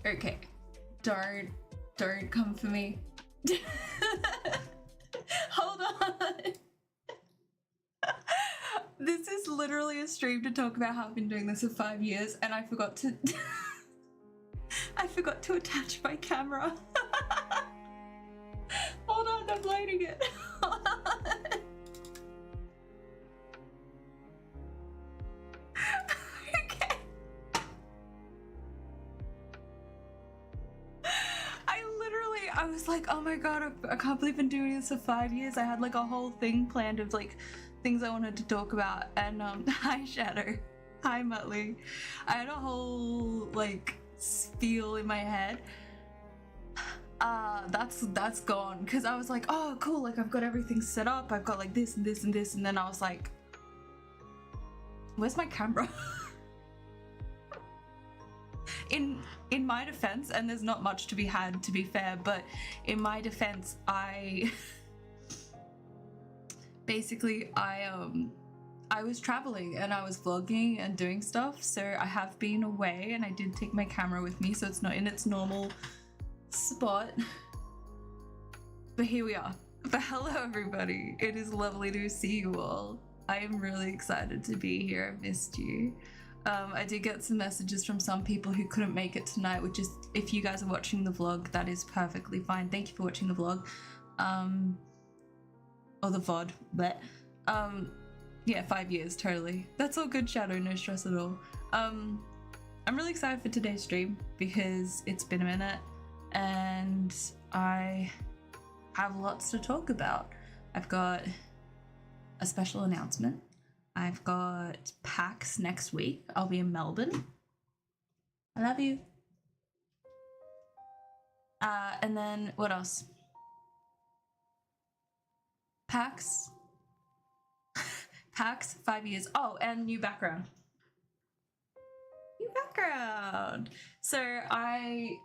Okay. Don't come for me. Hold on. This is literally a stream to talk about how I've been doing this for 5 years and I forgot to I forgot to attach my camera. Hold on, I'm lighting it. Hold on. Okay. I was like, oh my god, I can't believe I've been doing this for 5 years. I had like a whole thing planned of like things I wanted to talk about. And hi Shadow, hi Muttley. I had a whole like spiel in my head. That's gone because I was like, oh cool, like I've got everything set up. I've got like this and this and this, and then I was like, where's my camera? In my defense, and there's not much to be had, to be fair, but in my defense, I was traveling and I was vlogging and doing stuff, so I have been away and I did take my camera with me, so it's not in its normal spot. But here we are. But hello everybody, it is lovely to see you all. I am really excited to be here. I missed you. I did get some messages from some people who couldn't make it tonight, which is, if you guys are watching the vlog, that is perfectly fine. Thank you for watching the vlog. Or the VOD, but yeah, 5 years, totally. That's all good, Shadow, no stress at all. I'm really excited for today's stream because it's been a minute and I have lots to talk about. I've got a special announcement. I've got PAX next week. I'll be in Melbourne. I love you. And then what else? PAX. PAX, 5 years. Oh, and new background. New background. So I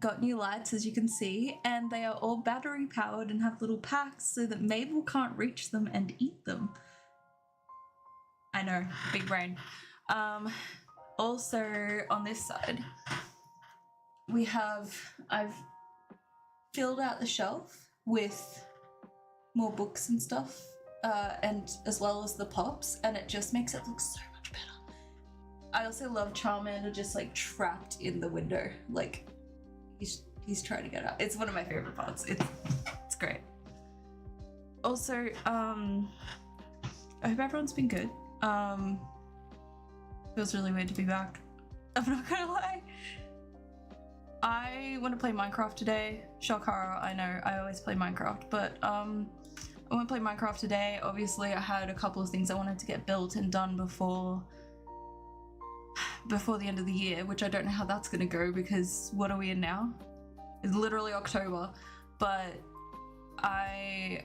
got new lights, as you can see, and they are all battery powered and have little packs so that Mabel can't reach them and eat them. I know, big brain. Also on this side, I've filled out the shelf with more books and stuff, and as well as the pops, and it just makes it look so much better. I also love Charmander just like trapped in the window, like he's trying to get out. It's one of my favorite parts. It's great. Also, I hope everyone's been good. Feels really weird to be back. I'm not gonna lie. I want to play Minecraft today. Shock horror, I know, I always play Minecraft, but I want to play Minecraft today. Obviously, I had a couple of things I wanted to get built and done before the end of the year, which I don't know how that's gonna go because what are we in now? It's literally October, but I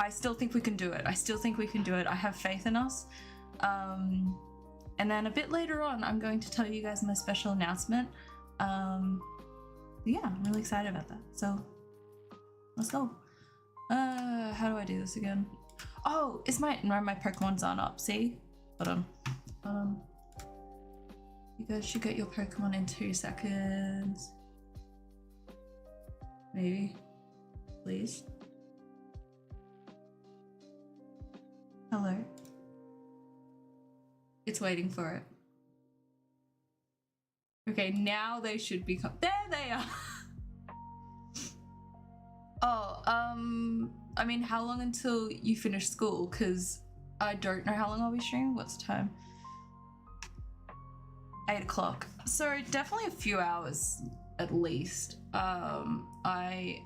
still think we can do it. I still think we can do it. I have faith in us. And then a bit later on, I'm going to tell you guys my special announcement. Yeah, I'm really excited about that. So let's go. How do I do this again? Oh, my Pokemon's aren't up. See? Hold on. You guys should get your Pokemon in 2 seconds. Maybe. Please. Hello. It's waiting for it. Okay, now they should be there they are. Oh, I mean, how long until you finish school? Because I don't know how long I'll be streaming. What's the time? 8 o'clock. So definitely a few hours at least. I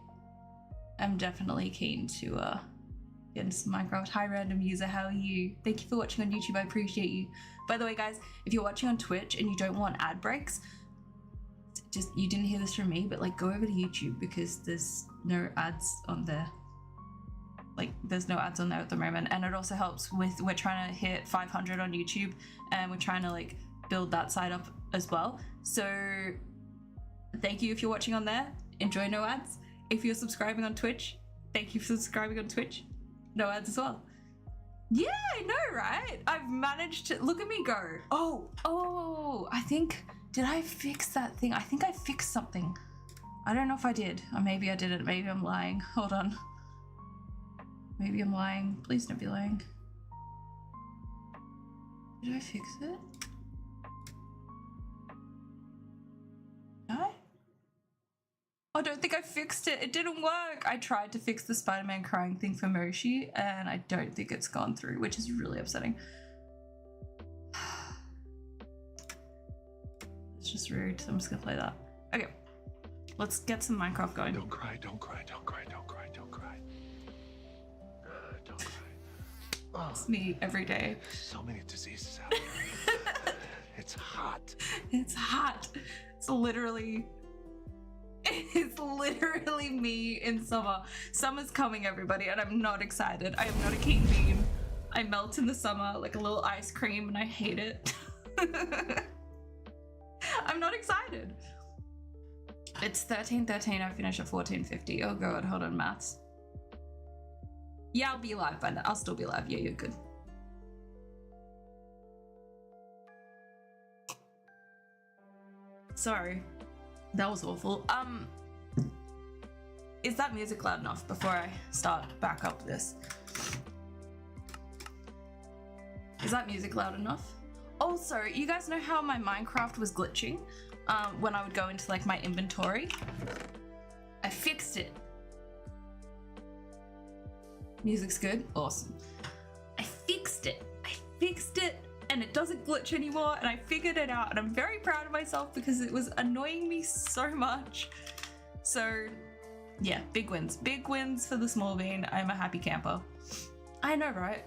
am definitely keen to get into some Minecraft. Hi random user, how are you? Thank you for watching on YouTube, I appreciate you. By the way guys, if you're watching on Twitch and you don't want ad breaks, you didn't hear this from me, but like go over to YouTube because there's no ads on there. Like there's no ads on there at the moment, and it also helps with, we're trying to hit 500 on YouTube and we're trying to like build that side up as well. So thank you if you're watching on there, enjoy no ads. If you're subscribing on Twitch, thank you for subscribing on Twitch, no ads as well. Yeah, I know, right? I've managed to, look at me go. Oh, I think, Did I fix that thing? I think I fixed something. I don't know if I did, or maybe I didn't. Maybe I'm lying. Hold on. Maybe I'm lying. Please don't be lying. Did I fix it? No? I don't think I fixed it. It didn't work. I tried to fix the Spider-Man crying thing for Moshi, and I don't think it's gone through, which is really upsetting. It's just rude. So I'm just gonna play that. Okay. Let's get some Minecraft going. Don't cry, don't cry, don't cry, don't cry, don't cry. Don't cry. Oh, It's me every day. so many diseases out there. It's hot. It's hot. It's literally me in summer. Summer's coming, everybody, and I'm not excited. I am not a king bean. I melt in the summer like a little ice cream, and I hate it. I'm not excited. It's 13:13. I finish at 14:50. Oh god, hold on, maths. Yeah, I'll be live by now. I'll still be live. Yeah, you're good. Sorry, that was awful. Is that music loud enough before I start back up this? Is that music loud enough? Also, you guys know how my Minecraft was glitching when I would go into like my inventory? I fixed it. Music's good? Awesome. I fixed it and it doesn't glitch anymore, and I figured it out, and I'm very proud of myself because it was annoying me so much. So yeah, big wins for the small bean. I'm a happy camper. I know, right?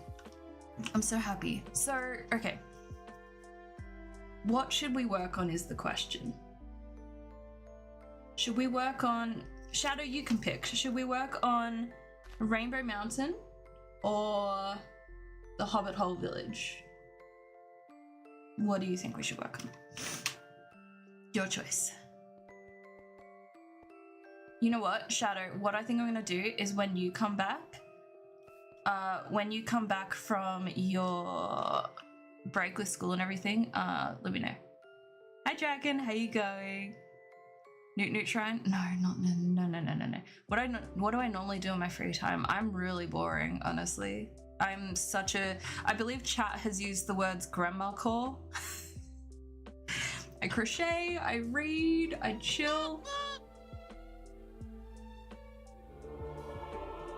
I'm so happy. So okay, what should we work on is the question. Should we work on, Shadow, you can pick, should we work on Rainbow Mountain or the Hobbit Hole Village? What do you think we should work on? Your choice. You know what, Shadow, what I think I'm gonna do is when you come back from your break with school and everything, let me know. Hi Dragon, how you going? Newt Shrine? No. What do I normally do in my free time? I'm really boring, honestly. I believe chat has used the words grandma core. I crochet, I read, I chill.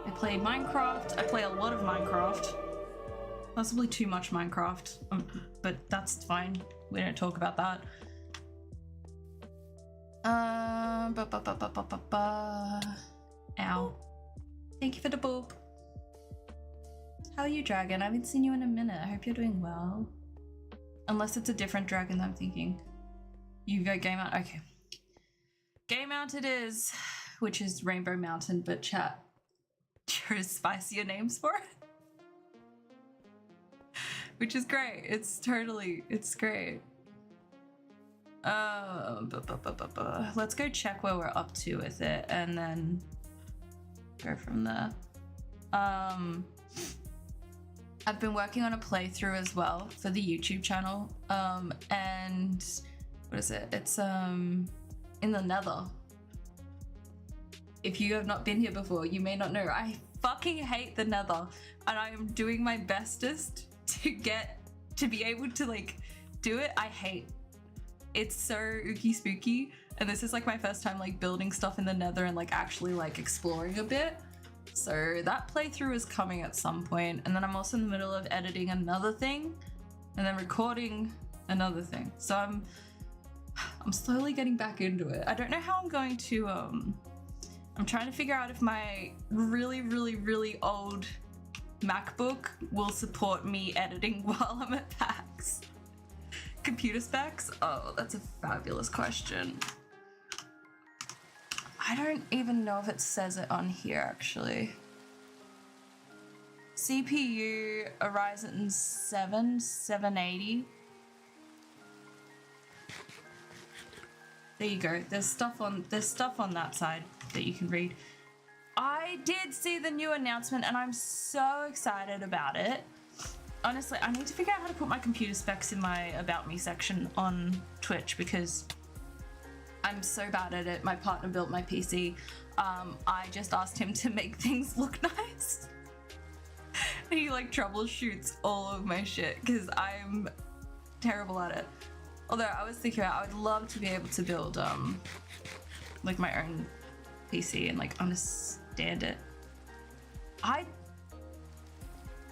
I play Minecraft. I play a lot of Minecraft. Possibly too much Minecraft, but that's fine. We don't talk about that. Ow. Thank you for the boop. How are you, Dragon? I haven't seen you in a minute. I hope you're doing well. Unless it's a different dragon that I'm thinking. You go Game Mount? Okay. Game Mount it is, which is Rainbow Mountain, but chat, there's spicier names for it. Which is great. It's great. Let's go check where we're up to with it and then go from there. I've been working on a playthrough as well for the YouTube channel. And what is it? It's in the Nether. If you have not been here before, you may not know. I fucking hate the Nether, and I am doing my bestest to be able to like do it. I hate. It's so ooky spooky, and this is like my first time like building stuff in the Nether and like actually like exploring a bit. So that playthrough is coming at some point, and then I'm also in the middle of editing another thing and then recording another thing. So I'm slowly getting back into it. I don't know how I'm going to I'm trying to figure out if my really old MacBook will support me editing while I'm at PAX. Computer specs? Oh, that's a fabulous question. I don't even know if it says it on here, actually. CPU, a Ryzen 7 780. There you go. There's stuff on that side that you can read. I did see the new announcement and I'm so excited about it. honestly, I need to figure out how to put my computer specs in my About Me section on Twitch because I'm so bad at it. My partner built my PC. I just asked him to make things look nice. He like troubleshoots all of my shit because I'm terrible at it. Although I was thinking I would love to be able to build like my own PC and like understand it.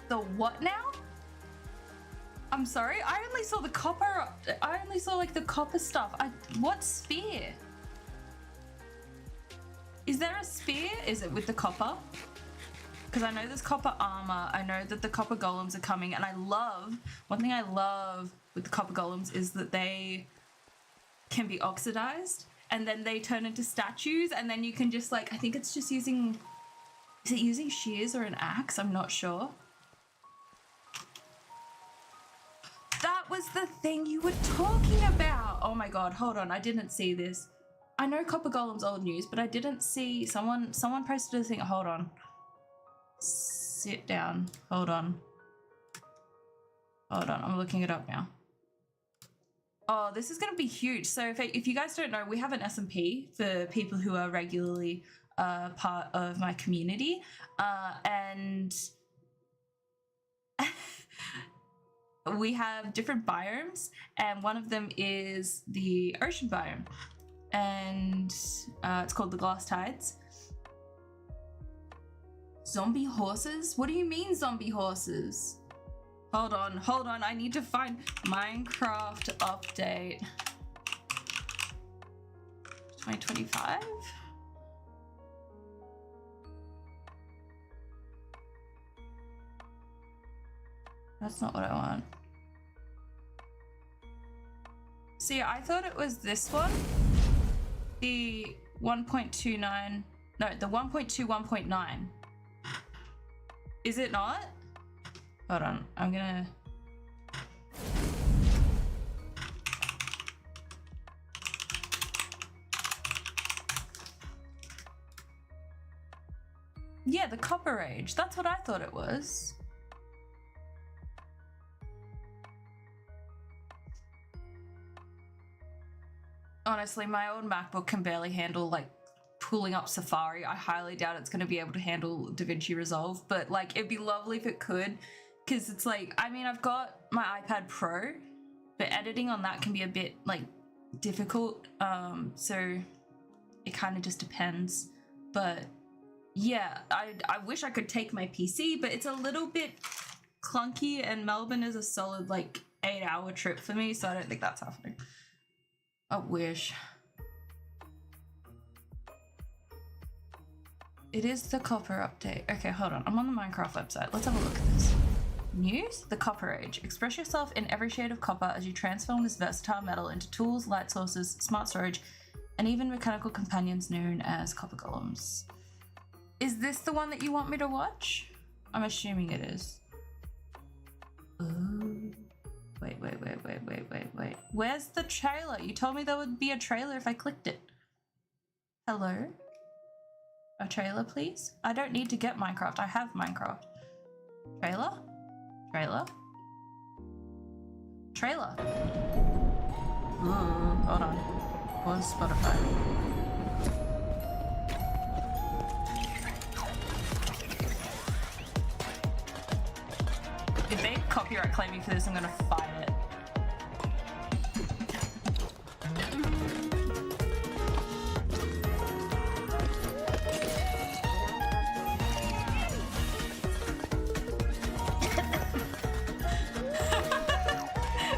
The what now? I'm sorry, I only saw the copper. I only saw like the copper stuff. What spear? Is there a spear? Is it with the copper? Because I know there's copper armor. I know that the copper golems are coming, and one thing I love with the copper golems is that they can be oxidized, and then they turn into statues, and then you can just like, I think it's just using, is it using shears or an axe? I'm not sure. That was the thing you were talking about. Oh my god, hold on, I didn't see this. I know Copper Golem's old news, but I didn't see someone posted a thing. Hold on. Sit down. Hold on. I'm looking it up now. Oh, this is going to be huge. So if you guys don't know, we have an SMP for people who are regularly part of my community. And we have different biomes, and one of them is the ocean biome. And it's called the Glass Tides. Zombie horses? What do you mean zombie horses? Hold on, I need to find Minecraft update 2025. That's not what I want. See, I thought it was this one. The 1.29, no, the 1.2, 1.9. Is it not? Hold on, I'm gonna... Yeah, the Copper Age. That's what I thought it was. Honestly, my old MacBook can barely handle like pulling up Safari. I highly doubt it's going to be able to handle DaVinci Resolve, but like it'd be lovely if it could, because it's like, I mean, I've got my iPad Pro, but editing on that can be a bit like difficult. So it kind of just depends. But yeah, I wish I could take my PC, but it's a little bit clunky, and Melbourne is a solid like 8-hour trip for me, so I don't think that's happening. I wish. It is the Copper update. Okay, hold on. I'm on the Minecraft website. Let's have a look at this. News? The Copper Age. Express yourself in every shade of copper as you transform this versatile metal into tools, light sources, smart storage, and even mechanical companions known as copper golems. Is this the one that you want me to watch? I'm assuming it is. Ooh. Wait. Where's the trailer? You told me there would be a trailer if I clicked it. Hello? A trailer, please? I don't need to get Minecraft. I have Minecraft. Trailer? Ooh, hold on. Pause Spotify. If they copyright claim me for this, I'm gonna fight it.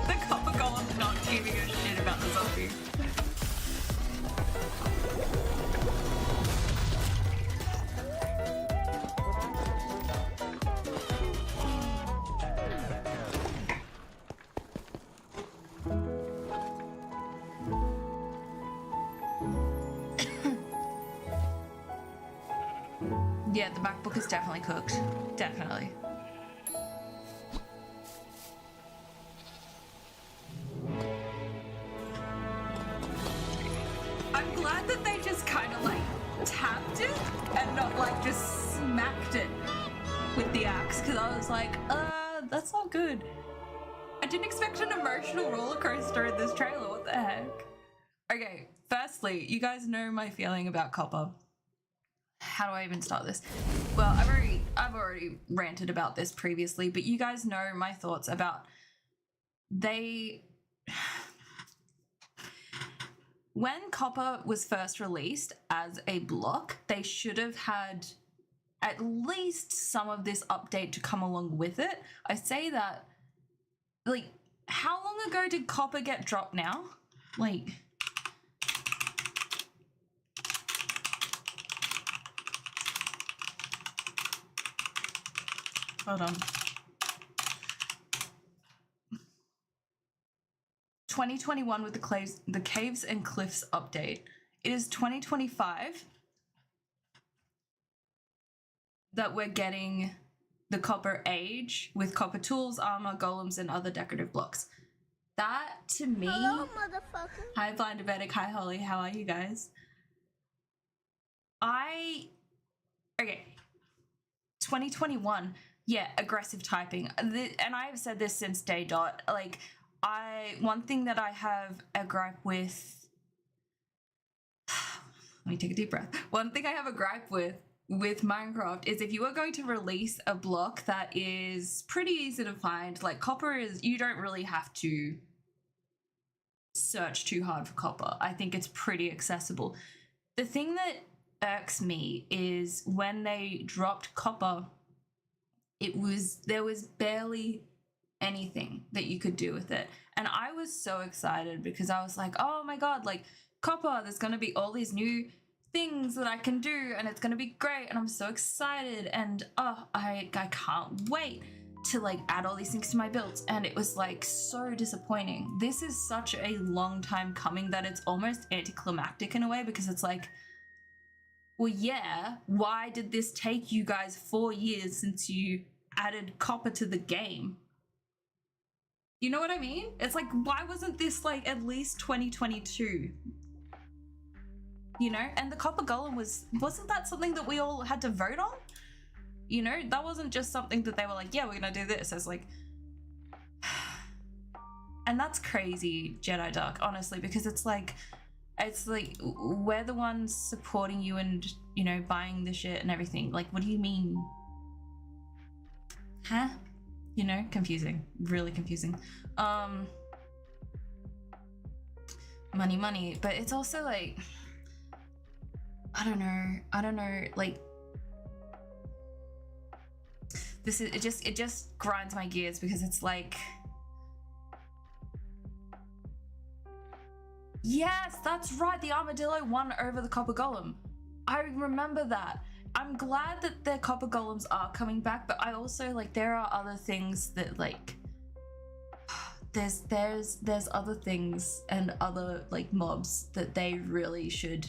The copper golem's not giving a shit about the zombie. Yeah, the MacBook is definitely cooked. Definitely. I'm glad that they just kind of like tapped it and not like just smacked it with the axe, because I was like, That's not good. I didn't expect an emotional roller coaster in this trailer. What the heck? Okay, firstly, you guys know my feeling about Copper. How do I even start this? Well, I've already ranted about this previously, but you guys know my thoughts about when Copper was first released as a block, they should have had at least some of this update to come along with it. I say that, like, how long ago did Copper get dropped now? Like, hold on. 2021 with the Caves and Cliffs update. It is 2025 that we're getting the Copper Age with Copper tools, armor, golems, and other decorative blocks. That, to me... Hello, motherfucker. Hi, Blind Diabetic. Hi, Holly. How are you guys? Okay. 2021. Yeah, aggressive typing. And I've said this since day dot. Like, one thing that I have a gripe with... Let me take a deep breath. One thing I have a gripe with Minecraft is if you are going to release a block that is pretty easy to find, like Copper is, you don't really have to search too hard for Copper. I think it's pretty accessible. The thing that irks me is when they dropped Copper, there was barely anything that you could do with it. And I was so excited because I was like, oh my god, like Copper, there's gonna be all these new things that I can do and it's gonna be great and I'm so excited and I can't wait to like add all these things to my builds. And it was like so disappointing. This is such a long time coming that it's almost anticlimactic in a way, because it's like, well, yeah, why did this take you guys 4 years since you added Copper to the game? You know what I mean? It's like, why wasn't this like at least 2022? You know, and the Copper Golem wasn't that something that we all had to vote on? You know, that wasn't just something that they were like, yeah, we're gonna do this. It's like, and that's crazy, Jedi Dark, honestly, because it's like we're the ones supporting you and, you know, buying the shit and everything. Like, what do you mean? Huh? You know, confusing, really confusing. Money, but it's also like, I don't know, like, it just grinds my gears, because it's like, yes, that's right, the Armadillo won over the Copper Golem. I remember that. I'm glad that the Copper Golems are coming back, but I also, like, there are other things that, like, there's other things and other, like, mobs that they really should,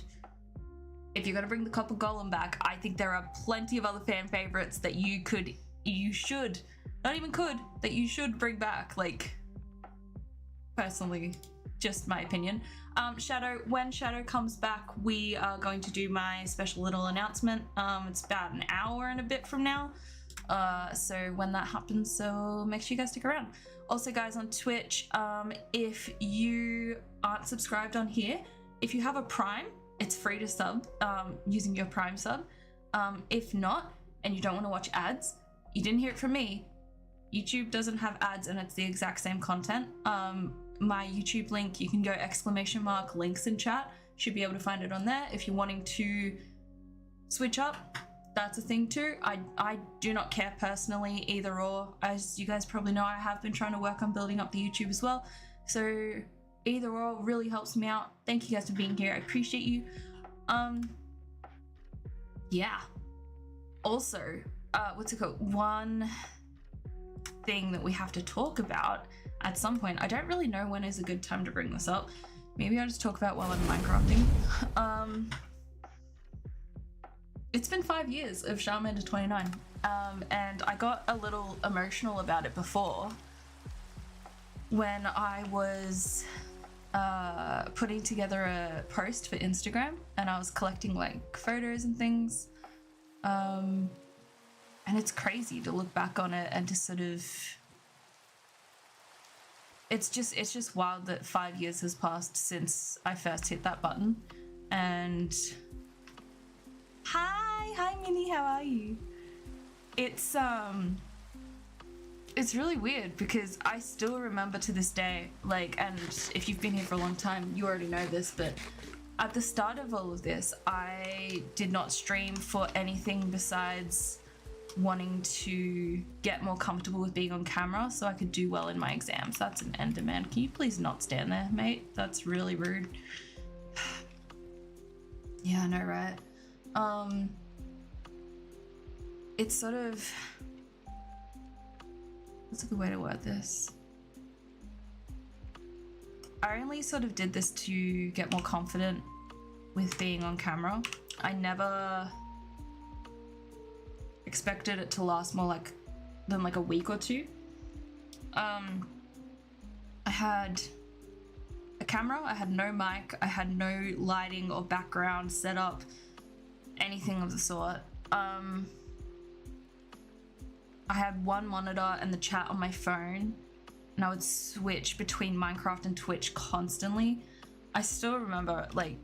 if you're gonna bring the Copper Golem back, I think there are plenty of other fan favorites that you should bring back, like, personally, just my opinion. Shadow, when Shadow comes back, we are going to do my special little announcement. It's about an hour and a bit from now. So when that happens, so make sure you guys stick around. Also, guys, on Twitch, if you aren't subscribed on here, if you have a Prime, it's free to sub using your Prime sub. If not, and you don't want to watch ads, you didn't hear it from me. YouTube doesn't have ads and it's the exact same content. My YouTube link, you can go / links in chat. Should be able to find it on there. If you're wanting to switch up, that's a thing too. I do not care personally, either or. As you guys probably know, I have been trying to work on building up the YouTube as well. So either or really helps me out. Thank you guys for being here. I appreciate you. Yeah. Also, what's it called? One thing that we have to talk about at some point. I don't really know when is a good time to bring this up. Maybe I'll just talk about while I'm Minecrafting. It's been 5 years of Charmander 29, and I got a little emotional about it before when I was putting together a post for Instagram and I was collecting like photos and things. And it's crazy to look back on it and to sort of it's just wild that 5 years has passed since I first hit that button. And hi Minnie, how are you? It's really weird because I still remember to this day, like, and if you've been here for a long time, you already know this, but at the start of all of this, I did not stream for anything besides wanting to get more comfortable with being on camera so I could do well in my exams. That's an Enderman. Can you please not stand there, mate? That's really rude. Yeah, I know, right? It's sort of... What's a good way to word this? I only sort of did this to get more confident with being on camera. I never expected it to last more than like a week or two. I had a camera, I had no mic, I had no lighting or background set up, anything of the sort. I had one monitor and the chat on my phone, and I would switch between Minecraft and Twitch constantly. I still remember, like,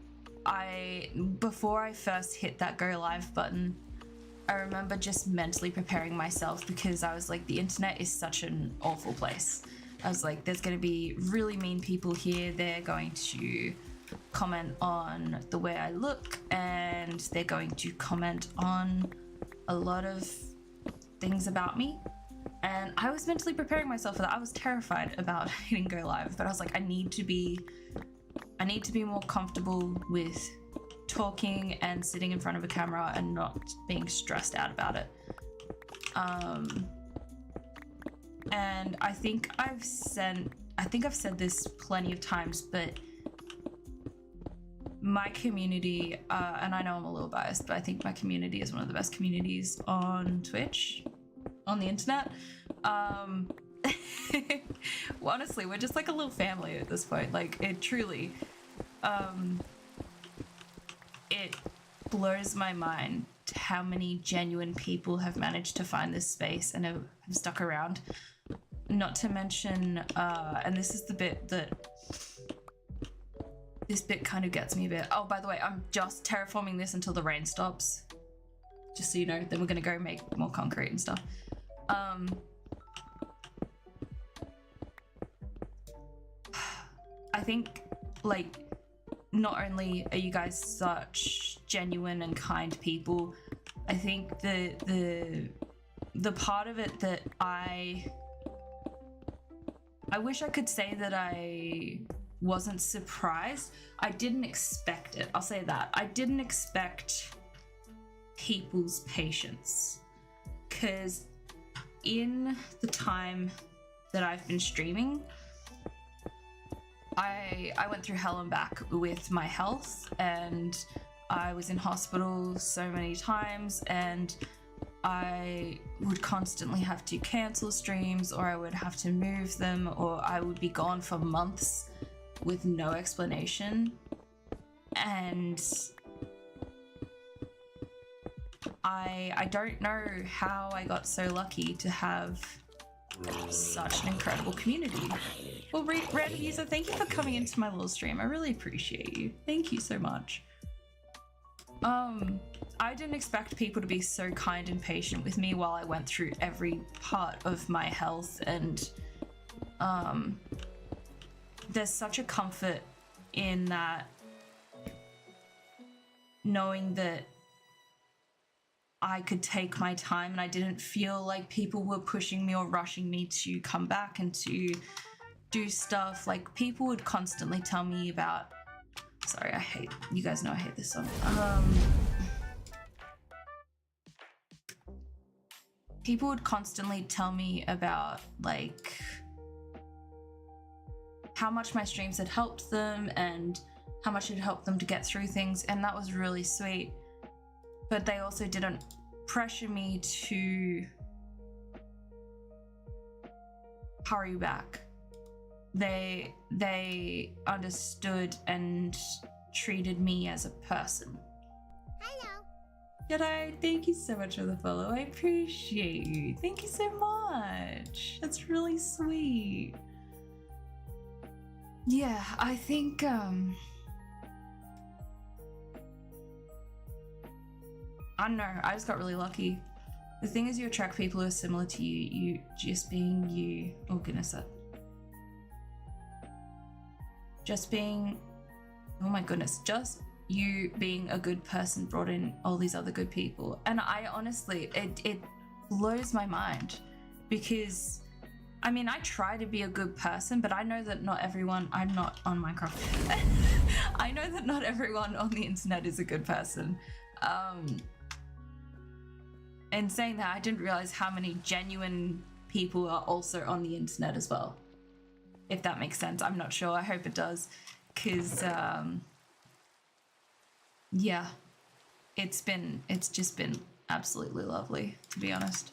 before I first hit that go live button, I remember just mentally preparing myself because I was like, the internet is such an awful place. I was like, there's going to be really mean people here. They're going to comment on the way I look, and they're going to comment on a lot of things about me. And I was mentally preparing myself for that. I was terrified about hitting go live, but I was like, I need to be more comfortable with talking and sitting in front of a camera and not being stressed out about it. And I think I've said this plenty of times, but my community, and I know I'm a little biased, but I think my community is one of the best communities on Twitch, on the internet. Well, honestly, we're just like a little family at this point. Like, it truly, it blows my mind how many genuine people have managed to find this space and have stuck around. Not to mention, and this is the bit that this bit kind of gets me a bit. Oh, by the way, I'm just terraforming this until the rain stops. Just so you know, then we're gonna go make more concrete and stuff. I think, like, not only are you guys such genuine and kind people, I think the part of it that I wish I could say that I wasn't surprised. I didn't expect it. I'll say that. I didn't expect people's patience, because in the time that I've been streaming, I went through hell and back with my health, and I was in hospital so many times, and I would constantly have to cancel streams, or I would have to move them, or I would be gone for months with no explanation. And I don't know how I got so lucky to have such an incredible community. Well, Red User, thank you for coming into my little stream. I really appreciate you. Thank you so much. I didn't expect people to be so kind and patient with me while I went through every part of my health, and there's such a comfort in that, knowing that I could take my time and I didn't feel like people were pushing me or rushing me to come back and to do stuff. Like, people would constantly tell me about, sorry, you guys know I hate this song. People would constantly tell me about, like, how much my streams had helped them and how much it helped them to get through things, and that was really sweet. But they also didn't pressure me to hurry back. They understood and treated me as a person. Hello. G'day, thank you so much for the follow. I appreciate you. Thank you so much. That's really sweet. Yeah, I think I don't know, I just got really lucky. The thing is, you attract people who are similar to you. You just being you. Oh goodness, that. Just being. Oh my goodness, just you being a good person brought in all these other good people, and I honestly, it blows my mind, because I mean, I try to be a good person, but I know that not everyone. I'm not on Minecraft. I know that not everyone on the internet is a good person. And saying that, I didn't realize how many genuine people are also on the internet as well. If that makes sense, I'm not sure. I hope it does, because yeah, it's just been absolutely lovely, to be honest.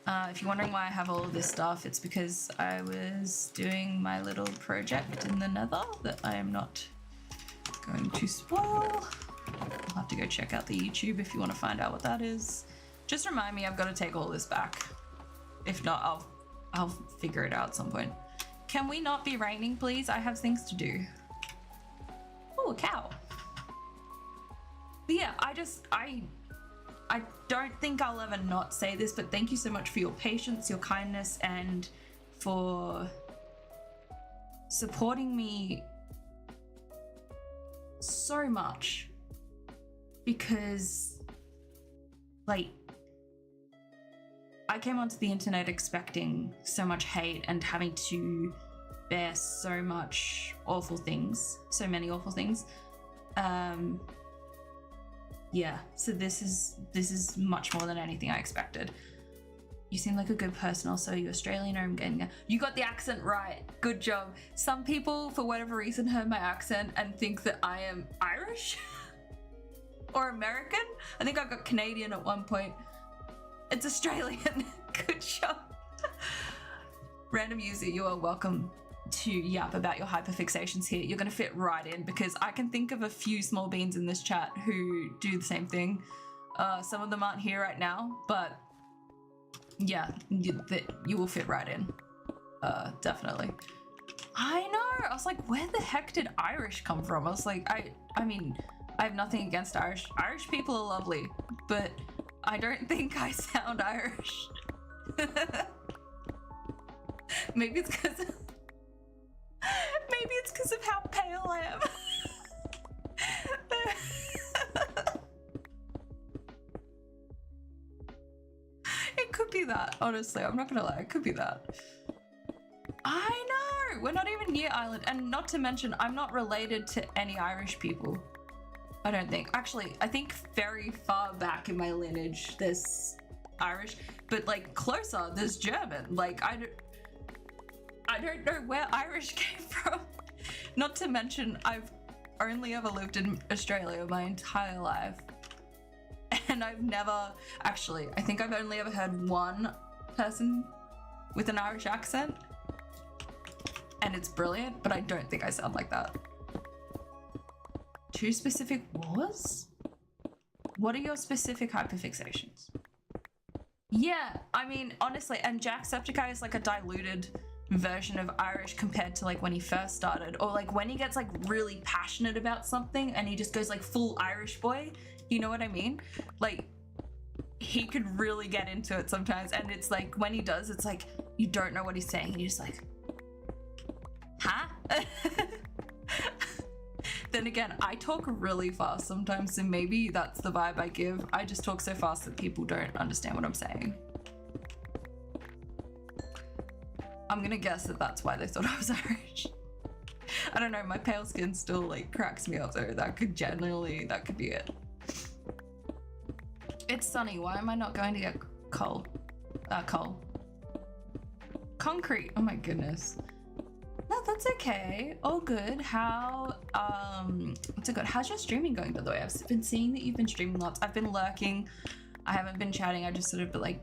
If you're wondering why I have all of this stuff, it's because I was doing my little project in the Nether that I am not going to spoil. I'll have to go check out the YouTube if you want to find out what that is. Just remind me, I've got to take all this back. If not, I'll figure it out at some point. Can we not be raining, please? I have things to do. Oh, a cow. But yeah, I don't think I'll ever not say this, but thank you so much for your patience, your kindness, and for supporting me so much. Because, like, I came onto the internet expecting so much hate and having to bear so much awful things, so many awful things. Yeah, so this is much more than anything I expected. You seem like a good person. Also, you're Australian, or I'm getting you got the accent right. Good job. Some people, for whatever reason, heard my accent and think that I am Irish or American. I think I got Canadian at one point. It's Australian. Good job. Random user, you are welcome to yap about your hyperfixations here. You're gonna fit right in, because I can think of a few small beans in this chat who do the same thing. Some of them aren't here right now, but yeah, you will fit right in. Definitely. I know. I was like, where the heck did Irish come from? I was like, I mean, I have nothing against Irish. Irish people are lovely, but I don't think I sound Irish. Maybe it's because of how pale I am. It could be that, honestly. I'm not gonna lie, it could be that. I know! We're not even near Ireland, and not to mention, I'm not related to any Irish people. I don't think. Actually, I think very far back in my lineage, there's Irish, but like closer, there's German. Like, I don't know where Irish came from. Not to mention, I've only ever lived in Australia my entire life. And I've never, actually, I think I've only ever heard one person with an Irish accent. And it's brilliant, but I don't think I sound like that. 2 specific wars? What are your specific hyperfixations? Yeah, I mean, honestly, and Jacksepticeye is like a diluted version of Irish compared to like when he first started, or like when he gets like really passionate about something and he just goes like full Irish boy, you know what I mean? Like, he could really get into it sometimes, and it's like when he does, it's like you don't know what he's saying, you're just like, huh? Then again, I talk really fast sometimes, so maybe that's the vibe I give. I just talk so fast that people don't understand what I'm saying. I'm gonna guess that that's why they thought I was Irish. I don't know, my pale skin still like cracks me up though. That could be it. It's sunny, why am I not going to get coal? Concrete, oh my goodness. No, that's okay. All good. How, what's it good? How's your streaming going, by the way? I've been seeing that you've been streaming lots. I've been lurking. I haven't been chatting. I just sort of like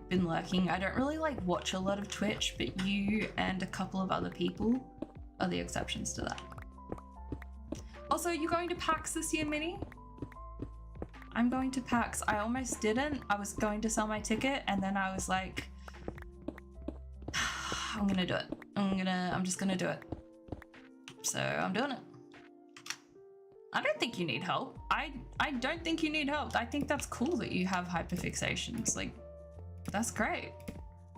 been lurking. I don't really like watch a lot of Twitch, but you and a couple of other people are the exceptions to that. Also, are you going to PAX this year, Minnie? I'm going to PAX. I almost didn't. I was going to sell my ticket, and then I was like, I'm gonna do it. I'm just gonna do it. so I'm doing it. I don't think you need help. I don't think you need help. I think that's cool that you have hyperfixations. Like, that's great.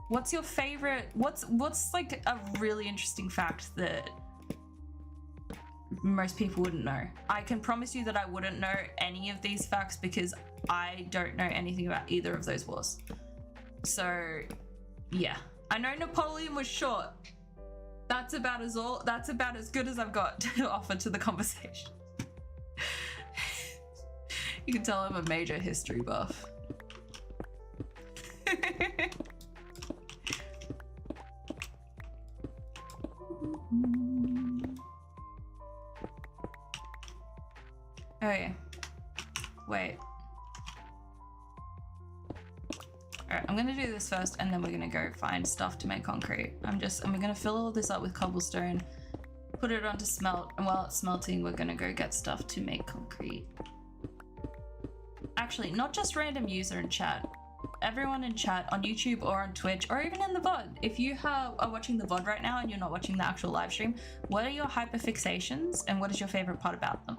What's your favorite? What's like a really interesting fact that most people wouldn't know? I can promise you that I wouldn't know any of these facts because I don't know anything about either of those wars. So, yeah. I know Napoleon was short. That's about as good as I've got to offer to the conversation. You can tell I'm a major history buff. Okay. Wait. Alright, I'm gonna do this first and then we're gonna go find stuff to make concrete. I'm gonna fill all this up with cobblestone, put it onto smelt, and while it's smelting, we're gonna go get stuff to make concrete. Actually, not just random user in chat. Everyone in chat on YouTube or on Twitch or even in the VOD. If you are watching the VOD right now and you're not watching the actual live stream, what are your hyperfixations and what is your favorite part about them?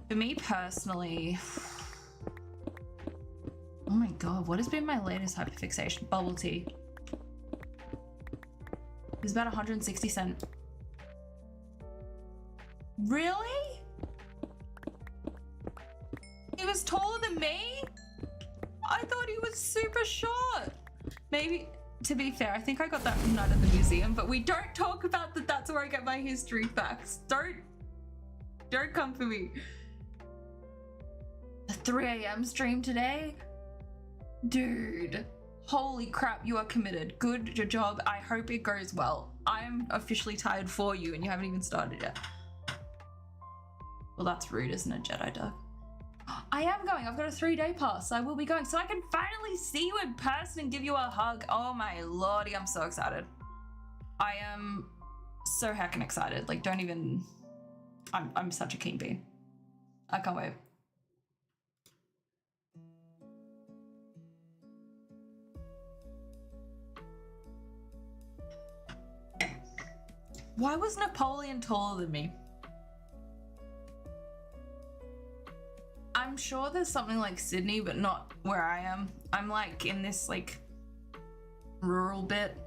For me personally, oh my god, what has been my latest hyperfixation? Bubble tea. It was about 160 cents. Really? He was taller than me? I thought he was super short. Maybe, to be fair, I think I got that from Night at the Museum, but we don't talk about that. That's where I get my history facts. Don't come for me. A 3 a.m. stream today? Dude, holy crap, you are committed. Good job. I hope it goes well. I'm officially tired for you and you haven't even started yet. Well, that's rude, isn't it, Jedi Duck? I am going. I've got a 3-day pass. I will be going so I can finally see you in person and give you a hug. Oh my lordy, I'm so excited. I am so heckin' excited. Like, don't even... I'm such a keen bee. I can't wait. Why was Napoleon taller than me? I'm sure there's something like Sydney, but not where I am. I'm like in this like rural bit.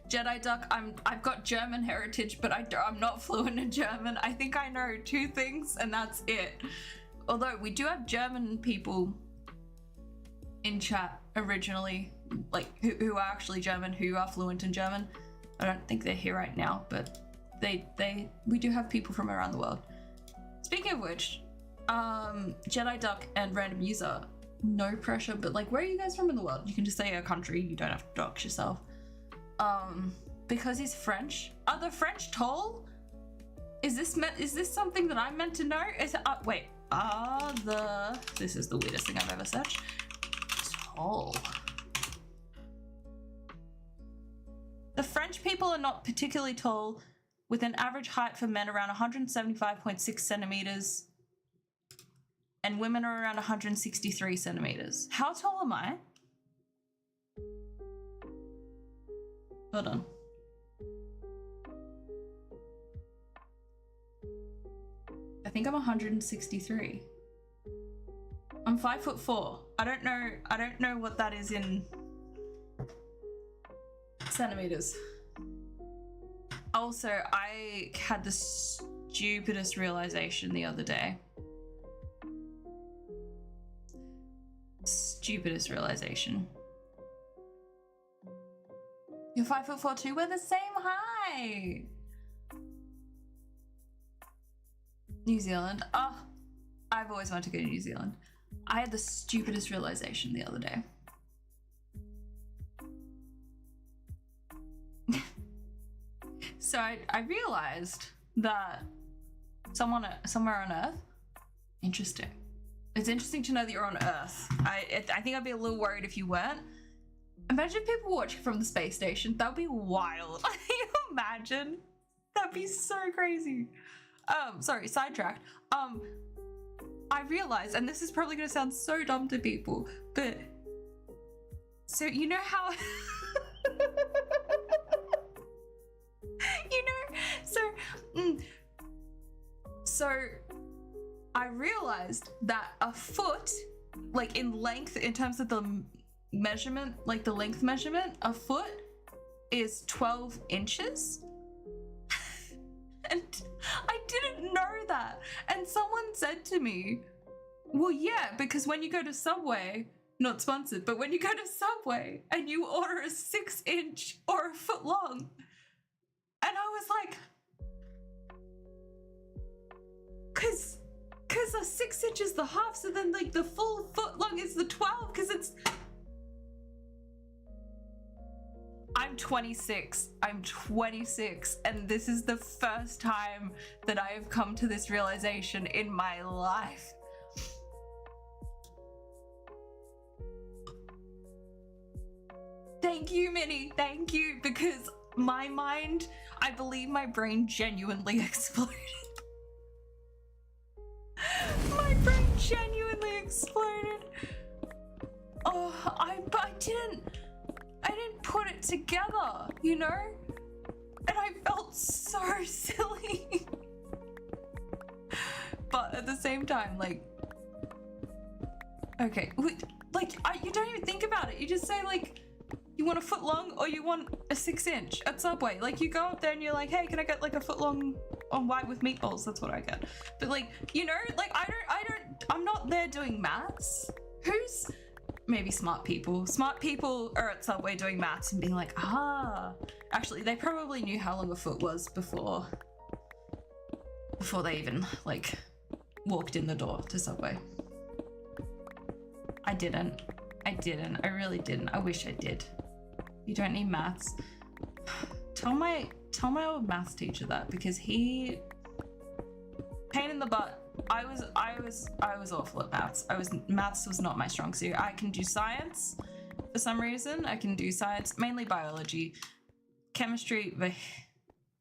Jedi Duck, I've got German heritage, but I'm not fluent in German. I think I know 2 things and that's it. Although we do have German people in chat originally, like who are actually German, who are fluent in German. I don't think they're here right now, but we do have people from around the world. Speaking of which, Jedi Duck and random user, no pressure, but like, where are you guys from in the world? You can just say a country, you don't have to dox yourself. Because he's French. Are the French tall? Is this something that I'm meant to know? Wait, this is the weirdest thing I've ever searched. Tall. The French people are not particularly tall, with an average height for men around 175.6 centimeters. And women are around 163 centimeters. How tall am I? Hold on. I think I'm 163. I'm 5'4". I don't know what that is in centimeters. Also, I had the stupidest realization the other day. Stupidest realization. You're 5'4" too? We're the same height. New Zealand. Oh, I've always wanted to go to New Zealand. I had the stupidest realization the other day. So I realized that somewhere on Earth, interesting. It's interesting to know that you're on Earth. I think I'd be a little worried if you weren't. Imagine people watching from the space station. That would be wild. Can you imagine? That'd be so crazy. Sorry, sidetracked. I realized, and this is probably gonna sound so dumb to people, but so you know how So I realized that a foot, like in length, in terms of the measurement, like the length measurement, a foot is 12 inches. And I didn't know that. And someone said to me, well, yeah, because when you go to Subway, not sponsored, but when you go to Subway and you order a 6-inch or a foot long, and I was like, because a 6-inch is the half, so then like the full foot long is the 12, because it's... I'm 26, and this is the first time that I have come to this realization in my life. Thank you, Minnie, thank you, because my mind, I believe my brain genuinely exploded. My brain genuinely exploded. Oh, I didn't put it together, you know? And I felt so silly. But at the same time, like, okay, like, you don't even think about it. You just say, like, you want a foot long or you want a 6-inch at Subway. Like, you go up there and you're like, hey, can I get like a foot long on white with meatballs? That's what I get. But like, you know, like I'm not there doing maths. Who's, maybe smart people. Smart people are at Subway doing maths and being like, actually they probably knew how long a foot was before they even like walked in the door to Subway. I didn't. I really didn't. I wish I did. You don't need maths. Tell my old maths teacher that, because he, pain in the butt. I was awful at maths. Maths was not my strong suit. I can do science for some reason. I can do science, mainly biology. Chemistry,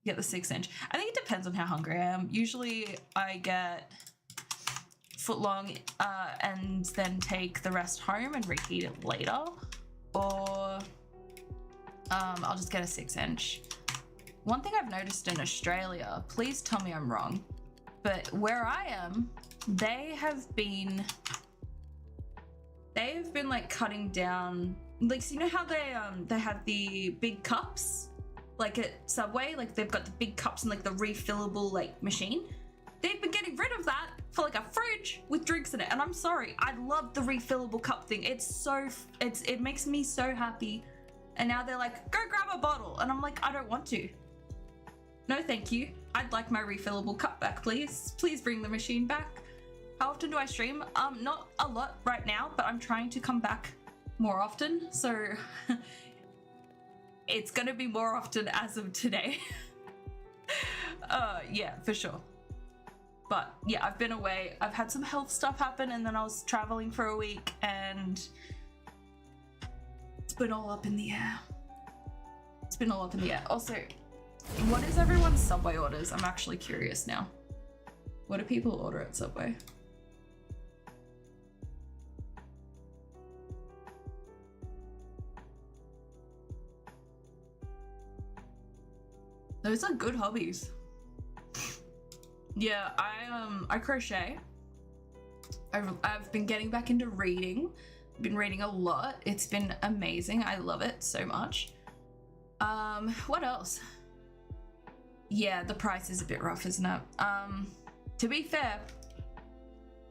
get the 6-inch. I think it depends on how hungry I am. Usually I get foot long and then take the rest home and reheat it later, or I'll just get a 6-inch. One thing I've noticed in Australia, please tell me I'm wrong, but where I am, they have been like cutting down, like, so you know how they have the big cups like at Subway, like they've got the big cups and like the refillable like machine. They've been getting rid of that for like a fridge with drinks in it, and I'm sorry, I love the refillable cup thing. It makes me so happy. And now they're like, go grab a bottle, and I'm like, I don't want to. No, thank you. I'd like my refillable cup back, please. Please bring the machine back. How often do I stream? Not a lot right now, but I'm trying to come back more often. So it's gonna be more often as of today. Yeah, for sure. But yeah, I've been away. I've had some health stuff happen, and then I was traveling for a week, and it's been all up in the air. It's been all up in the air. Also, what is everyone's Subway orders? I'm actually curious now. What do people order at Subway? Those are good hobbies. Yeah, I crochet. I've been getting back into reading. I've been reading a lot. It's been amazing. I love it so much. What else? Yeah, the price is a bit rough, isn't it? To be fair,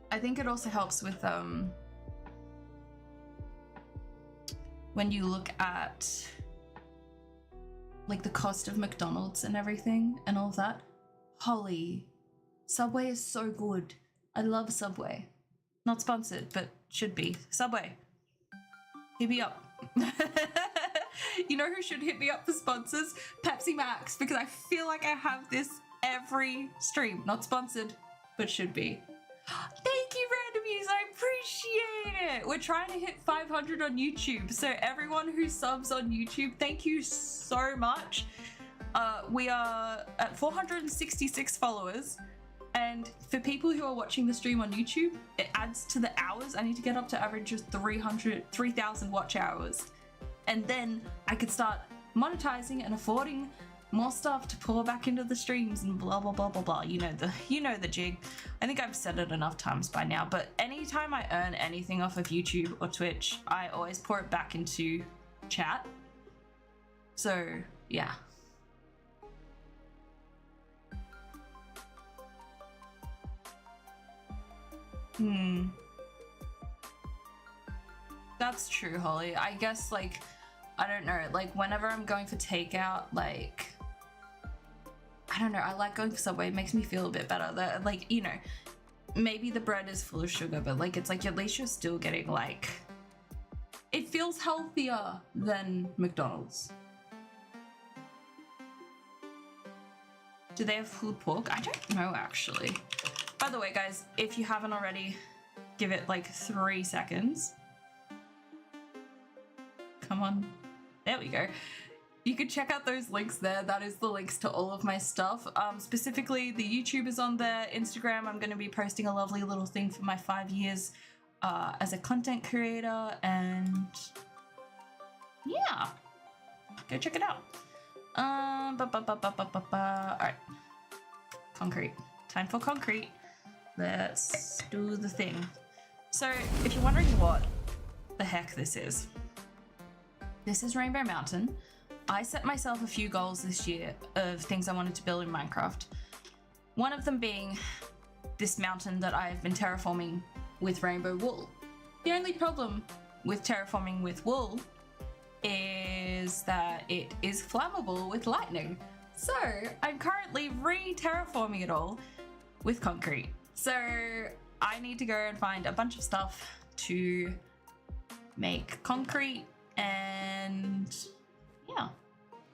I think it also helps with when you look at like the cost of McDonald's and everything and all of that. Holy, Subway is so good. I love Subway. Not sponsored, but should be. Subway, hit me up. You know who should hit me up for sponsors? Pepsi Max, because I feel like I have this every stream. Not sponsored, but should be. Thank you, Randomies. I appreciate it. We're trying to hit 500 on YouTube, so everyone who subs on YouTube, thank you so much. We are at 466 followers, and for people who are watching the stream on YouTube, it adds to the hours. I need to get up to average of 3,000 watch hours, and then I could start monetizing and affording more stuff to pour back into the streams and blah blah blah blah blah. You know the jig. I think I've said it enough times by now, but anytime I earn anything off of YouTube or Twitch, I always pour it back into chat. So yeah. That's true, Holly. I guess, like, I don't know, like, whenever I'm going for takeout, like, I don't know, I like going for Subway. It makes me feel a bit better. Like, you know, maybe the bread is full of sugar, but, like, it's like at least you're still getting, like, it feels healthier than McDonald's. Do they have pulled pork? I don't know, actually. By the way, guys, if you haven't already, give it like 3 seconds. Come on. There we go. You can check out those links there. That is the links to all of my stuff. Specifically, the YouTube is on there. Instagram, I'm going to be posting a lovely little thing for my 5 years as a content creator. And yeah, go check it out. All right. Concrete. Time for concrete. Let's do the thing. So, if you're wondering what the heck this is Rainbow Mountain. I set myself a few goals this year of things I wanted to build in Minecraft. One of them being this mountain that I've been terraforming with rainbow wool. The only problem with terraforming with wool is that it is flammable with lightning. So I'm currently re-terraforming it all with concrete. So I need to go and find a bunch of stuff to make concrete, and yeah,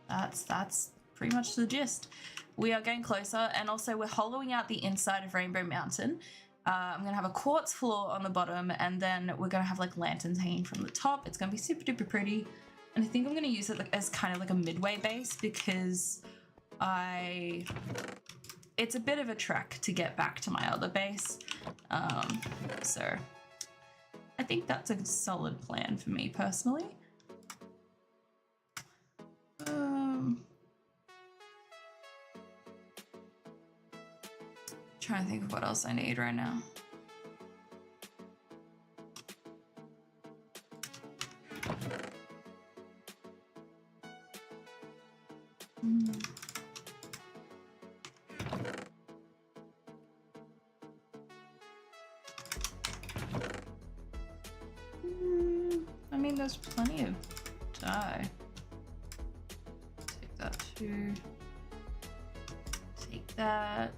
that's pretty much the gist. We are getting closer, and also we're hollowing out the inside of Rainbow Mountain. I'm gonna have a quartz floor on the bottom, and then we're gonna have like lanterns hanging from the top. It's gonna be super duper pretty, and I think I'm gonna use it as kind of like a midway base because it's a bit of a trek to get back to my other base. So I think that's a solid plan for me personally. Trying to think of what else I need right now. I mean, there's plenty of dye. Take that too. Take that.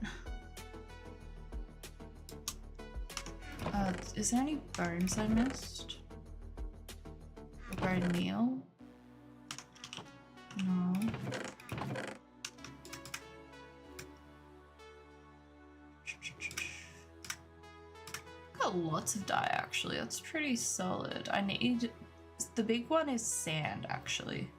Is there any bones I missed? Bone meal? No. Got lots of dye actually. That's pretty solid. I need. The big one is sand actually.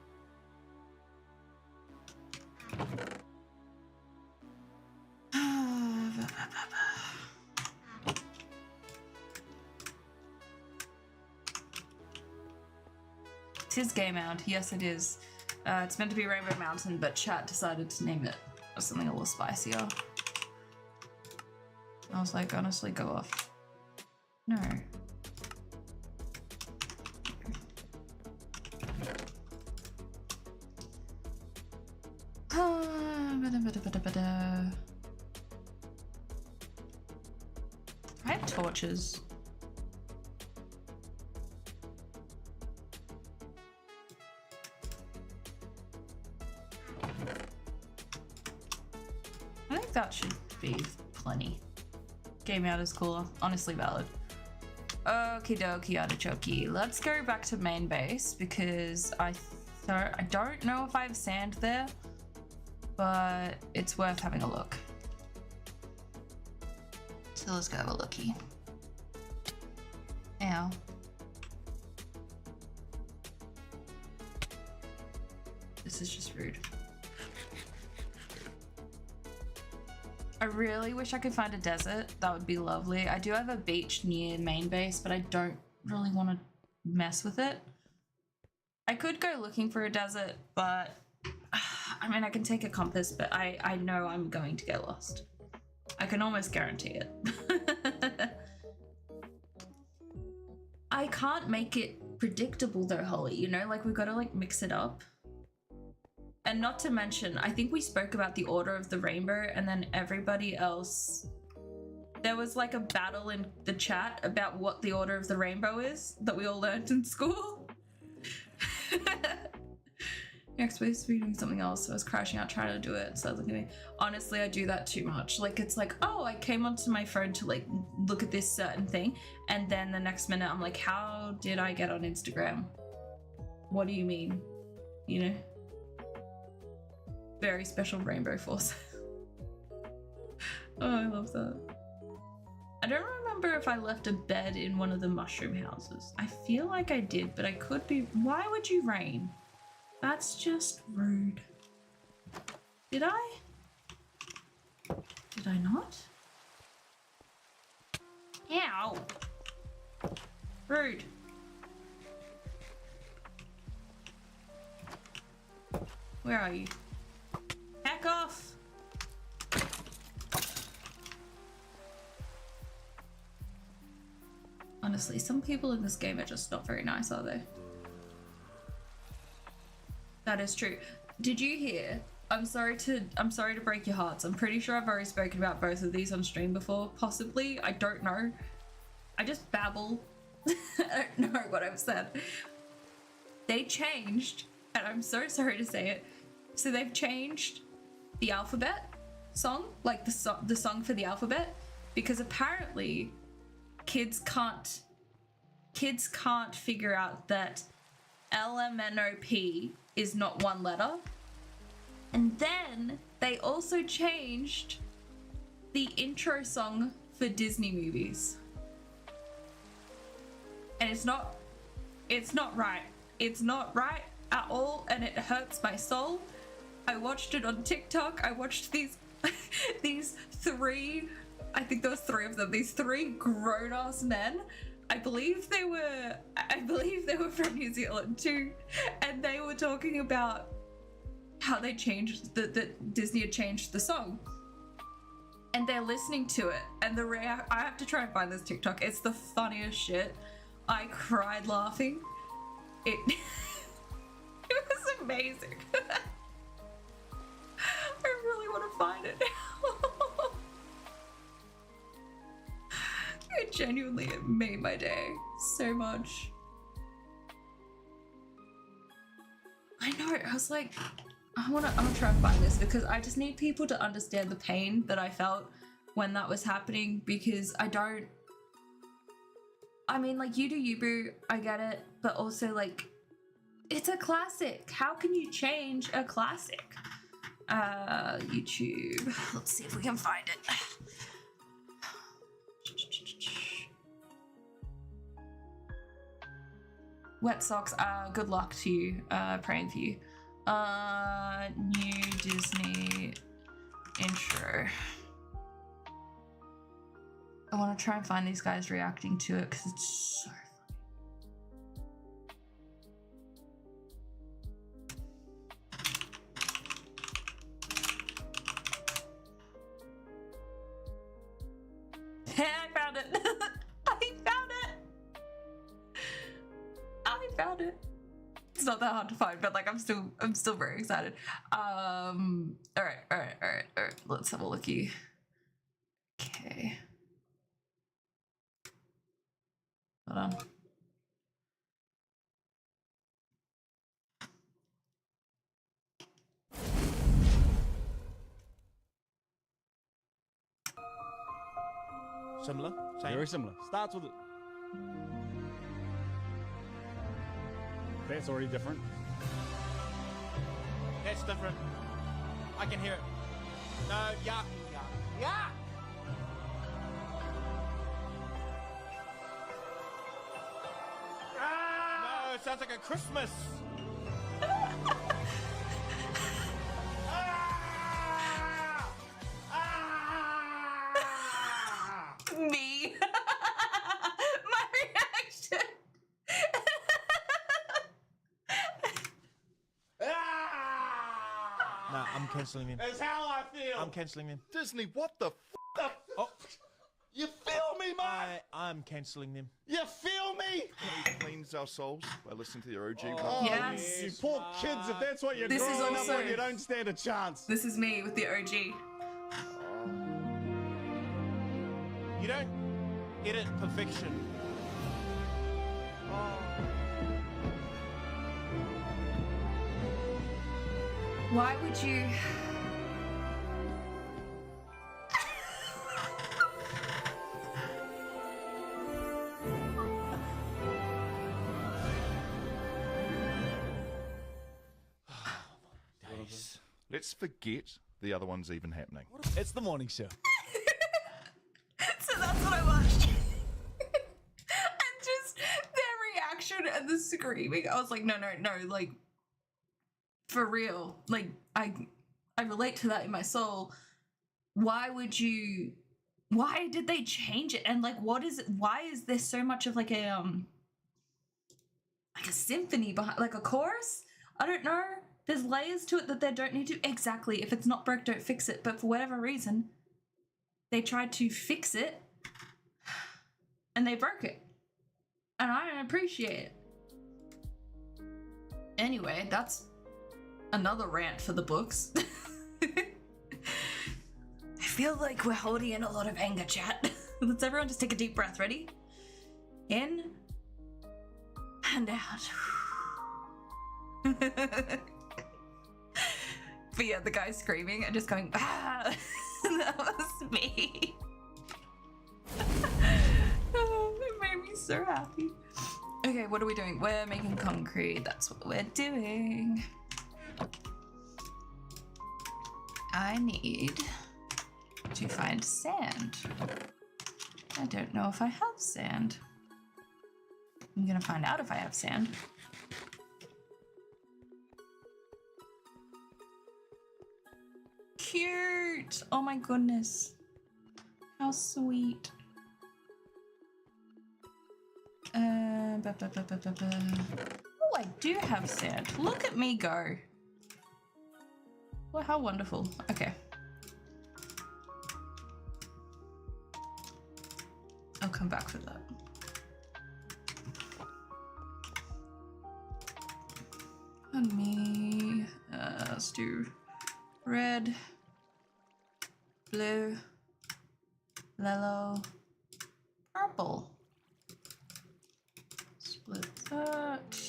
Tis Game Mound. Yes, it is. It's meant to be Rainbow Mountain, but chat decided to name it something a little spicier. I was like, honestly, go off. No. I have torches. I think that should be plenty. Game out is cooler. Honestly valid. Okie dokie artichoke. Let's go back to main base because I don't know if I have sand there, but it's worth having a look. So let's go have a looky. Ow. This is just rude. I really wish I could find a desert. That would be lovely. I do have a beach near main base, but I don't really want to mess with it. I could go looking for a desert, but I mean, I can take a compass, but I know I'm going to get lost. I can almost guarantee it. I can't make it predictable though, Holly, you know, like we've got to like mix it up. And not to mention, I think we spoke about the Order of the Rainbow and then everybody else, there was like a battle in the chat about what the Order of the Rainbow is that we all learned in school. You're supposed to be doing something else, so I was crashing out trying to do it. So look at me. Honestly, I do that too much. Like, it's like, oh, I came onto my phone to like look at this certain thing, and then the next minute I'm like, how did I get on Instagram? What do you mean? You know? Very special rainbow force. Oh, I love that. I don't remember if I left a bed in one of the mushroom houses. I feel like I did, but I could be. Why would you rain? That's just rude. Did I? Did I not? Ow. Rude. Where are you? Back off. Honestly, some people in this game are just not very nice, are they? That is true. Did you hear? I'm sorry to break your hearts. I'm pretty sure I've already spoken about both of these on stream before. Possibly. I don't know. I just babble. I don't know what I've said. They changed, and I'm so sorry to say it. So they've changed the alphabet song, like the song for the alphabet, because apparently kids can't figure out that LMNOP is not one letter. And then they also changed the intro song for Disney movies. And it's not right. It's not right at all, and it hurts my soul. I watched it on TikTok. I watched these three, I think there was three of them, these three grown-ass men. I believe they were from New Zealand too, and they were talking about how they changed that Disney had changed the song, and they're listening to it, and I have to try and find this TikTok. It's the funniest shit. I cried laughing. It was amazing. I really want to find it now. It genuinely made my day so much. I know, I was like, I'm gonna try and find this because I just need people to understand the pain that I felt when that was happening, because I mean, like, you do you, boo, I get it, but also, like, it's a classic. How can you change a classic? YouTube. Let's see if we can find it. Wet socks. Good luck to you. Praying for you. New Disney intro. I want to try and find these guys reacting to it because it's so funny. I found it. I found it. It's not that hard to find, but like I'm still very excited. All right. Let's have a looky. Okay. Hold on. Similar. Same. Very similar. Starts with it. That's already different. That's different. I can hear it. No, yuck. No, it sounds like a Christmas. Me. My reaction. I'm cancelling him. That's how I feel. I'm cancelling him. Disney, what the f? Oh, You feel me, man? I'm cancelling him. You feel me? We cleanse our souls by listening to the OG Oh, podcast. Yes. You poor kids, if that's what you're This is growing up also- on, you don't stand a chance. This is me with the OG. You don't edit perfection. Why would you? Days. Let's forget the other one's even happening. It's the morning show. So that's what I watched. And just their reaction and the screaming. I was like, no, like for real. Like I relate to that in my soul. Why did they change it? And like why is there so much of like a symphony behind, like a chorus? I don't know. There's layers to it that they don't need to. Exactly. If it's not broke, don't fix it. But for whatever reason, they tried to fix it and they broke it. And I don't appreciate it. Anyway, that's another rant for the books. I feel like we're holding in a lot of anger, chat. Let's everyone just take a deep breath. Ready? In and out. But yeah, the guy screaming and just going, ah, that was me. Oh, it made me so happy. Okay, what are we doing? We're making concrete. That's what we're doing. I need to find sand. I don't know if I have sand. I'm gonna find out if I have sand. Cute! Oh my goodness. How sweet. Oh, I do have sand. Look at me go. Well, how wonderful. Okay. I'll come back for that. On me. Let's do red, blue, yellow, purple. Split that.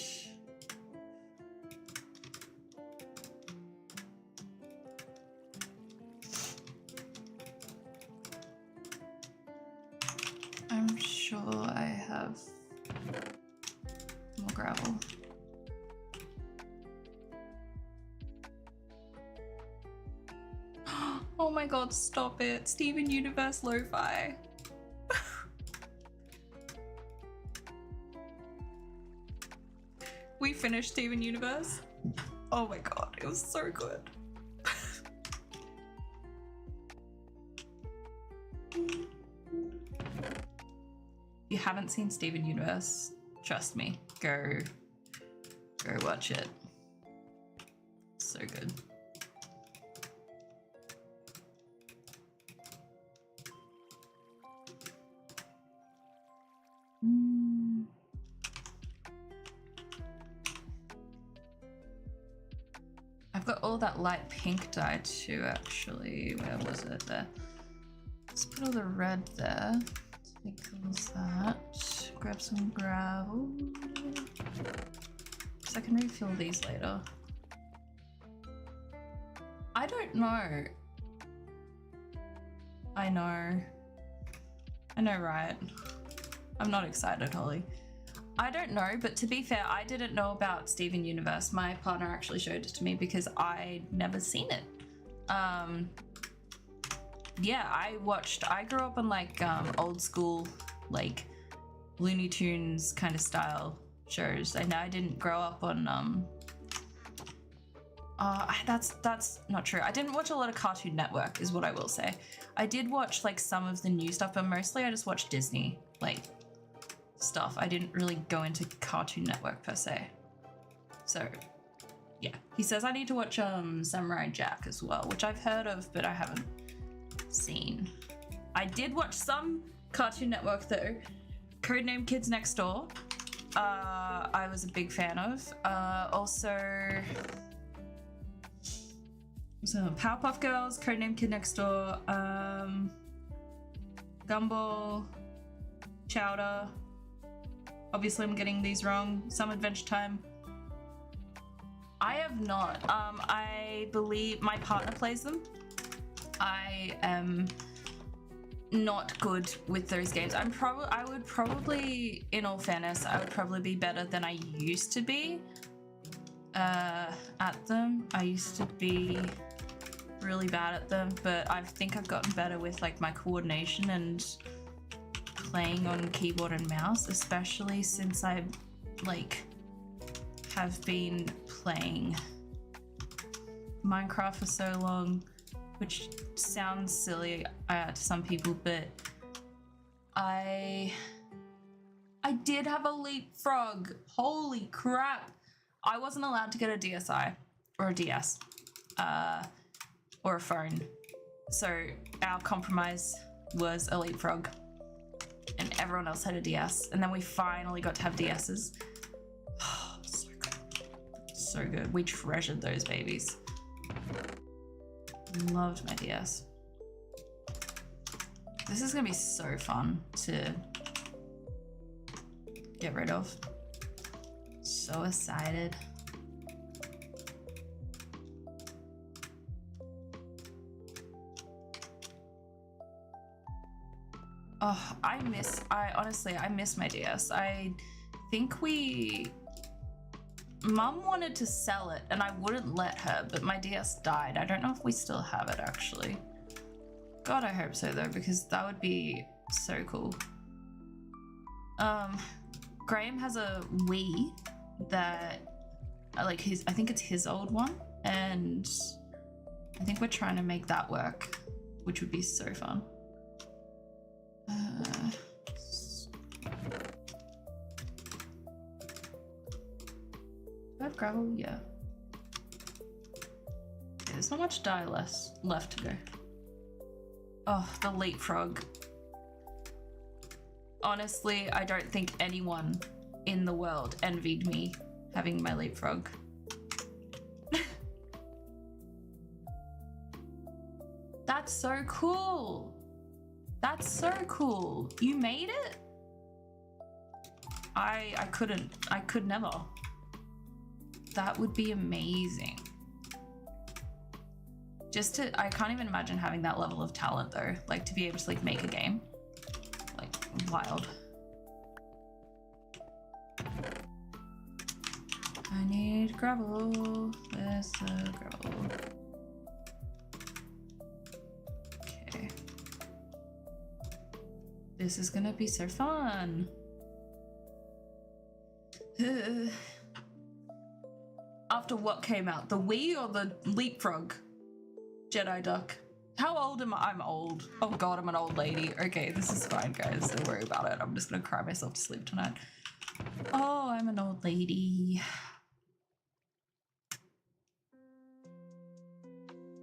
I'm sure I have more gravel. Oh my god, stop it. Steven Universe Lo-Fi. We finished Steven Universe. Oh my god, it was so good. If you haven't seen Steven Universe, trust me, go watch it. So good. I've got all that light pink dye too, actually. Where was it? There. Let's put all the red there. Equals that. Grab some gravel. So I can refill these later. I don't know. I know, right? I'm not excited, Holly. I don't know, but to be fair, I didn't know about Steven Universe. My partner actually showed it to me because I'd never seen it. Yeah, I grew up on like old school, like Looney Tunes kind of style shows. And I didn't grow up on, that's not true. I didn't watch a lot of Cartoon Network is what I will say. I did watch like some of the new stuff, but mostly I just watched Disney, like, stuff. I didn't really go into Cartoon Network per se. So yeah, he says I need to watch Samurai Jack as well, which I've heard of, but I haven't seen. I did watch some Cartoon Network though. Codename Kids Next Door. I was a big fan of. Also, so Powerpuff Girls, Codename Kid Next Door, Gumball, Chowder. Obviously, I'm getting these wrong. Some Adventure Time. I have not. I believe my partner plays them. I am not good with those games. I would probably, in all fairness, I would probably be better than I used to be at them. I used to be really bad at them, but I think I've gotten better with like my coordination and playing on keyboard and mouse, especially since I like have been playing Minecraft for so long, which sounds silly to some people, but I did have a Leapfrog. Holy crap. I wasn't allowed to get a DSi or a DS or a phone. So our compromise was a Leapfrog and everyone else had a DS. And then we finally got to have DSs. Oh, so good. So good. We treasured those babies. Loved my DS. This is gonna be so fun to get rid of. So excited. Oh, I miss my DS. I think Mum wanted to sell it and I wouldn't let her, but my DS died. I don't know if we still have it actually. God, I hope so though, because that would be so cool. Graham has a Wii that like I think it's his old one, and I think we're trying to make that work, which would be so fun. Do I have gravel? Yeah. Okay, there's not much dye left to go. Oh, the Leapfrog. Honestly, I don't think anyone in the world envied me having my Leapfrog. That's so cool. That's so cool. You made it? I could never. That would be amazing. I can't even imagine having that level of talent though, like to be able to like make a game. Like wild. I need gravel. Where's the gravel? Okay. This is gonna be so fun. After what came out, the Wii or the Leapfrog? Jedi Duck. How old am I? I'm old. Oh god, I'm an old lady. Okay, this is fine, guys. Don't worry about it. I'm just gonna cry myself to sleep tonight. Oh, I'm an old lady.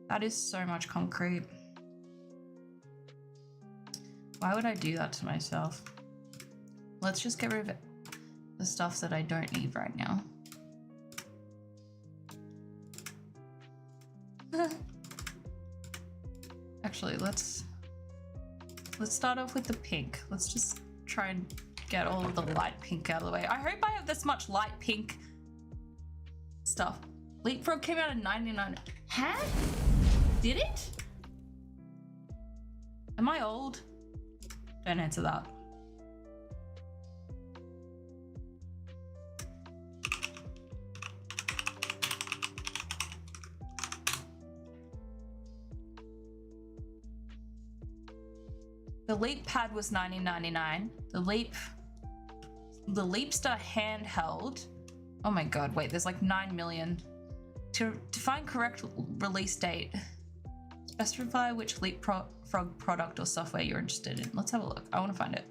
That is so much concrete. Why would I do that to myself? Let's just get rid of the stuff that I don't need right now. Actually, let's start off with the pink. Let's just try and get all of the light pink out of the way. I hope I have this much light pink stuff. Leapfrog came out in 99. Huh? Did it? Am I old? Don't answer that. The Leap Pad was $19.99. The Leapstar handheld. Oh my god, wait, there's like 9 million. To find correct release date, specify which Leapfrog product or software you're interested in. Let's have a look. I want to find it.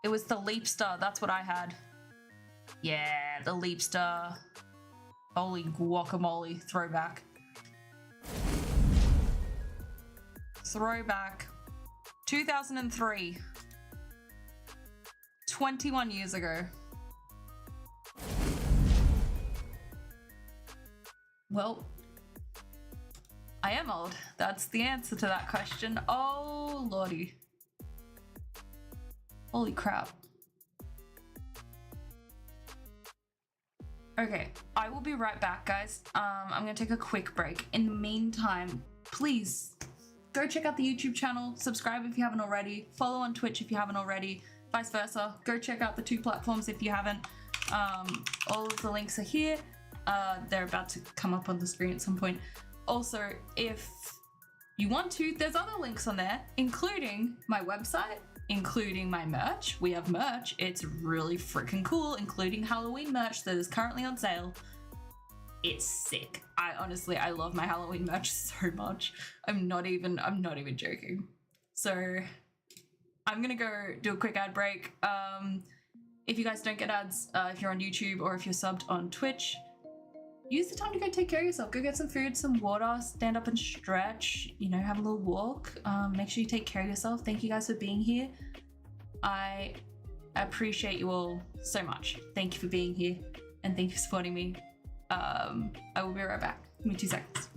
It It was the Leapstar. That's what I had. Yeah, the Leapstar. Holy guacamole. Throwback. Throwback. 2003. 21 years ago. Well, I am old. That's the answer to that question. Oh, lordy. Holy crap. Okay, I will be right back, guys. I'm gonna take a quick break. In the meantime, please go check out the YouTube channel, subscribe if you haven't already, follow on Twitch if you haven't already, vice versa. Go check out the 2 platforms if you haven't. All of the links are here. They're about to come up on the screen at some point. Also, if you want to, there's other links on there, including my website, including my merch. We have merch. It's really freaking cool, including Halloween merch that is currently on sale. It's sick. I love my Halloween merch so much. I'm not even joking. So I'm gonna go do a quick ad break. If you guys don't get ads, if you're on YouTube or if you're subbed on Twitch, use the time to go take care of yourself. Go get some food, some water, stand up and stretch, you know, have a little walk. Make sure you take care of yourself. Thank you guys for being here. I appreciate you all so much. Thank you for being here and thank you for supporting me. I will be right back. Give me 2 seconds.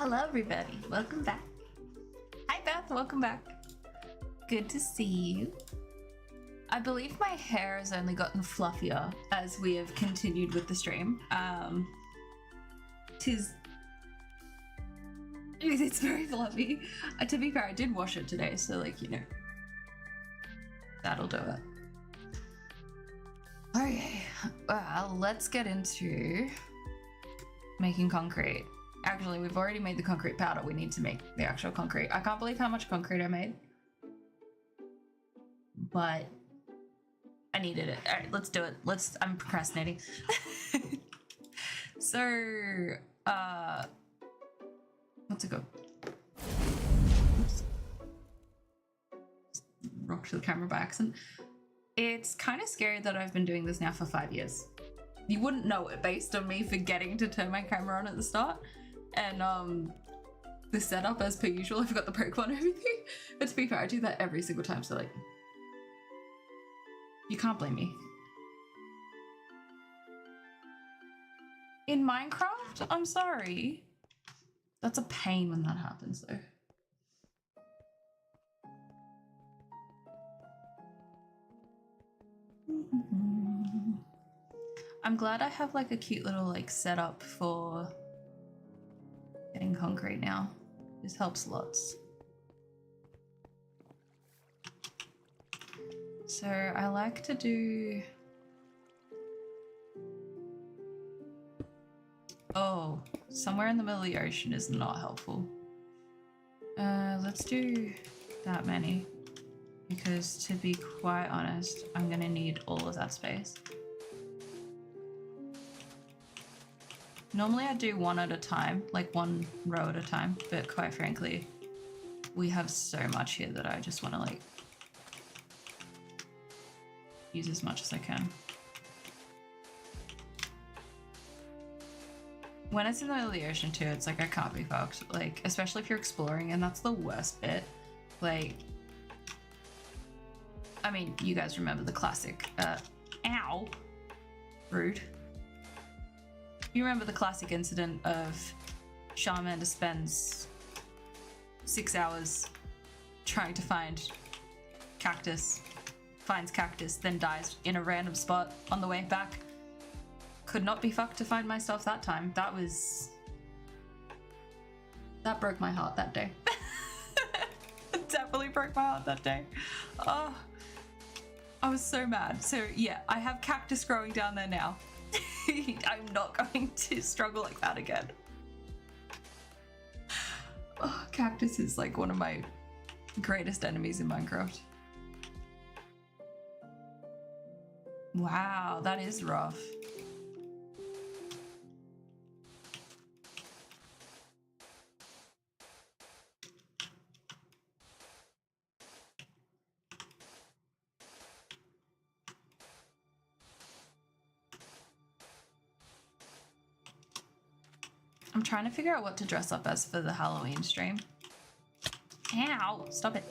Hello, everybody. Welcome back. Hi, Beth. Welcome back. Good to see you. I believe my hair has only gotten fluffier as we have continued with the stream. It's very fluffy. To be fair, I did wash it today, so like, you know, that'll do it. Okay, well, let's get into making concrete. Actually, we've already made the concrete powder. We need to make the actual concrete. I can't believe how much concrete I made. But I needed it. All right, let's do it. I'm procrastinating. So, what's it go? Oops. Rocked the camera by accident. It's kind of scary that I've been doing this now for 5 years. You wouldn't know it based on me forgetting to turn my camera on at the start. And the setup, as per usual, I forgot the Pokemon and everything. But to be fair, I do that every single time, so like, you can't blame me. In Minecraft? I'm sorry. That's a pain when that happens, though. I'm glad I have like a cute little like setup for getting concrete now. This helps lots. So I like to do... Oh, somewhere in the middle of the ocean is not helpful. Let's do that many. Because to be quite honest, I'm gonna need all of that space. Normally I do one at a time, like one row at a time, but quite frankly, we have so much here that I just want to like use as much as I can. When it's in the middle of the ocean too, it's like I can't be fucked. Like, especially if you're exploring, and that's the worst bit. Like, I mean, you guys remember the classic, ow, rude. You remember the classic incident of Charmander spends 6 hours trying to find cactus, finds cactus, then dies in a random spot on the way back. Could not be fucked to find myself that time. That broke my heart that day. It definitely broke my heart that day. Oh, I was so mad. So yeah, I have cactus growing down there now. I'm not going to struggle like that again. Oh, cactus is like one of my greatest enemies in Minecraft. Wow, that is rough. I'm trying to figure out what to dress up as for the Halloween stream. Ow, stop it.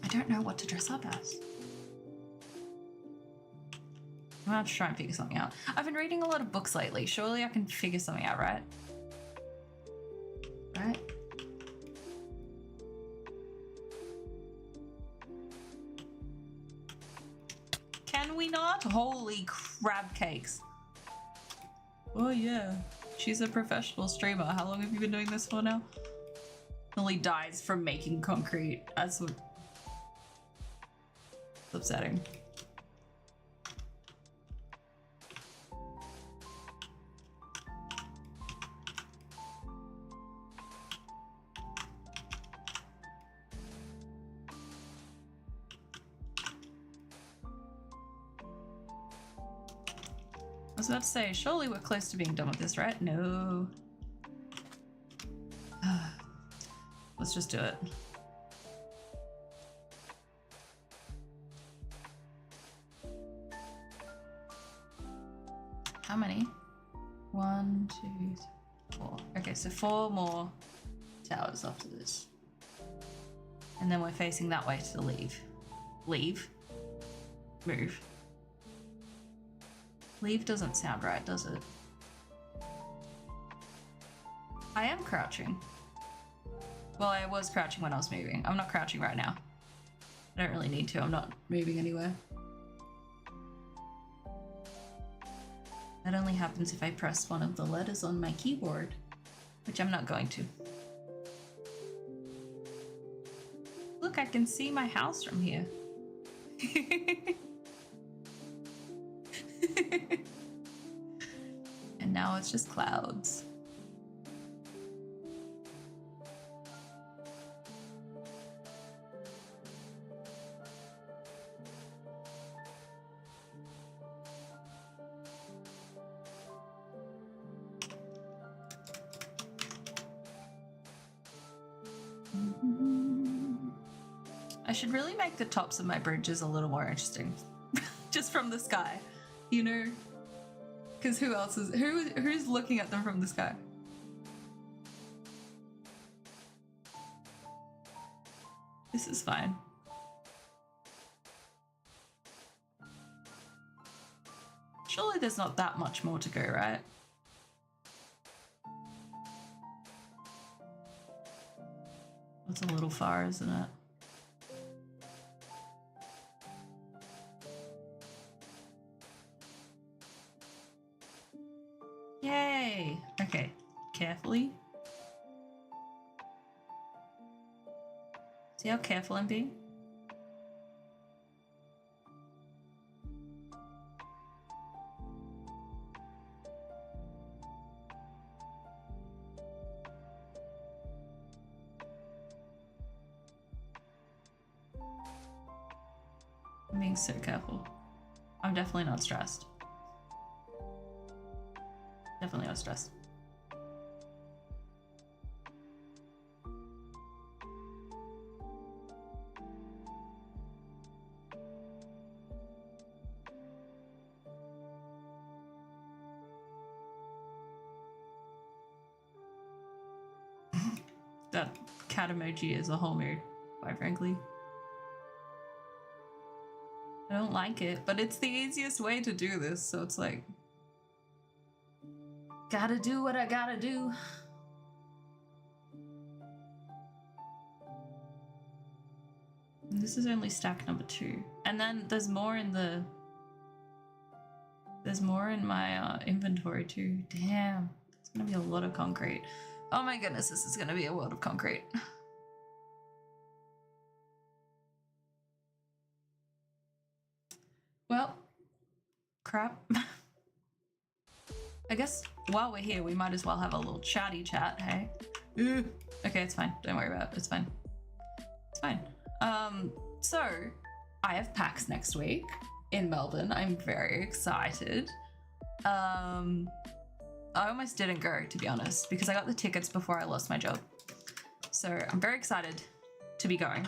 I don't know what to dress up as. I'm gonna have to try and figure something out. I've been reading a lot of books lately. Surely I can figure something out, right? Right? Can we not? Holy crab cakes. Oh yeah, she's a professional streamer. How long have you been doing this for now? Only dies from making concrete. That's what... It's upsetting. I was about to say, surely we're close to being done with this, right? No. Let's just do it. How many? 1, 2, 3, 4. Okay, so 4 more towers after this. And then we're facing that way to leave. Leave. Move. Cleave doesn't sound right, does it? I am crouching. Well, I was crouching when I was moving. I'm not crouching right now. I don't really need to. I'm not moving anywhere. That only happens if I press one of the letters on my keyboard, which I'm not going to. Look, I can see my house from here. And now it's just clouds. I should really make the tops of my bridges a little more interesting. Just from the sky, you know? Because who else is who's looking at them from the sky? This is fine. Surely there's not that much more to go, right? That's a little far, isn't it? Yay! Okay, carefully. See how careful I'm being? I'm being so careful. I'm definitely not stressed. Definitely not stressed. That cat emoji is a whole mood, quite frankly. I don't like it, but it's the easiest way to do this, so it's like... Gotta do what I gotta do. And this is only stack number 2. And then there's more in the... There's more in my inventory too. Damn. It's gonna be a lot of concrete. Oh my goodness, this is gonna be a world of concrete. Well, crap. I guess while we're here, we might as well have a little chatty chat, hey? Okay, it's fine. Don't worry about it. It's fine. It's fine. So I have PAX next week in Melbourne. I'm very excited. I almost didn't go, to be honest, because I got the tickets before I lost my job. So I'm very excited to be going.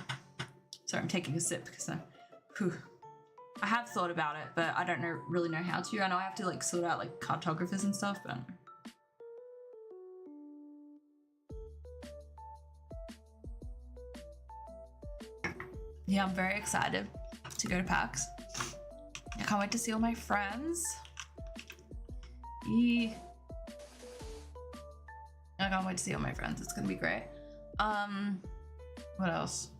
Sorry, I'm taking a sip because I have thought about it, but I don't really know how to. I know I have to like sort out like cartographers and stuff, but yeah, I'm very excited to go to PAX. I can't wait to see all my friends. I can't wait to see all my friends. It's gonna be great. What else?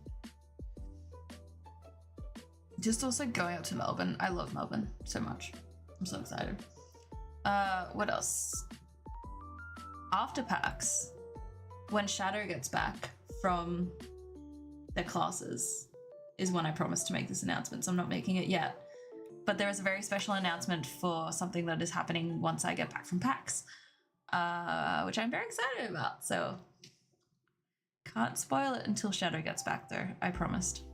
Just also going up to Melbourne. I love Melbourne so much. I'm so excited. What else? After PAX, when Shadow gets back from their classes, is when I promised to make this announcement, so I'm not making it yet. But there is a very special announcement for something that is happening once I get back from PAX, which I'm very excited about, so can't spoil it until Shadow gets back though, I promised.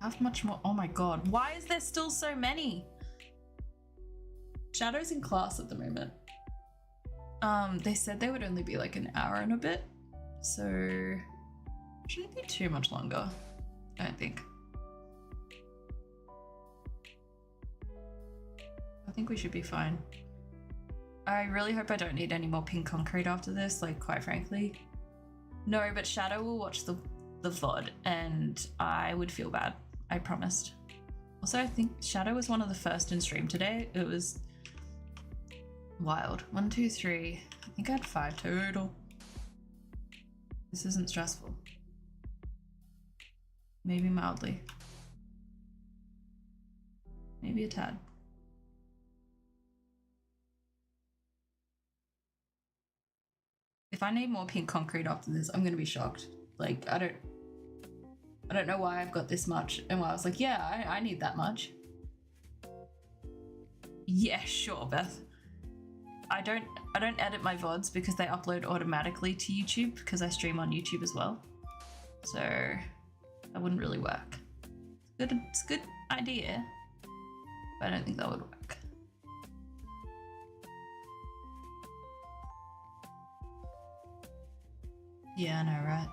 How much more? Oh my god, why is there still so many? Shadow's in class at the moment. They said they would only be like an hour and a bit, so shouldn't be too much longer, I don't think. I think we should be fine. I really hope I don't need any more pink concrete after this, like, quite frankly. No, but Shadow will watch the VOD and I would feel bad. I promised. Also, I think Shadow was one of the first in stream today. It was wild. 1, 2, 3. I think I had 5 total. This isn't stressful. Maybe mildly. Maybe a tad. If I need more pink concrete after this, I'm gonna be shocked. Like, I don't know why I've got this much, and why I was like, yeah, I need that much. Yeah, sure, Beth. I don't edit my VODs because they upload automatically to YouTube because I stream on YouTube as well. So that wouldn't really work. It's a good idea, but I don't think that would work. Yeah, I know, right?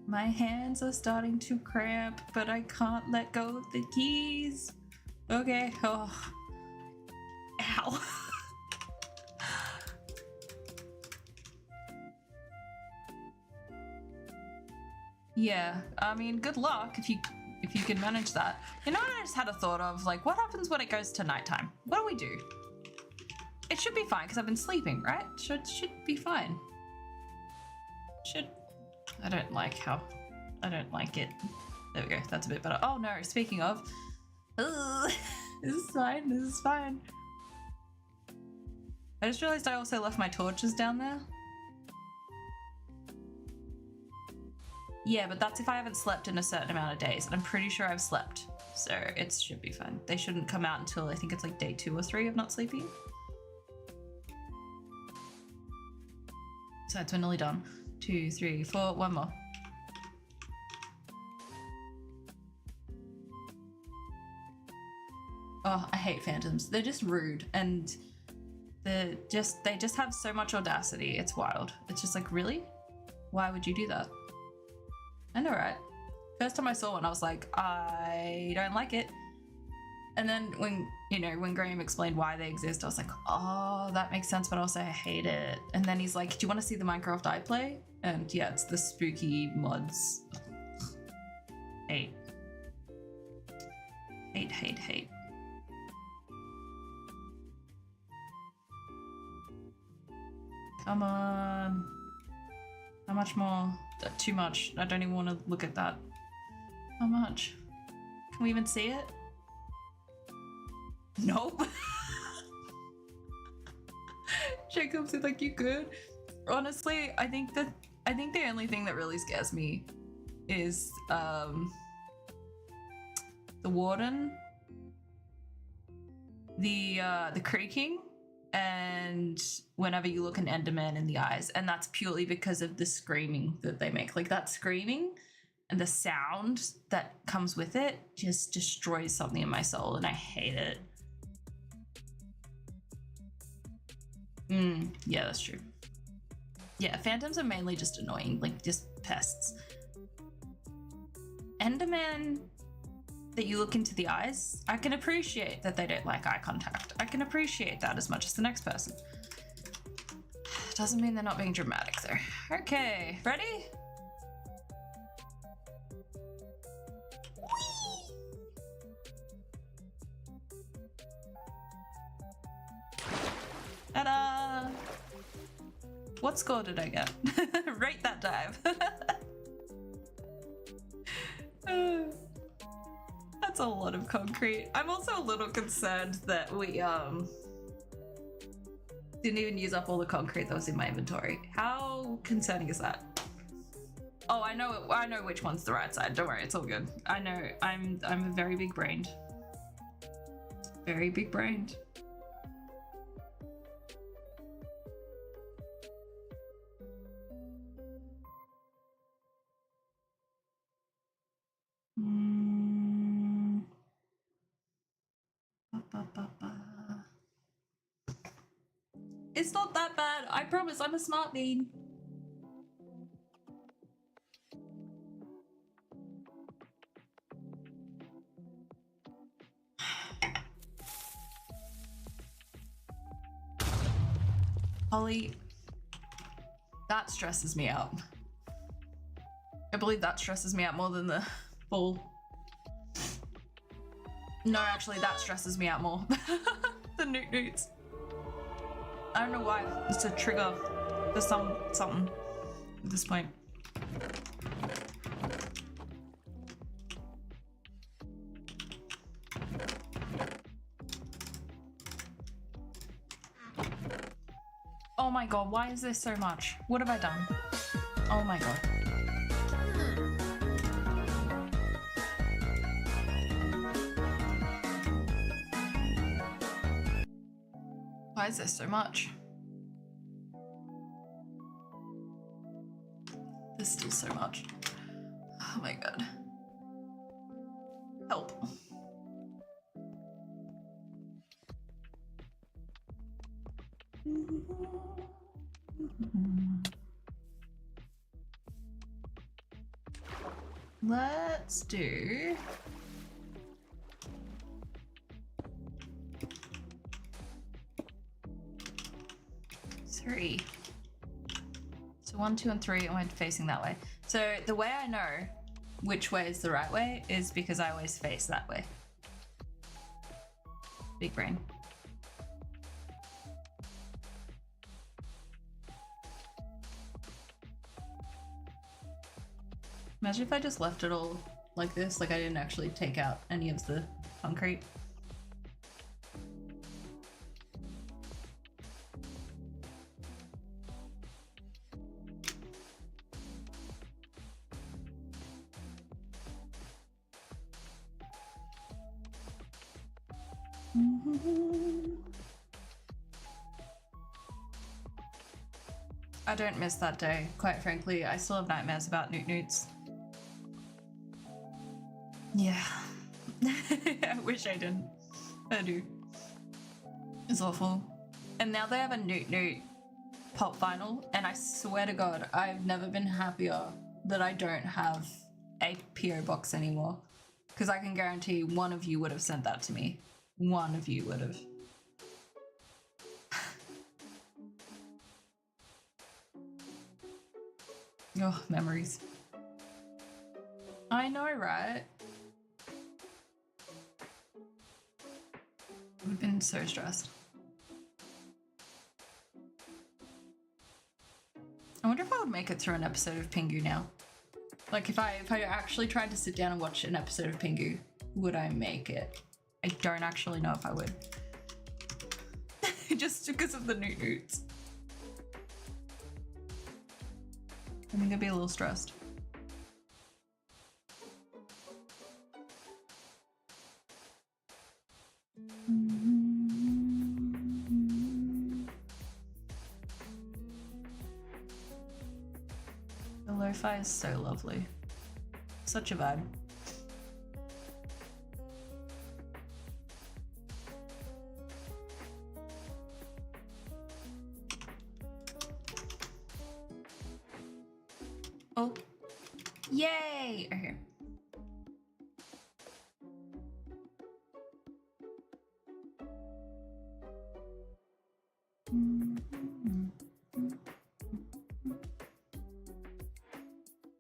My hands are starting to cramp, but I can't let go of the keys. Okay. Oh. Ow. Yeah, I mean, good luck if you can manage that. You know what I just had a thought of? Like, what happens when it goes to nighttime? What do we do? It should be fine because I've been sleeping, right? Should be fine. I don't like it. There we go. That's a bit better. Oh no, speaking of, this is fine. I just realized I also left my torches down there. Yeah, but that's if I haven't slept in a certain amount of days, and I'm pretty sure I've slept, so it should be fine. They shouldn't come out until I think it's like day 2 or 3 of not sleeping. So we're nearly done. 2, 3, 4, one more. Oh, I hate phantoms. They're just rude, and they just have so much audacity. It's wild. It's just like, really? Why would you do that? I know, right? First time I saw one, I was like, I don't like it. And then when Graham explained why they exist, I was like, oh, that makes sense, but also I hate it. And then he's like, do you want to see the Minecraft I play? And yeah, it's the spooky mods. Hate. Come on. How much more? Too much. I don't even want to look at that. How much? Can we even see it? Nope. Jacob's like, you good? Honestly, I think the only thing that really scares me is the warden, the creaking, and whenever you look an Enderman in the eyes, and that's purely because of the screaming that they make. Like, that screaming and the sound that comes with it just destroys something in my soul, and I hate it. Yeah, that's true. Yeah, phantoms are mainly just annoying, like just pests. Enderman that you look into the eyes, I can appreciate that they don't like eye contact. I can appreciate that as much as the next person. Doesn't mean they're not being dramatic there. Okay, ready? Ta-da! What score did I get? Rate that dive. That's a lot of concrete. I'm also a little concerned that we didn't even use up all the concrete that was in my inventory. How concerning is that? Oh, I know which one's the right side. Don't worry, it's all good. I know I'm a very big brained. Very big brained. It's not that bad. I promise, I'm a smart bean. Holly, that stresses me out. believe that stresses me out more than the ball. No, actually, that stresses me out more. The Newt Newts. I don't know why. It's a trigger for something at this point. Oh my god, why is there so much? What have I done? Oh my god. Why is there so much? There's still so much. Oh my god. Help. Let's do three. So 1, 2, and 3, and we're facing that way. So the way I know which way is the right way is because I always face that way. Big brain. Imagine if I just left it all like this, like I didn't actually take out any of the concrete. I don't miss that day, quite frankly. I still have nightmares about Newt Newts. Yeah. I wish I didn't. I do. It's awful. And now they have a Newt Newt pop vinyl, and I swear to God, I've never been happier that I don't have a PO box anymore. Because I can guarantee one of you would have sent that to me. One of you would have. Oh, memories. I know, right? I've been so stressed. I wonder if I would make it through an episode of Pingu now. Like if I actually tried to sit down and watch an episode of Pingu, would I make it? I don't actually know if I would. Just because of the Newt Newts. I think I'd be a little stressed. The lo-fi is so lovely. Such a vibe. Oh, yay! Okay.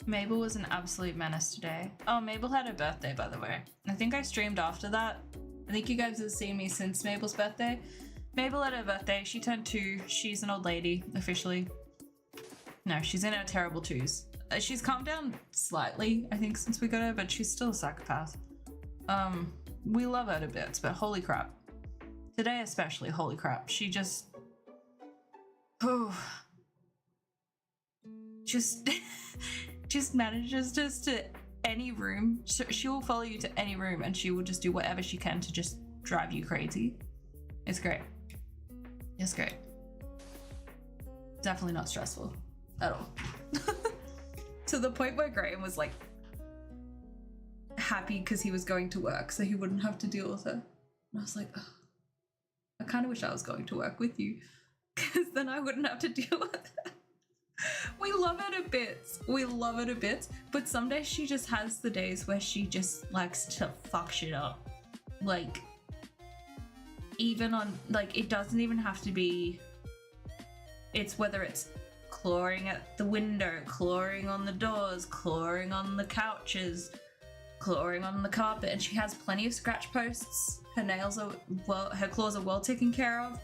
Mabel was an absolute menace today. Oh, Mabel had her birthday, by the way. I think I streamed after that. I think you guys have seen me since Mabel's birthday. Mabel had her birthday. She turned 2. She's an old lady, officially. No, she's in her terrible 2s. She's calmed down slightly, I think, since we got her, but she's still a psychopath. We love her to bits, but holy crap. Today especially, holy crap. She just... Oh... Just manages just to any room. So she will follow you to any room and she will just do whatever she can to just drive you crazy. It's great. It's great. Definitely not stressful at all. To the point where Graham was like happy because he was going to work so he wouldn't have to deal with her. And I was like, oh, I kind of wish I was going to work with you because then I wouldn't have to deal with her. We love her to bits. We love her to bits. But some days she just has the days where she just likes to fuck shit up. Like, even on, like, it doesn't even have to be, it's whether it's clawing at the window, clawing on the doors, clawing on the couches, clawing on the carpet, and she has plenty of scratch posts. Her nails are her claws are well taken care of.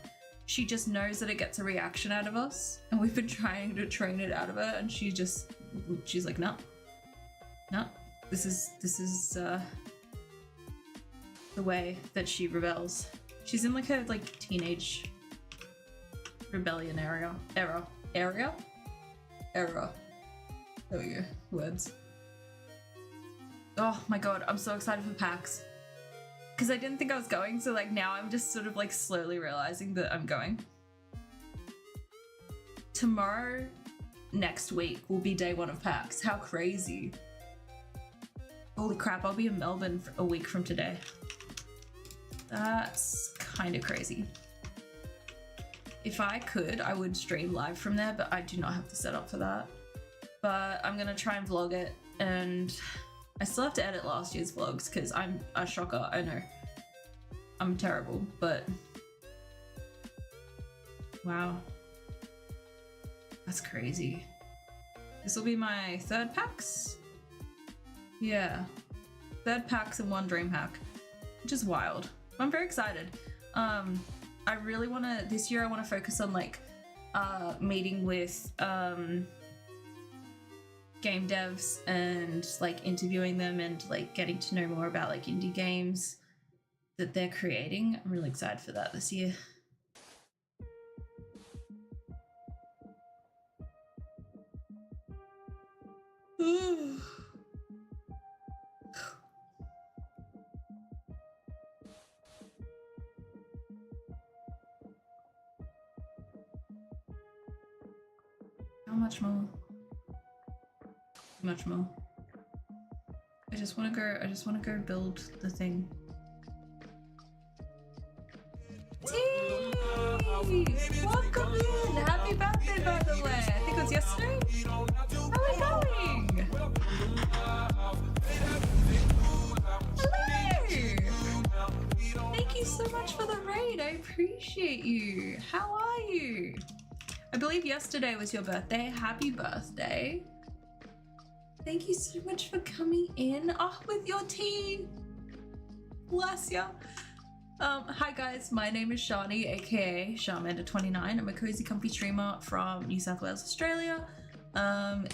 She just knows that it gets a reaction out of us, and we've been trying to train it out of her, and she's like, no, this is the way that she rebels. She's in like her teenage rebellion era. There we go. Words. Oh my god, I'm so excited for PAX. Because I didn't think I was going, so like now I'm just sort of like slowly realizing that I'm going. Tomorrow, next week, will be day 1 of PAX. How crazy. Holy crap, I'll be in Melbourne for a week from today. That's kind of crazy. If I could, I would stream live from there, but I do not have the setup for that. But I'm gonna try and vlog it, and I still have to edit last year's vlogs because I'm a shocker, I know. I'm terrible, but wow. That's crazy. This will be my 3rd PAX? Yeah. 3rd PAX and 1 DreamHack, which is wild. I'm very excited. I really wanna, this year I wanna focus on like meeting with game devs and like interviewing them and like getting to know more about like indie games that they're creating. I'm really excited for that this year. How much more? Much more. I just want to go build the thing. Tea! Welcome in! Happy birthday, by the way! I think it was yesterday? How are we going? Hello! Thank you so much for the raid, I appreciate you. How are you? I believe yesterday was your birthday. Happy birthday. Thank you so much for coming in. Oh, with your tea. Bless ya. Hi guys, my name is Shani, aka Charmander29. I'm a cozy comfy streamer from New South Wales, Australia. And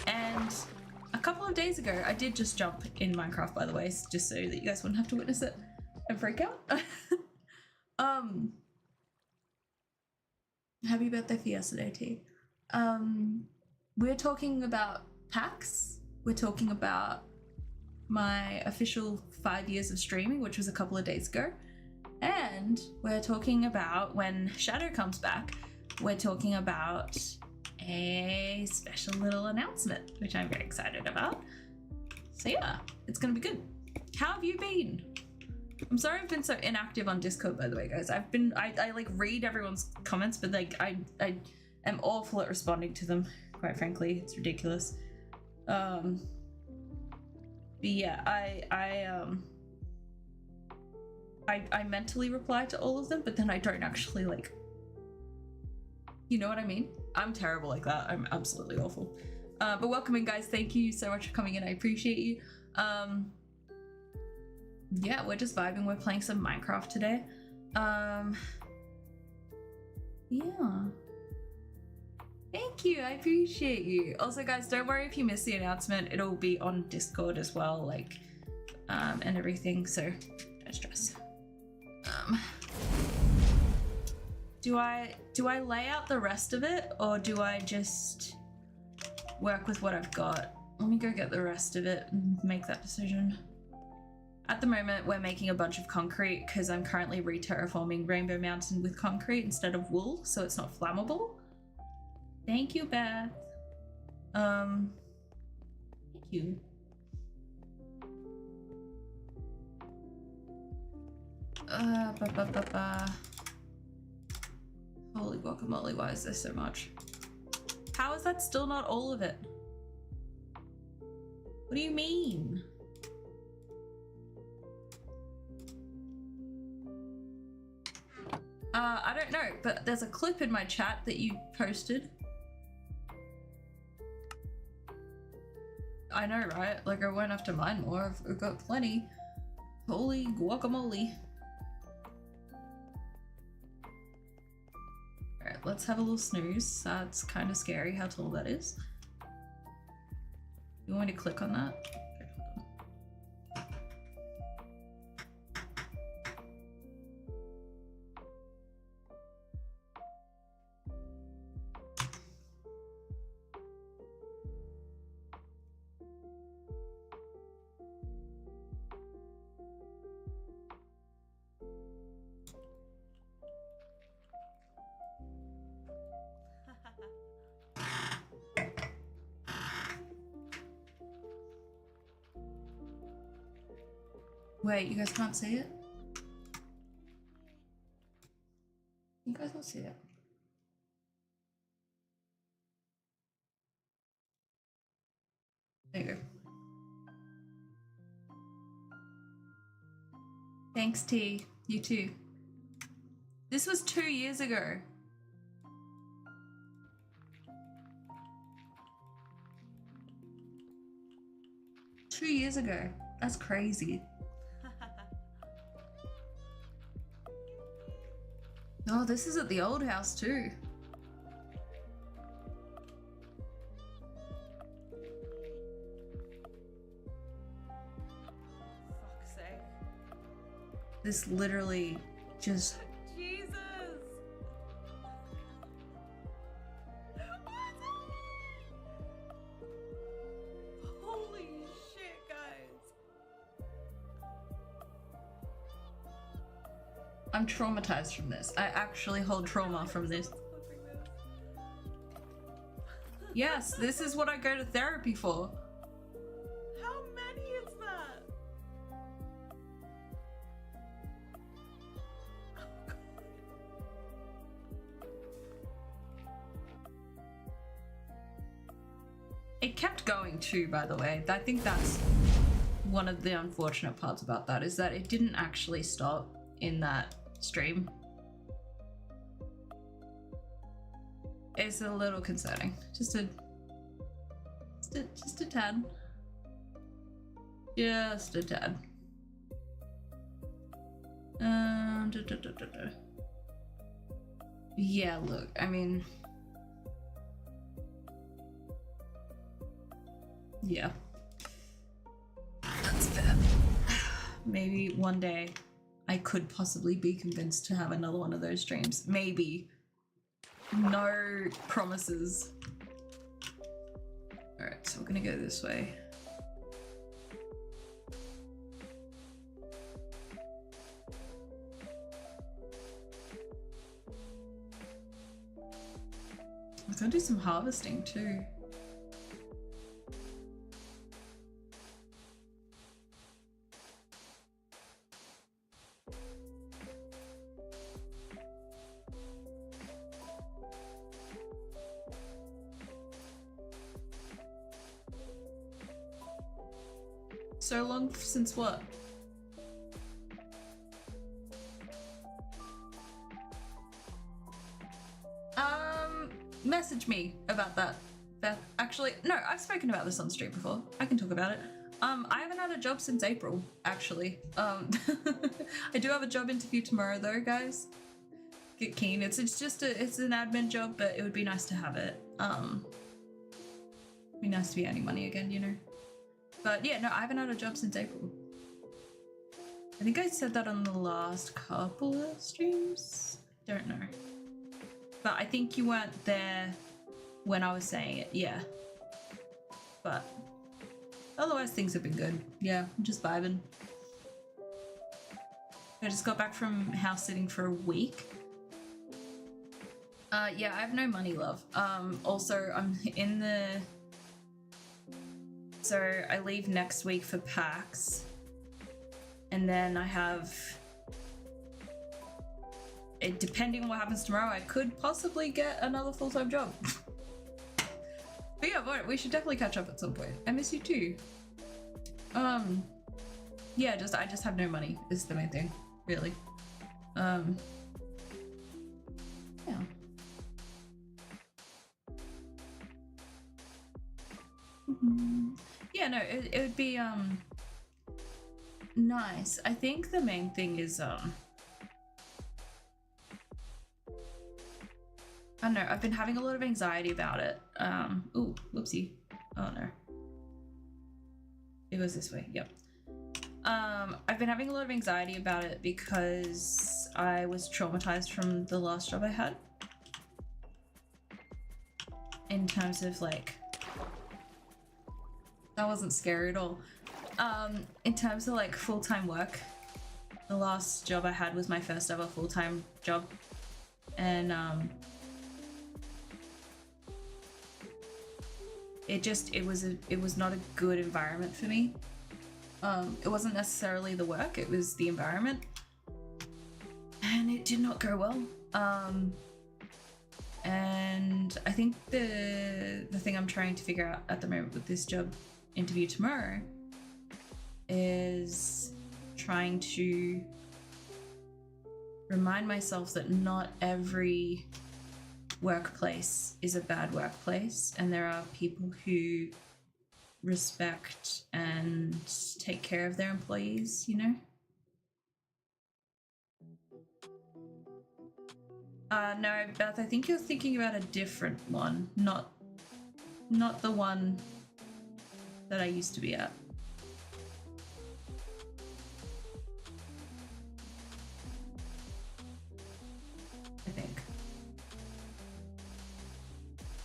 a couple of days ago, I did just jump in Minecraft, by the way, just so that you guys wouldn't have to witness it and freak out. Happy birthday for yesterday, T. We're talking about PAX. We're talking about my official 5 years of streaming, which was a couple of days ago. And we're talking about when Shadow comes back, we're talking about a special little announcement, which I'm very excited about. So yeah, it's gonna be good. How have you been? I'm sorry I've been so inactive on Discord, by the way, guys. I like read everyone's comments, but like I am awful at responding to them, quite frankly. It's ridiculous. But yeah, I mentally reply to all of them, but then I don't actually like, you know what I mean? I'm terrible like that. I'm absolutely awful. But welcome in, guys. Thank you so much for coming in. I appreciate you. Yeah, we're just vibing. We're playing some Minecraft today. Yeah. Thank you, I appreciate you. Also, guys, don't worry if you miss the announcement. It'll be on Discord as well, like, and everything, so don't stress. Do I lay out the rest of it, or do I just work with what I've got? Let me go get the rest of it and make that decision. At the moment, we're making a bunch of concrete because I'm currently re-terraforming Rainbow Mountain with concrete instead of wool, so it's not flammable. Thank you, Beth. Thank you. Holy guacamole, why is there so much? How is that still not all of it? What do you mean? I don't know, but there's a clip in my chat that you posted. I know, right? Like, I won't have to mine more. I've got plenty. Holy guacamole. Alright, let's have a little snooze. That's kind of scary how tall that is. You want me to click on that? Okay, hold on. Wait, you guys can't see it? You guys don't see it. There you go. Thanks, T. You too. This was 2 years ago. Two years ago. That's crazy. Oh, this is at the old house too. Fuck's sake. This literally just... Jesus! What's happening? Holy shit, guys. I'm traumatized from this. I actually hold trauma from this. Yes, this is what I go to therapy for. How many is that? Oh, God. It kept going too, by the way. I think that's one of the unfortunate parts about that, is that it didn't actually stop in that stream. It's a little concerning. Just a tad. Just a tad. Yeah, look, I mean, yeah. That's fair. Maybe one day I could possibly be convinced to have another one of those streams. Maybe. No promises. Alright, so we're gonna go this way. I was gonna do some harvesting too. So long since what? Message me about that, Beth. Actually, no, I've spoken about this on stream before. I can talk about it. I haven't had a job since April, actually. I do have a job interview tomorrow though, guys. Get keen. It's just it's an admin job, but it would be nice to have it. Be nice to be earning money again, you know. But yeah, no, I haven't had a job since April. I think I said that on the last couple of streams. Don't know. But I think you weren't there when I was saying it, yeah. But otherwise things have been good. Yeah, I'm just vibing. I just got back from house sitting for a week. Yeah, I have no money, love. Also, I'm in the... So I leave next week for PAX. And then I have... depending on what happens tomorrow, I could possibly get another full-time job. But yeah, we should definitely catch up at some point. I miss you too. Yeah, I just have no money is the main thing, really. Yeah. Yeah, no, know, it would be nice. I think the main thing is I don't know, I've been having a lot of anxiety about it. Ooh, whoopsie. Oh no. It was this way, yep. I've been having a lot of anxiety about it because I was traumatized from the last job I had. In terms of like, that wasn't scary at all. In terms of like full-time work, the last job I had was my first ever full-time job. And it was not a good environment for me. It wasn't necessarily the work, it was the environment. And it did not go well. And I think the thing I'm trying to figure out at the moment with this job interview tomorrow is trying to remind myself that not every workplace is a bad workplace, and there are people who respect and take care of their employees, you know? No, Beth, I think you're thinking about a different one, not the one that I used to be at. I think.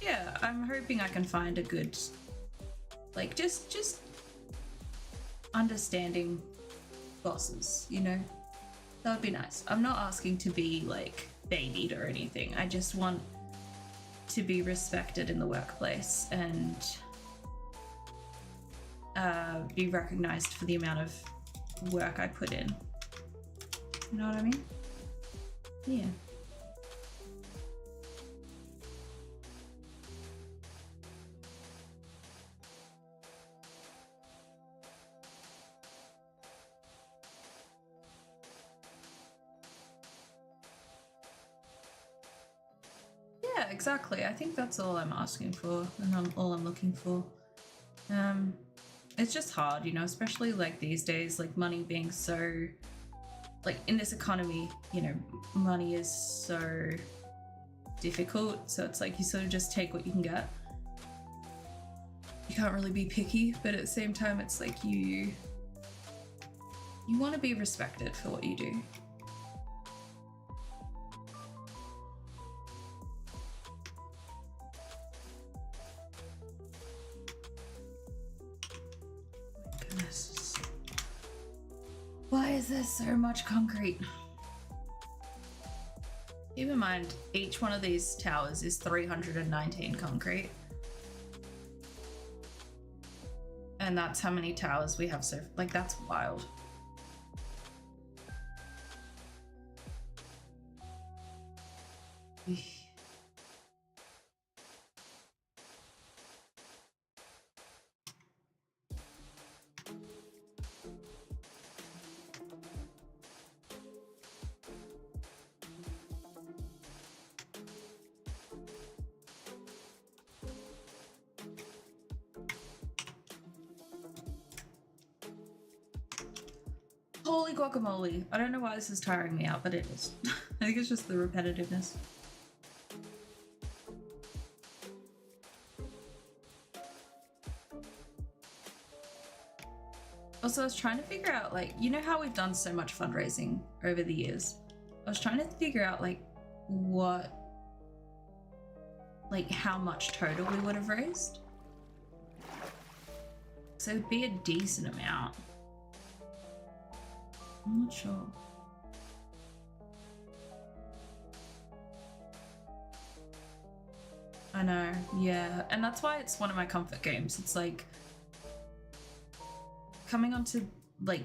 Yeah, I'm hoping I can find a good, like, just understanding bosses, you know? That would be nice. I'm not asking to be, like, babied or anything. I just want to be respected in the workplace and be recognized for the amount of work I put in. You know what I mean? Yeah. Yeah, exactly. I think that's all I'm asking for, and all I'm looking for. It's just hard, you know, especially like these days, like money being so, like in this economy, you know, money is so difficult. So it's like you sort of just take what you can get. You can't really be picky, but at the same time, it's like you want to be respected for what you do. Goodness. Why is there so much concrete? Keep in mind, each one of these towers is 319 concrete. And that's how many towers we have, so like that's wild. Holy guacamole. I don't know why this is tiring me out, but it is. I think it's just the repetitiveness. Also, I was trying to figure out, like, you know how we've done so much fundraising over the years? I was trying to figure out, like, what, like, how much total we would have raised. So it'd be a decent amount. I'm not sure. I know, yeah. And that's why it's one of my comfort games. It's like coming onto like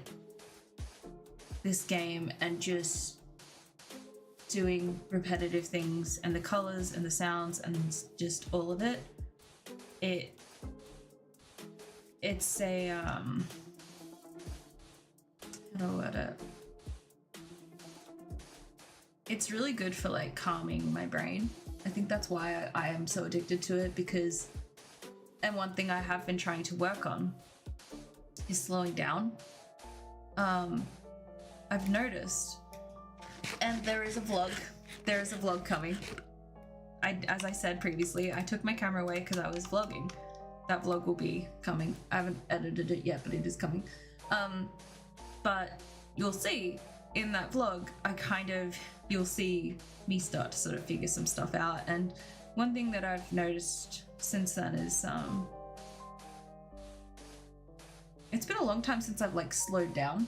this game and just doing repetitive things and the colors and the sounds and just all of it. It's a how do I word it? It's really good for like calming my brain. I think that's why I am so addicted to it, because, and one thing I have been trying to work on is slowing down. I've noticed, and there is a vlog coming. As I said previously, I took my camera away because I was vlogging. That vlog will be coming. I haven't edited it yet, but it is coming. But you'll see in that vlog, you'll see me start to sort of figure some stuff out. And one thing that I've noticed since then is, it's been a long time since I've like slowed down.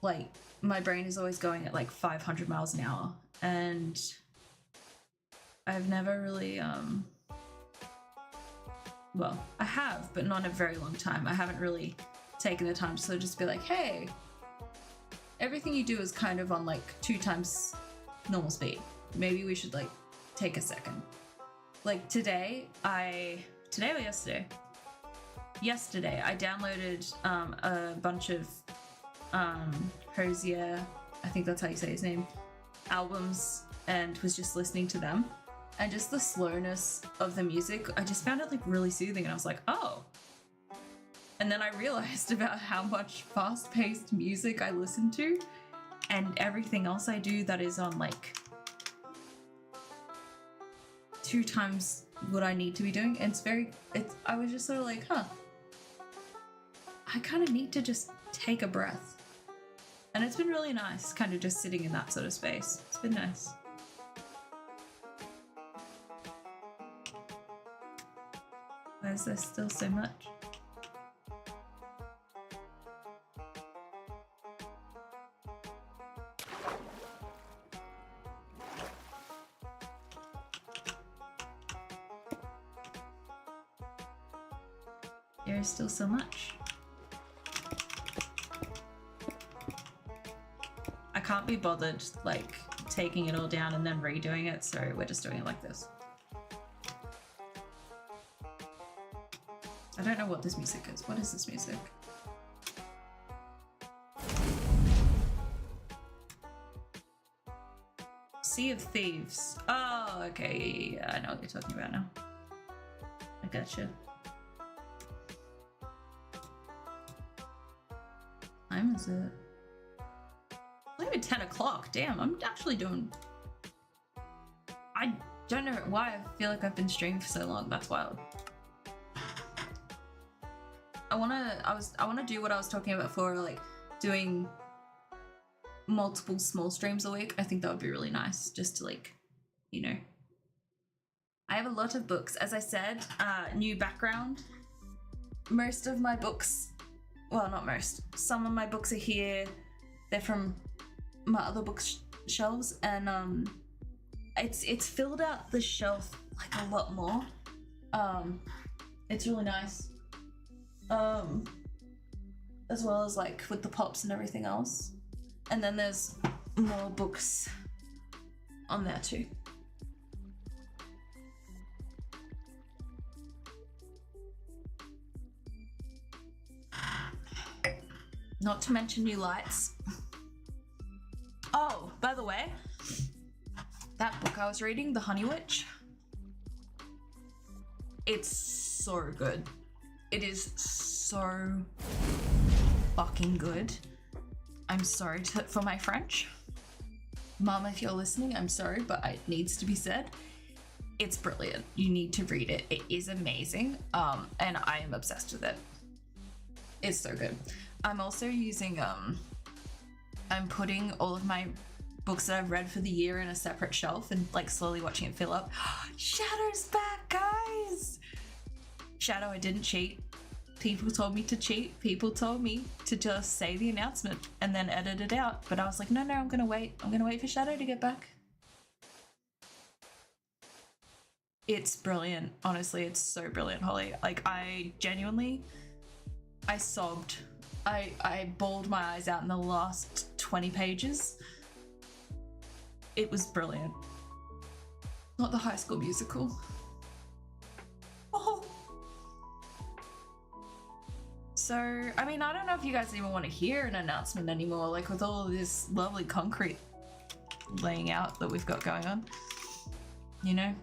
Like my brain is always going at like 500 miles an hour, and I've never really, well, I have, but not in a very long time. I haven't really taken the time to sort of just be like, hey, everything you do is kind of on like 2 times normal speed. Maybe we should like take a second. Like today or yesterday? Yesterday, I downloaded a bunch of Hosier, I think that's how you say his name, albums, and was just listening to them. And just the slowness of the music, I just found it like really soothing, and I was like, oh. And then I realized about how much fast-paced music I listen to, and everything else I do that is on like 2 times what I need to be doing. And I was just sort of like, huh, I kind of need to just take a breath. And it's been really nice kind of just sitting in that sort of space. It's been nice. Why is there still so much? There is still so much. I can't be bothered like taking it all down and then redoing it, so we're just doing it like this. I don't know what this music is. What is this music? Sea of Thieves. Oh, okay. Yeah, I know what you're talking about now. I gotcha. What time is it? It's not even 10 o'clock. Damn, I'm actually doing... I don't know why I feel like I've been streaming for so long. That's wild. I wanna do what I was talking about before, like doing multiple small streams a week. I think that would be really nice, just to like, you know. I have a lot of books, as I said. New background. Most of my books, well, not most. Some of my books are here. They're from my other bookshelves, and it's filled out the shelf like a lot more. It's really nice. As well as like with the pops and everything else. And then there's more books on there too. Not to mention new lights. Oh, by the way, that book I was reading, The Honey Witch, it's so good. It is so fucking good. I'm sorry for my French. Mom, if you're listening, I'm sorry, but it needs to be said. It's brilliant. You need to read it. It is amazing. And I am obsessed with it. It's so good. I'm also using, I'm putting all of my books that I've read for the year in a separate shelf and like slowly watching it fill up. Shadow's back, guys! Shadow, I didn't cheat. People told me to cheat. People told me to just say the announcement and then edit it out. But I was like, no, I'm gonna wait. I'm gonna wait for Shadow to get back. It's brilliant. Honestly, it's so brilliant, Holly. Like, I sobbed. I bawled my eyes out in the last 20 pages. It was brilliant. Not the High School Musical. Oh. So, I mean, I don't know if you guys even want to hear an announcement anymore, like with all of this lovely concrete laying out that we've got going on, you know?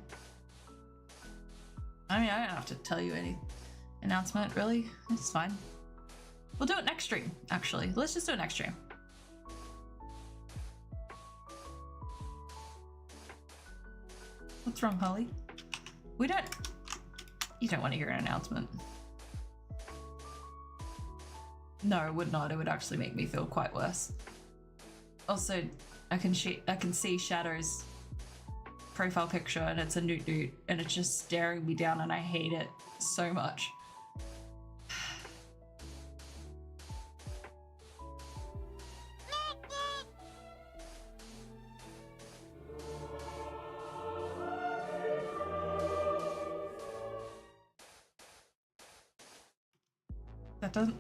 I mean, I don't have to tell you any announcement, really. It's fine. We'll do it next stream, actually. Let's just do it next stream. What's wrong, Holly? We don't... You don't want to hear an announcement. No, it would not. It would actually make me feel quite worse. Also, I can see Shadow's profile picture and it's a newt newt and it's just staring me down and I hate it so much.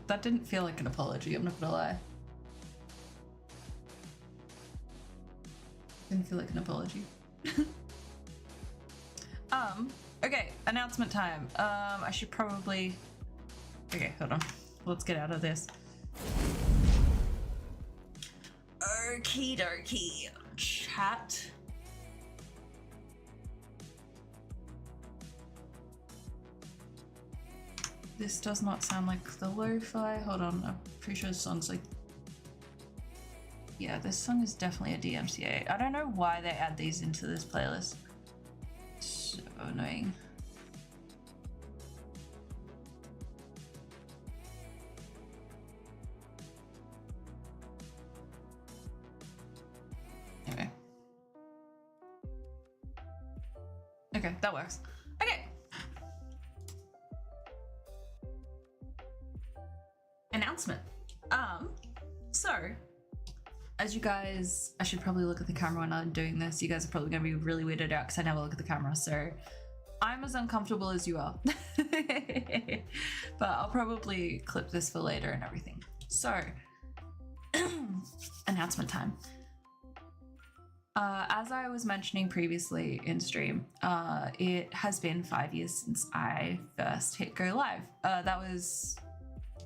That didn't feel like an apology, I'm not gonna lie. Didn't feel like an apology. Okay, announcement time. I should probably... Okay, hold on. Let's get out of this. Okie dokie. Chat. This does not sound like the lo-fi. Hold on, I'm pretty sure this song's like... Yeah, this song is definitely a DMCA. I don't know why they add these into this playlist. So annoying. Anyway. Okay, that works. Okay. Announcement. So as you guys, I should probably look at the camera when I'm doing this. You guys are probably gonna be really weirded out because I never look at the camera, so I'm as uncomfortable as you are. But I'll probably clip this for later and everything. So announcement time. As I was mentioning previously in stream, it has been 5 years since I first hit go live. That was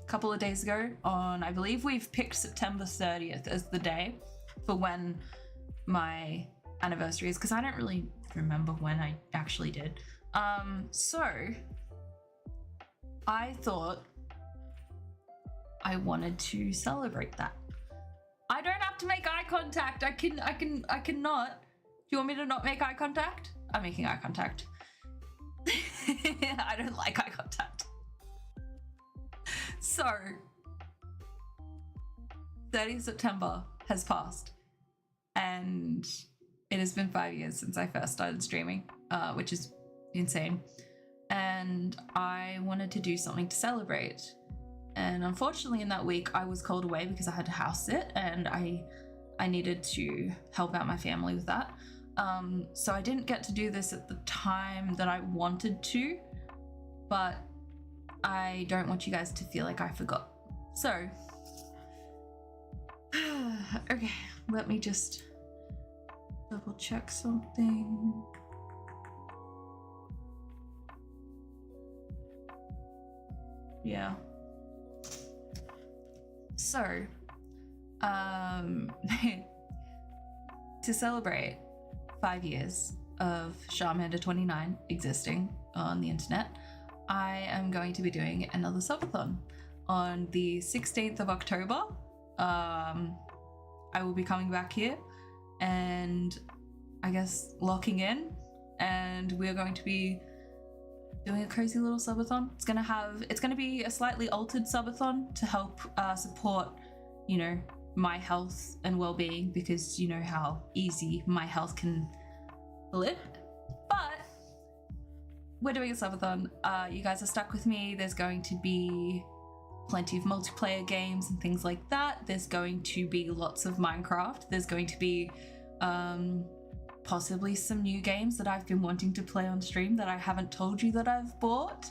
couple of days ago on, I believe we've picked September 30th as the day for when my anniversary is, because I don't really remember when I actually did. So I thought I wanted to celebrate that. I don't have to make eye contact. I cannot. Do you want me to not make eye contact? I'm making eye contact. I don't like eye contact. So, 30th September has passed and it has been 5 years since I first started streaming, which is insane. And I wanted to do something to celebrate. And unfortunately in that week I was called away because I had to house sit and I needed to help out my family with that. So I didn't get to do this at the time that I wanted to, but I don't want you guys to feel like I forgot. So, okay, let me just double check something. Yeah. So, to celebrate 5 years of Charmander29 existing on the internet, I am going to be doing another subathon on the 16th of October. I will be coming back here and I guess locking in, and we're going to be doing a crazy little subathon. It's gonna be a slightly altered subathon to help support, you know, my health and well-being, because you know how easy my health can flip. But we're doing a subathon. You guys are stuck with me. There's going to be plenty of multiplayer games and things like that. There's going to be lots of Minecraft. There's going to be possibly some new games that I've been wanting to play on stream that I haven't told you that I've bought,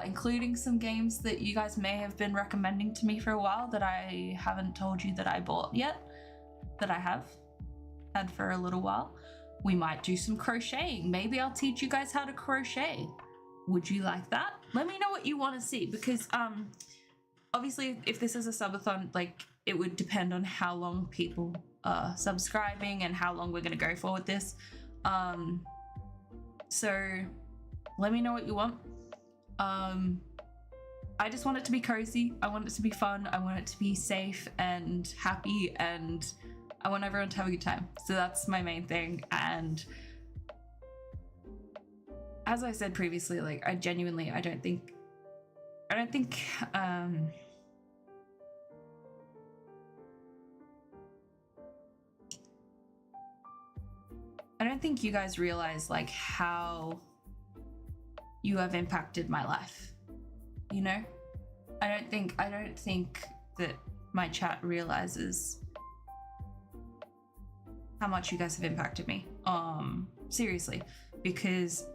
including some games that you guys may have been recommending to me for a while that I haven't told you that I bought yet, that I have had for a little while. We might do some crocheting. Maybe I'll teach you guys how to crochet. Would you like that? Let me know what you want to see, because obviously if this is a subathon, like, it would depend on how long people are subscribing and how long we're going to go for with this. So let me know what you want. I I just want it to be cozy. I want it to be fun. I want it to be safe and happy, and I want everyone to have a good time. So that's my main thing. And as I said previously, like, I genuinely, I don't think you guys realize like how you have impacted my life, you know? I don't think that my chat realizes how much you guys have impacted me. Seriously, because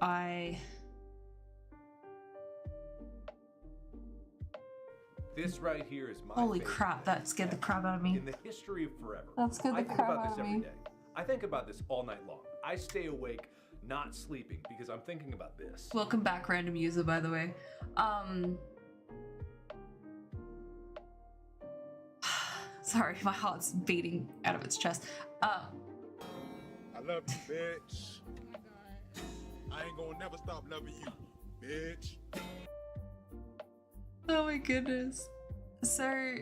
This right here is my holy favorite crap, thing that scared the ever. crap out of me. In the history of forever. That scared the I think crap about out this of every me. day. I think about this all night long. I stay awake, not sleeping, because I'm thinking about this. Welcome back, random user, by the way. Sorry, my heart's beating out of its chest. I love you, bitch. I ain't gonna never stop loving you, bitch. Oh my goodness. So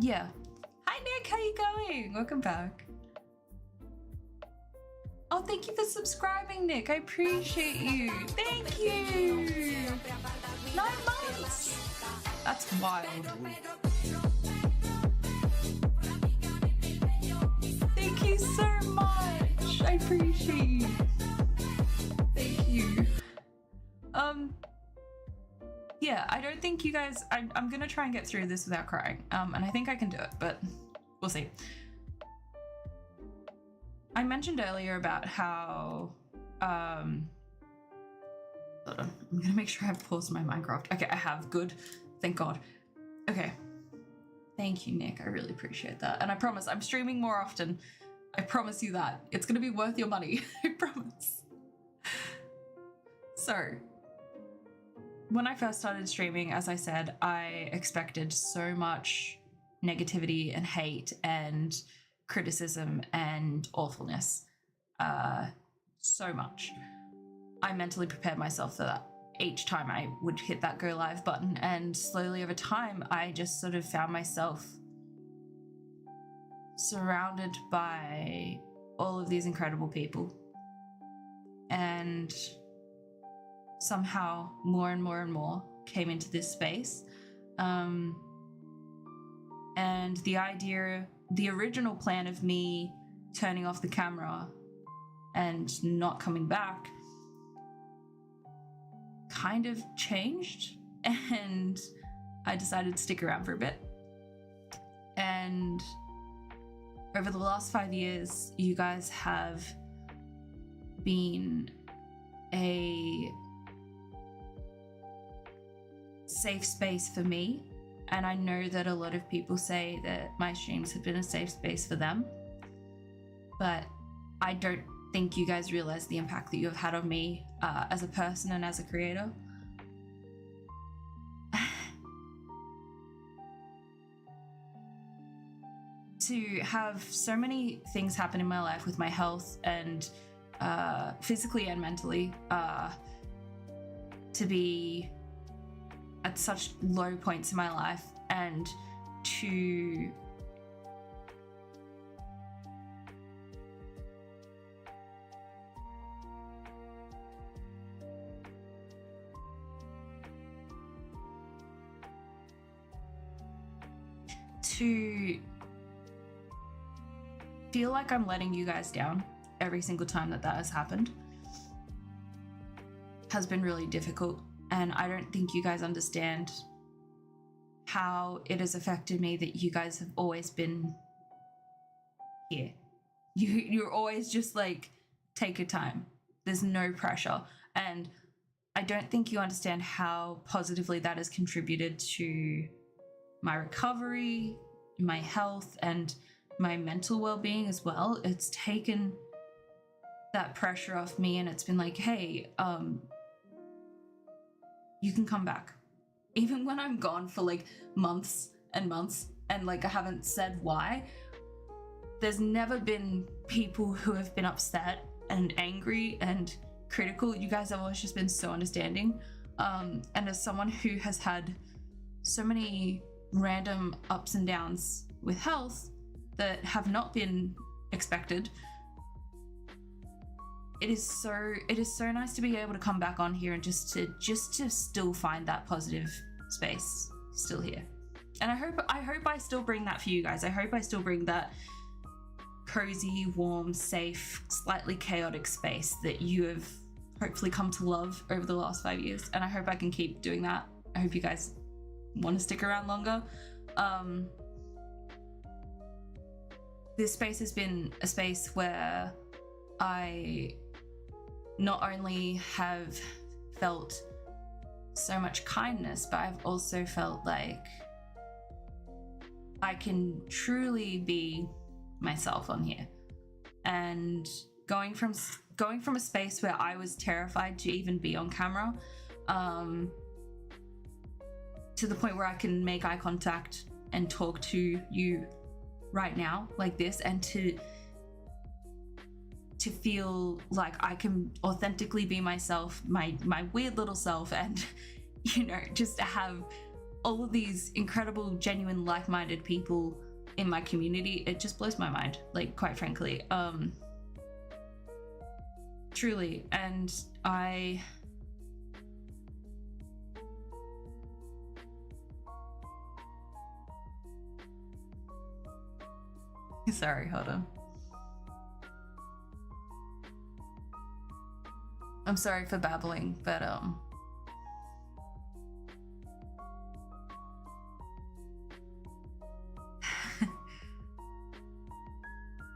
yeah. Hi Nick, how you going? Welcome back. Oh, thank you for subscribing, Nick. I appreciate you. Thank you. 9 months. That's wild. Thank you so much. I appreciate you. Thank you. Yeah, I don't think you guys, I'm gonna try and get through this without crying. And I think I can do it, but we'll see. I mentioned earlier about how, hold on, I'm gonna make sure I paused my Minecraft. Okay, I have, good, thank God. Okay, thank you, Nick, I really appreciate that. And I promise, I'm streaming more often. I promise you that. It's gonna be worth your money, I promise. So, when I first started streaming, as I said, I expected so much negativity and hate and criticism and awfulness. So much. I mentally prepared myself for that each time I would hit that go live button, and slowly over time, I just sort of found myself surrounded by all of these incredible people. And somehow more and more and more came into this space. And the original plan of me turning off the camera and not coming back kind of changed, and I decided to stick around for a bit. And over the last 5 years, you guys have been a safe space for me, and I know that a lot of people say that my streams have been a safe space for them, but I don't think you guys realize the impact that you have had on me as a person and as a creator. To have so many things happen in my life with my health and physically and mentally, to be at such low points in my life, and to feel like I'm letting you guys down every single time that has happened has been really difficult. And I don't think you guys understand how it has affected me that you guys have always been here. You're always just like, take your time. There's no pressure. And I don't think you understand how positively that has contributed to my recovery, my health, and my mental well-being as well. It's taken that pressure off me, and it's been like, hey, you can come back. Even when I'm gone for like months and months and like I haven't said why, there's never been people who have been upset and angry and critical. You guys have always just been so understanding. And as someone who has had so many random ups and downs with health that have not been expected, it is so nice to be able to come back on here and just to still find that positive space still here. And I hope I still bring that for you guys. I hope I still bring that cozy, warm, safe, slightly chaotic space that you have hopefully come to love over the last 5 years. And I hope I can keep doing that. I hope you guys want to stick around longer. This space has been a space where I not only have felt so much kindness, but I've also felt like I can truly be myself on here. And going from a space where I was terrified to even be on camera, to the point where I can make eye contact and talk to you right now like this, and to feel like I can authentically be myself, my weird little self, and just to have all of these incredible, genuine, like-minded people in my community, it just blows my mind, like, quite frankly. Truly. And sorry, hold on. I'm sorry for babbling, but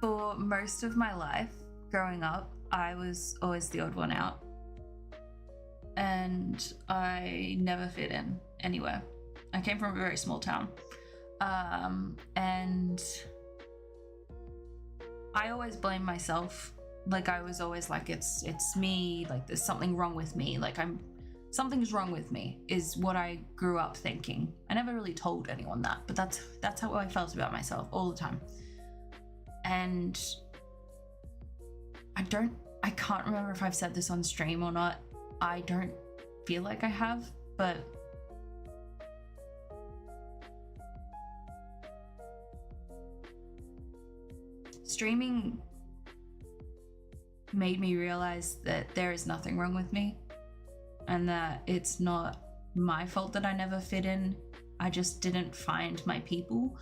for most of my life growing up, I was always the odd one out. And I never fit in anywhere. I came from a very small town. And I always blamed myself. Like, I was always like, it's me, like there's something wrong with me, like something's wrong with me, is what I grew up thinking. I never really told anyone that, but that's how I felt about myself all the time. And I can't remember if I've said this on stream or not. I don't feel like I have, but streaming made me realize that there is nothing wrong with me, and that it's not my fault that I never fit in. I just didn't find my people.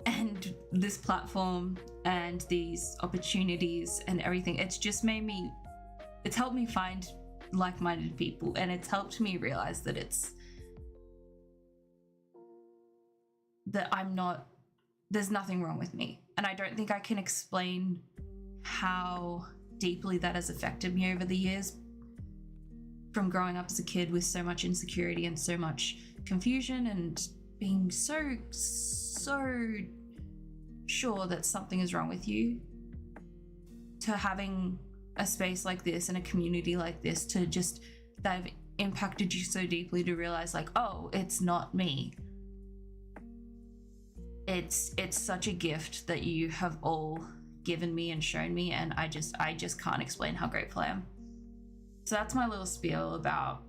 And this platform and these opportunities and everything, it's just it's helped me find like-minded people, and it's helped me realize that there's nothing wrong with me. And I don't think I can explain how deeply that has affected me over the years, from growing up as a kid with so much insecurity and so much confusion and being so sure that something is wrong with you, to having a space like this and a community like this that have impacted you so deeply, to realize like, oh, it's not me. It's such a gift that you have all given me and shown me, and I just can't explain how grateful I am. So that's my little spiel about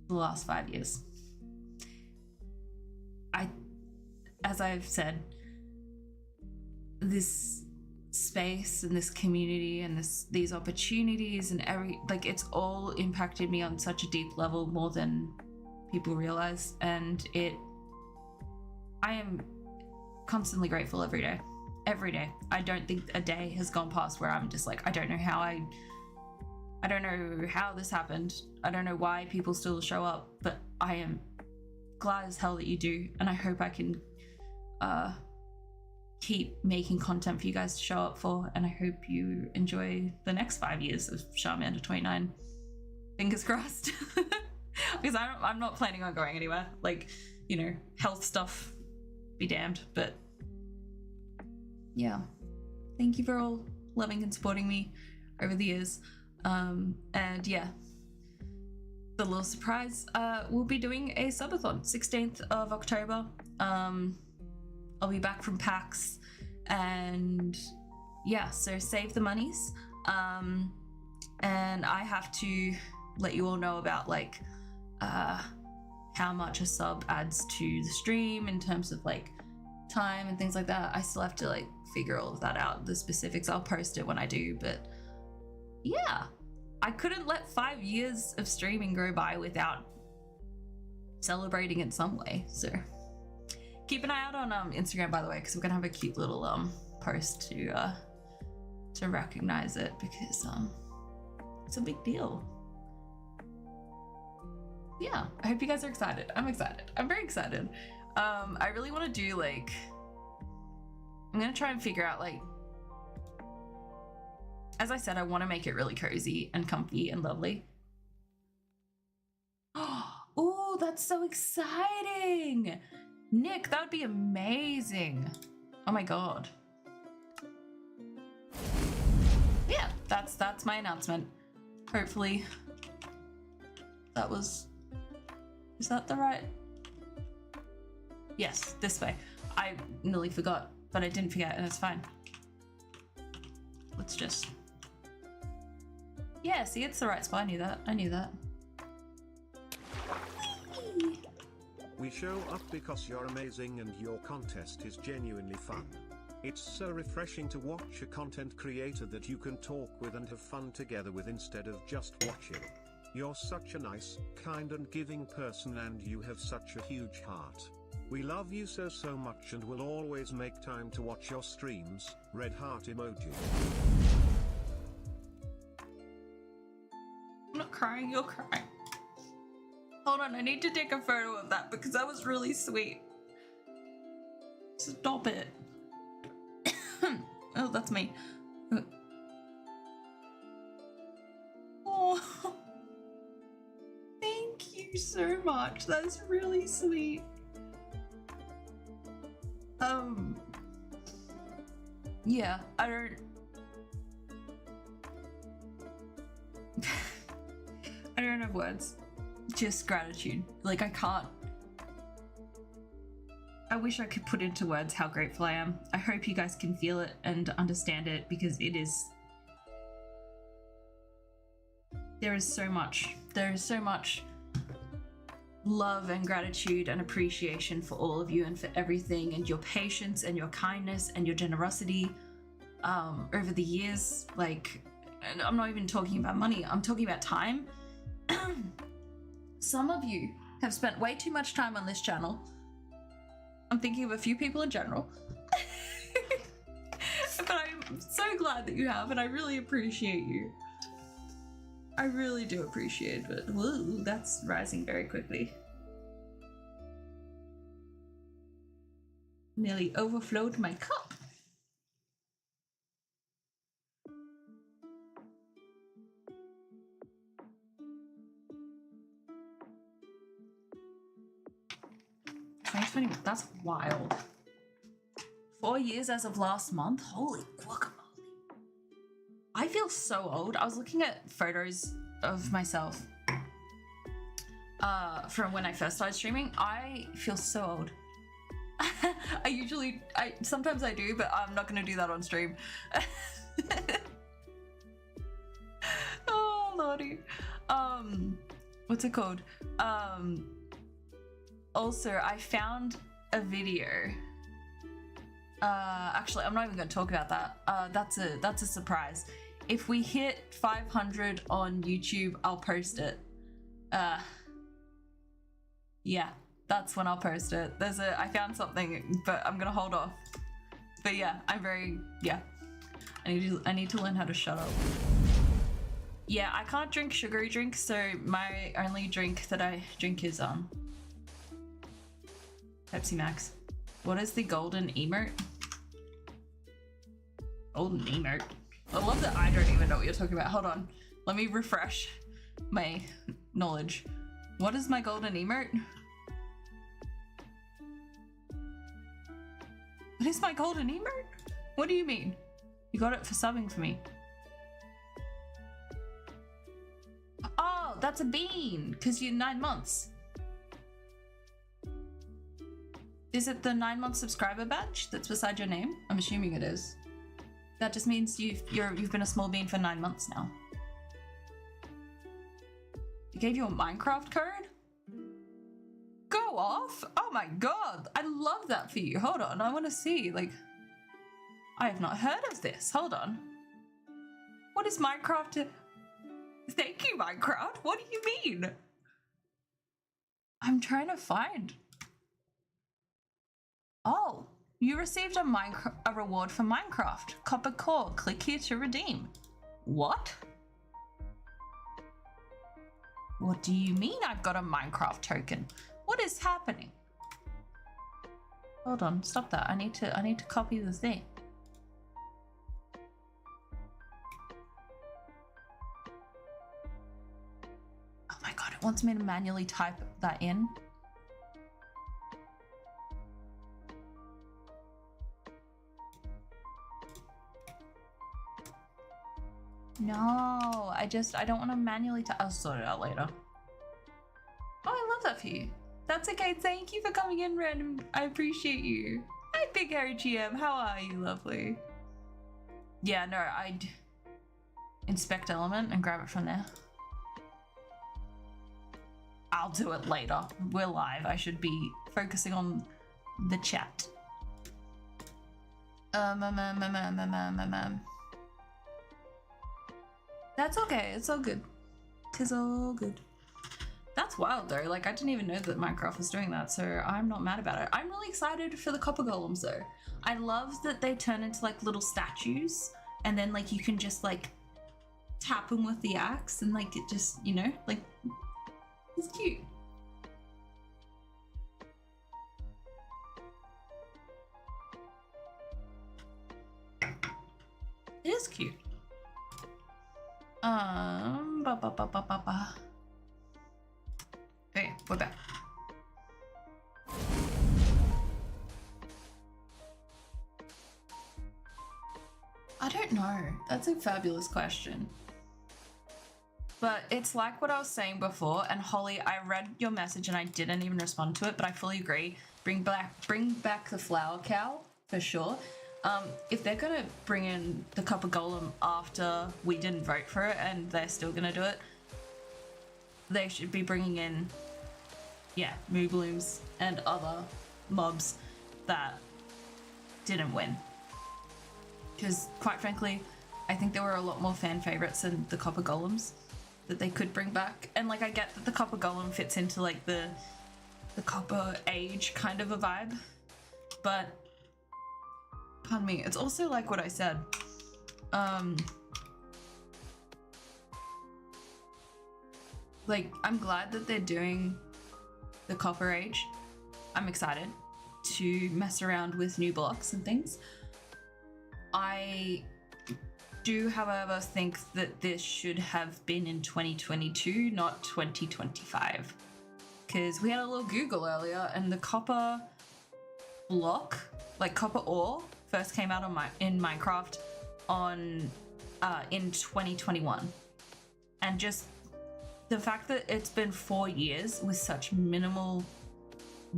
the last 5 years. As I've said, this space and this community and these opportunities and it's all impacted me on such a deep level, more than people realize, and I am constantly grateful every day. I don't think a day has gone past where I'm just like, I don't know how this happened. I don't know why people still show up, but I am glad as hell that you do, and I hope I can keep making content for you guys to show up for, and I hope you enjoy the next 5 years of Charmander 29. Fingers crossed. Because I'm not planning on going anywhere. Like, health stuff be damned, but yeah. Thank you for all loving and supporting me over the years. And yeah, the little surprise, we'll be doing a subathon 16th of October. I'll be back from PAX, and yeah, so save the monies. And I have to let you all know about like how much a sub adds to the stream in terms of like time and things like that. I still have to like figure all of that out, the specifics. I'll post it when I do, but yeah, I couldn't let 5 years of streaming go by without celebrating in some way. So keep an eye out on Instagram, by the way, because we're gonna have a cute little post to recognize it, because it's a big deal. Yeah, I hope you guys are excited. I'm excited. I'm very excited. I really want to do like, I'm gonna try and figure out like, as I said, I want to make it really cozy and comfy and lovely. Oh, that's so exciting! Nick, that would be amazing. Oh my god. Yeah, that's my announcement. Hopefully that was, is that the right? Yes, this way. I nearly forgot, but I didn't forget, and it's fine. Let's just, yeah, see, it's the right spot. I knew that. We show up because you're amazing and your contest is genuinely fun. It's so refreshing to watch a content creator that you can talk with and have fun together with instead of just watching. You're such a nice, kind and giving person, and you have such a huge heart. We love you so much and will always make time to watch your streams. Red heart emoji. I'm not crying, you're crying. Hold on, I need to take a photo of that because that was really sweet. Stop it. Oh, that's me. Oh, thank you so much. That's really sweet. Yeah, I don't have words. Just gratitude. Like, I can't. I wish I could put into words how grateful I am. I hope you guys can feel it and understand it, because it is. There is so much love and gratitude and appreciation for all of you and for everything, and your patience and your kindness and your generosity over the years. Like, and I'm not even talking about money, I'm talking about time. Some of you have spent way too much time on this channel. I'm thinking of a few people in general. But I'm so glad that you have, and I really appreciate you. I really do appreciate it. Whoa, that's rising very quickly. Nearly overflowed my cup. That's wild. 4 years as of last month? Holy guacamole. I feel so old. I was looking at photos of myself from when I first started streaming. I feel so old. Sometimes I do, but I'm not gonna do that on stream. Oh lordy. What's it called? Also, I found a video. Actually, I'm not even going to talk about that. That's a surprise. If we hit 500 on YouTube, I'll post it. Yeah, that's when I'll post it. I found something, but I'm gonna hold off. But yeah, I need to learn how to shut up. Yeah, I can't drink sugary drinks, so my only drink that I drink is Pepsi Max. What is the golden emote? Golden emote. I love that I don't even know what you're talking about. Hold on. Let me refresh my knowledge. What is my golden emote? What is my golden emote? What do you mean? You got it for subbing for me. Oh, that's a bean, because you're 9 months. Is it the 9-month subscriber badge that's beside your name? I'm assuming it is. That just means you've been a small bean for 9 months now. They gave you a Minecraft code? Go off! Oh my god! I love that for you. Hold on, I want to see. Like, I have not heard of this. Hold on. What is Minecraft? Thank you, Minecraft. What do you mean? I'm trying to find. Oh, you received a reward for Minecraft. Copper core. Click here to redeem. What? What do you mean I've got a Minecraft token? What is happening? Hold on, stop that. I need to copy the thing. Oh my god, it wants me to manually type that in. No, I don't want to manually type. I'll sort it out later. Oh, I love that for you. That's okay. Thank you for coming in, Random. I appreciate you. Hi, Big Harry GM. How are you, lovely? Yeah, no, I'd inspect element and grab it from there. I'll do it later. We're live. I should be focusing on the chat. That's okay. It's all good. Tis all good. That's wild though. Like, I didn't even know that Minecraft was doing that, so I'm not mad about it. I'm really excited for the copper golems though. I love that they turn into like little statues, and then like you can just like tap them with the axe, and like it just, you know, like it's cute. It is cute. Okay, we're back. I don't know. That's a fabulous question. But it's like what I was saying before, and Holly, I read your message and I didn't even respond to it, but I fully agree. Bring back the flower cow for sure. If they're gonna bring in the copper golem after we didn't vote for it and they're still gonna do it, they should be bringing in, yeah, Mooblooms and other mobs that didn't win. Because quite frankly, I think there were a lot more fan favorites than the copper golems that they could bring back. And like, I get that the copper golem fits into like the copper age kind of a vibe, but pardon me, it's also like what I said. Like, I'm glad that they're doing the copper age. I'm excited to mess around with new blocks and things. I do, however, think that this should have been in 2022, not 2025. Because we had a little Google earlier, and the copper block, like copper ore, first came out on in Minecraft in 2021. And just the fact that it's been 4 years with such minimal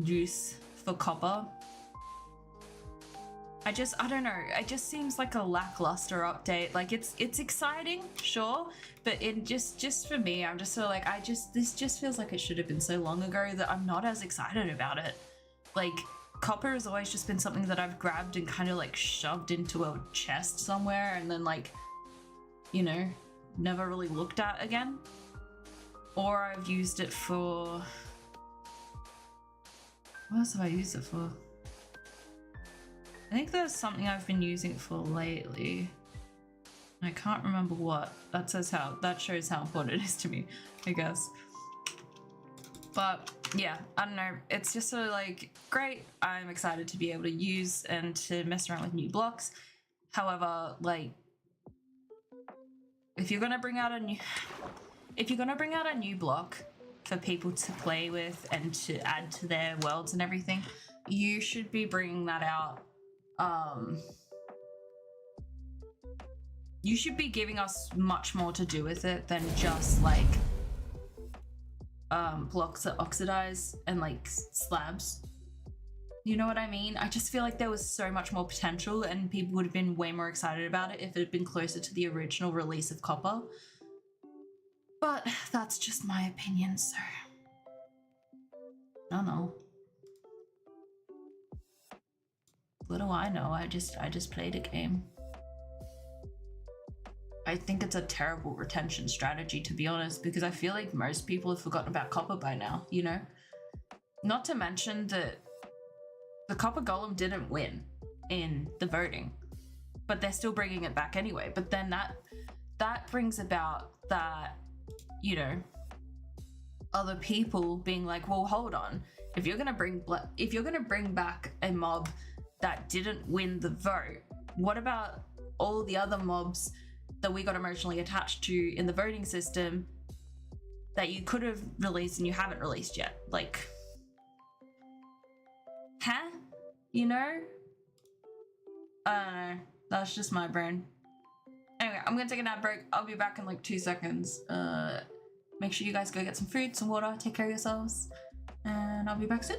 use for copper, I don't know, it just seems like a lackluster update. Like, it's exciting, sure, but it just for me, I'm just sort of like, this just feels like it should have been so long ago that I'm not as excited about it. Like, copper has always just been something that I've grabbed and kind of like shoved into a chest somewhere and then, like, you know, never really looked at again. Or I've used it for... What else have I used it for? I think there's something I've been using it for lately. I can't remember what. That shows how important it is to me, I guess. But yeah, I don't know. It's just sort of like, great. I'm excited to be able to use and to mess around with new blocks. However, like, if you're gonna bring out a new block for people to play with and to add to their worlds and everything, you should be bringing that out. You should be giving us much more to do with it than just like blocks that oxidize and like slabs. You know what I mean? I just feel like there was so much more potential and people would have been way more excited about it if it had been closer to the original release of Copper. But that's just my opinion, so I don't know. What do I know? I just played a game. I think it's a terrible retention strategy, to be honest, because I feel like most people have forgotten about Copper by now, you know? Not to mention that the Copper Golem didn't win in the voting, but they're still bringing it back anyway. But then that brings about that, you know, other people being like, well, hold on, if you're gonna bring back a mob that didn't win the vote, what about all the other mobs that we got emotionally attached to in the voting system that you could have released and you haven't released yet? Like, huh? You know? I don't know. That's just my brain. Anyway, I'm gonna take a nap break. I'll be back in like 2 seconds. Make sure you guys go get some food, some water, take care of yourselves, and I'll be back soon.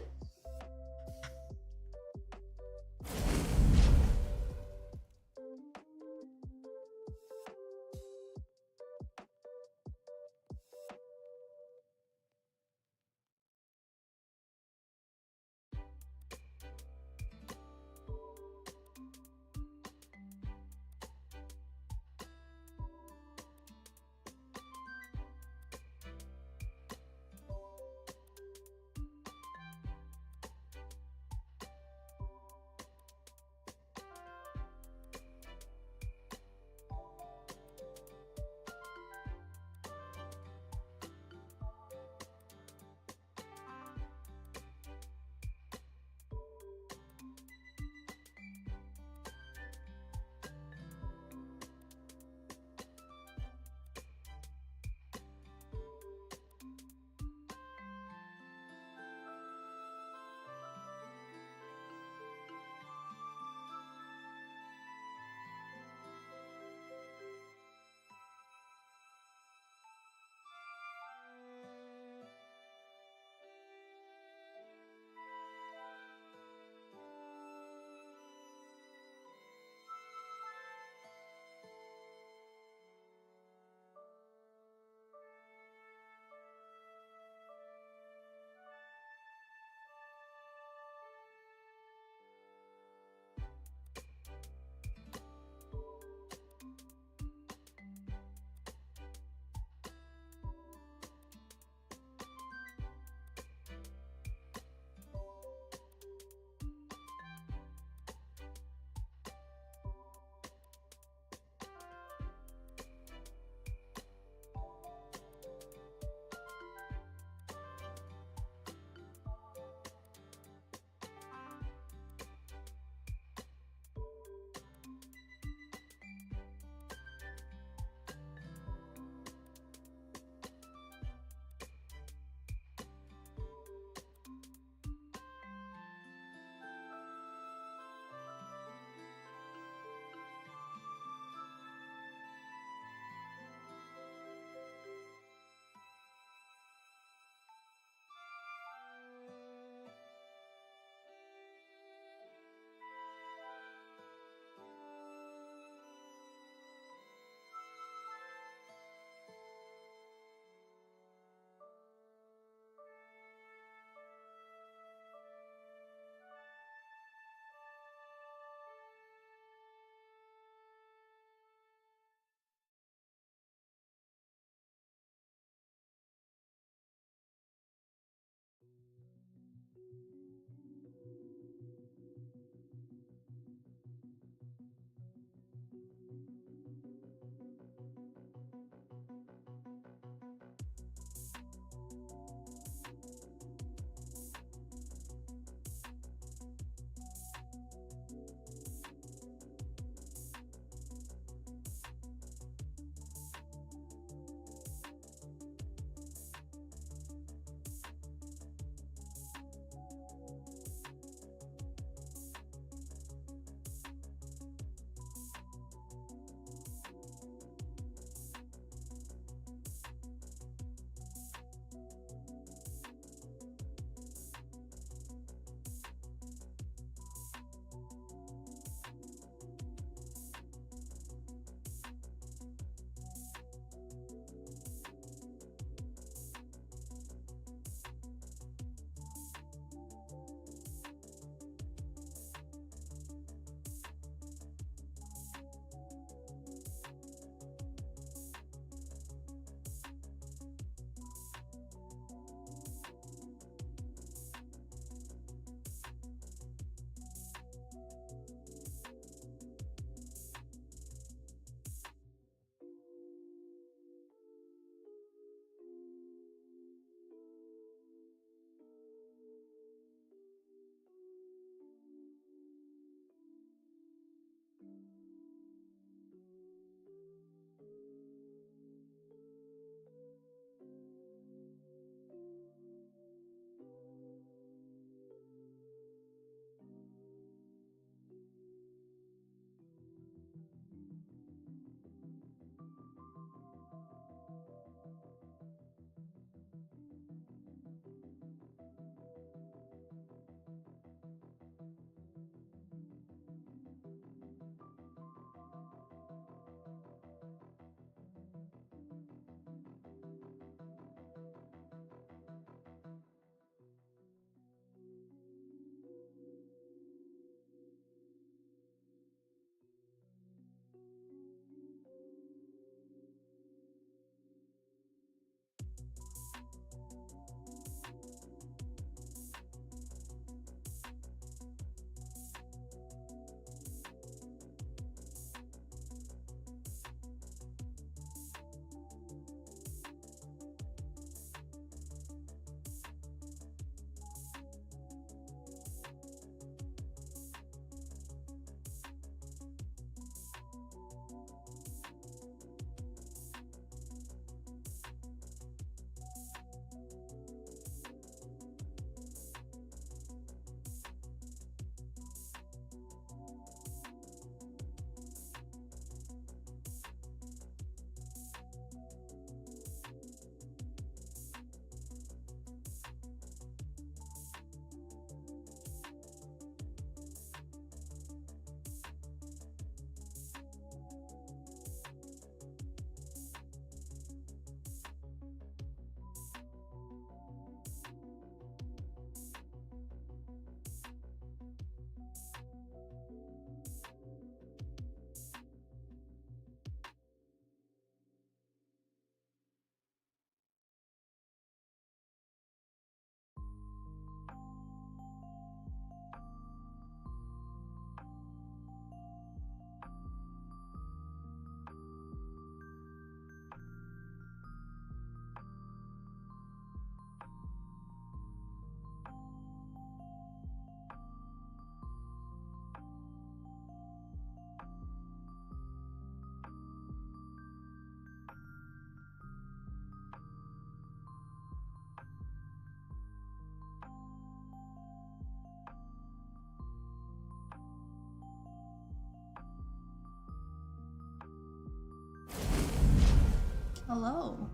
Hello.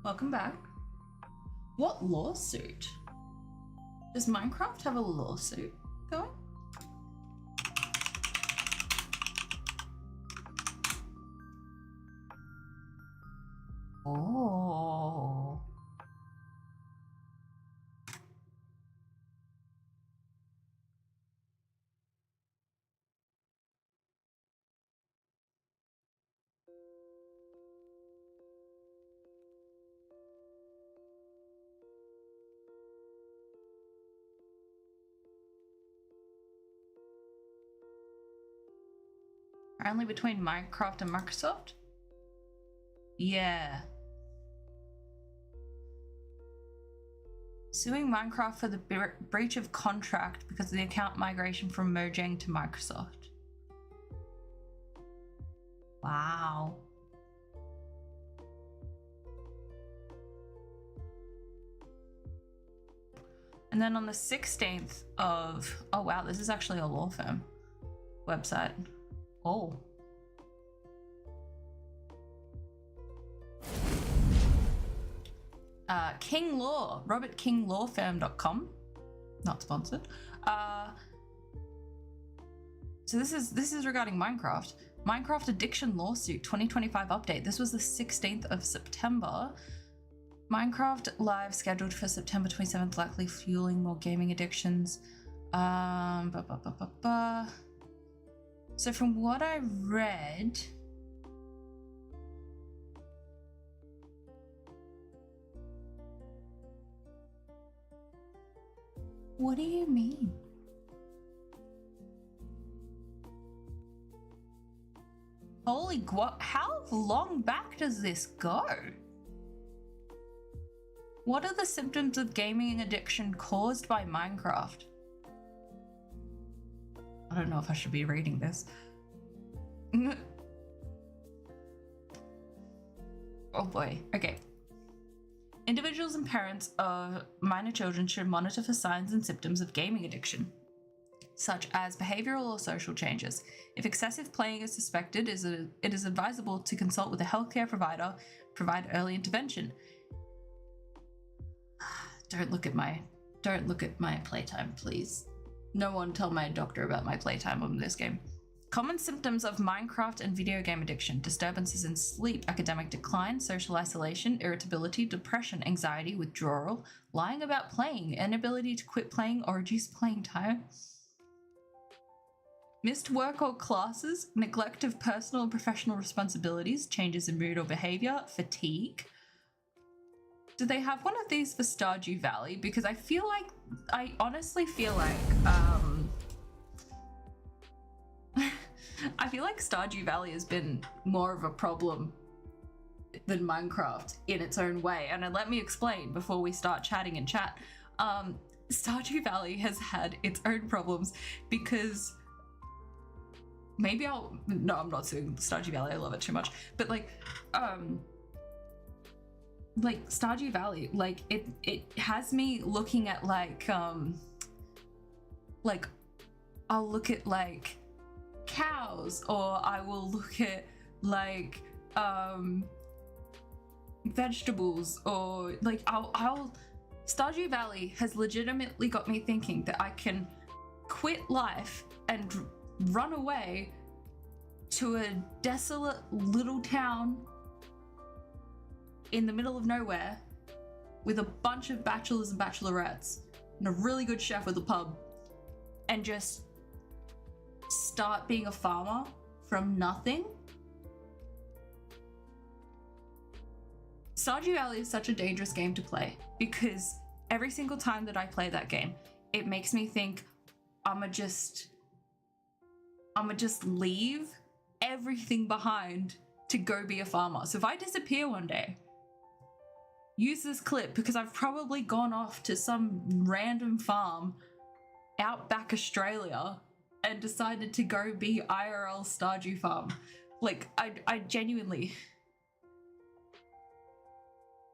Welcome back. What lawsuit? Does Minecraft have a lawsuit going? Oh. Only between Minecraft and Microsoft? Yeah. Suing Minecraft for the breach of contract because of the account migration from Mojang to Microsoft. Wow. And then on the 16th of... Oh wow, this is actually a law firm website. Oh. King Law, robertkinglawfirm.com. Not sponsored. So this is regarding Minecraft. Minecraft addiction lawsuit 2025 update. This was the 16th of September. Minecraft live scheduled for September 27th, likely fueling more gaming addictions. So from what I read, what do you mean? Holy guap, how long back does this go? What are the symptoms of gaming addiction caused by Minecraft? I don't know if I should be reading this. Oh boy, okay. Individuals and parents of minor children should monitor for signs and symptoms of gaming addiction, such as behavioral or social changes. If excessive playing is suspected, it is advisable to consult with a healthcare provider, provide early intervention. Don't look at my playtime, please. No one tell my doctor about my playtime on this game. Common symptoms of Minecraft and video game addiction: disturbances in sleep, academic decline, social isolation, irritability, depression, anxiety, withdrawal, lying about playing, inability to quit playing or reduce playing time, missed work or classes, neglect of personal and professional responsibilities, changes in mood or behavior, fatigue. Do they have one of these for Stardew Valley? Because I honestly feel like, I feel like Stardew Valley has been more of a problem than Minecraft in its own way. And let me explain before we start chatting in chat. Stardew Valley has had its own problems because no, I'm not suing Stardew Valley. I love it too much. But like Stardew Valley, like it has me looking at like I'll look at like cows, or I will look at like vegetables, or like I'll Stardew Valley has legitimately got me thinking that I can quit life and run away to a desolate little town in the middle of nowhere with a bunch of bachelors and bachelorettes and a really good chef with a pub, and just start being a farmer from nothing. Stardew Valley is such a dangerous game to play because every single time that I play that game, it makes me think I'ma just leave everything behind to go be a farmer. So if I disappear one day, use this clip, because I've probably gone off to some random farm outback Australia and decided to go be IRL Stardew Farm. Like, I genuinely...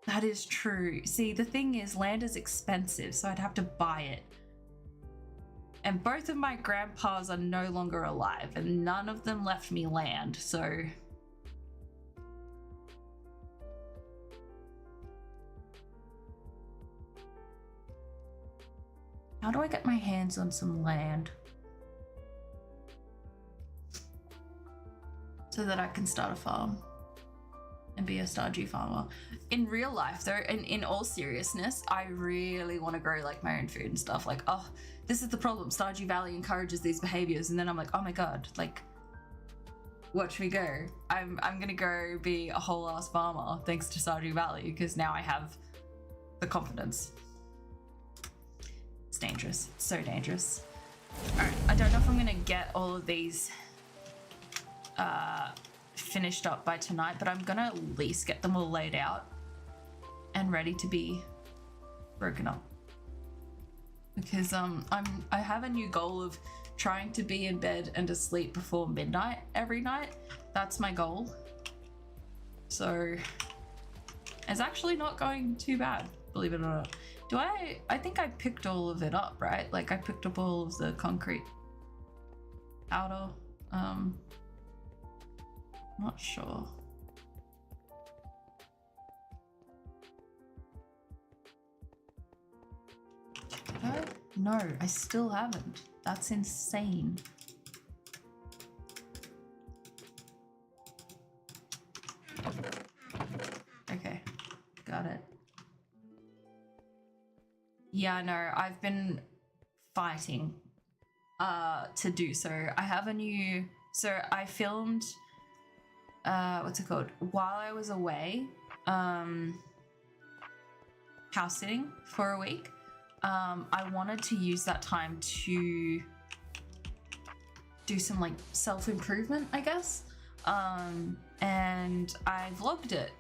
That is true. See, the thing is, land is expensive, so I'd have to buy it. And both of my grandpas are no longer alive, and none of them left me land, so... How do I get my hands on some land so that I can start a farm and be a Stardew farmer? In real life though, and in all seriousness, I really want to grow like my own food and stuff. Like, oh, this is the problem. Stardew Valley encourages these behaviors, and then I'm like, oh my god, like, watch me go. I'm gonna go be a whole ass farmer thanks to Stardew Valley, because now I have the confidence. It's dangerous. It's so dangerous. Alright, I don't know if I'm gonna get all of these finished up by tonight, but I'm gonna at least get them all laid out and ready to be broken up. Because I have a new goal of trying to be in bed and asleep before midnight every night. That's my goal. So it's actually not going too bad, believe it or not. I think I picked all of it up, right? Like I picked up all of the concrete powder. Not sure. Did I? No, I still haven't. That's insane. Okay, got it. Yeah, no, I've been fighting to do so. I have a new, so I filmed what's it called? While I was away, house sitting for a week. I wanted to use that time to do some like self-improvement, I guess. And I vlogged it.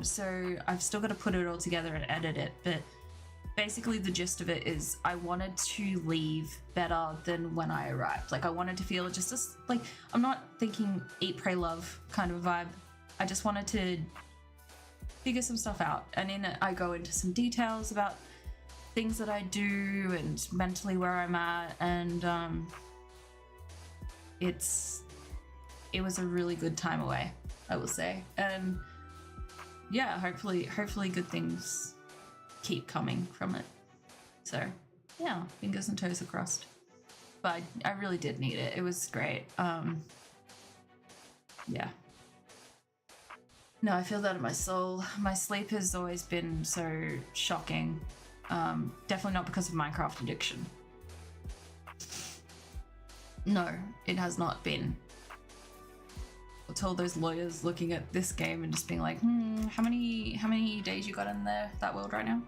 So I've still got to put it all together and edit it, but basically the gist of it is I wanted to leave better than when I arrived. Like I wanted to feel just as, like, I'm not thinking eat, pray, love kind of vibe. I just wanted to figure some stuff out. And in it, I go into some details about things that I do and mentally where I'm at. And it was a really good time away, I will say. And yeah, hopefully good things keep coming from it. So yeah, fingers and toes are crossed. But I really did need it. It was great. Yeah. No, I feel that in my soul. My sleep has always been so shocking. Definitely not because of Minecraft addiction. No, it has not been. I'll tell those lawyers looking at this game and just being like, how many days you got in that world right now?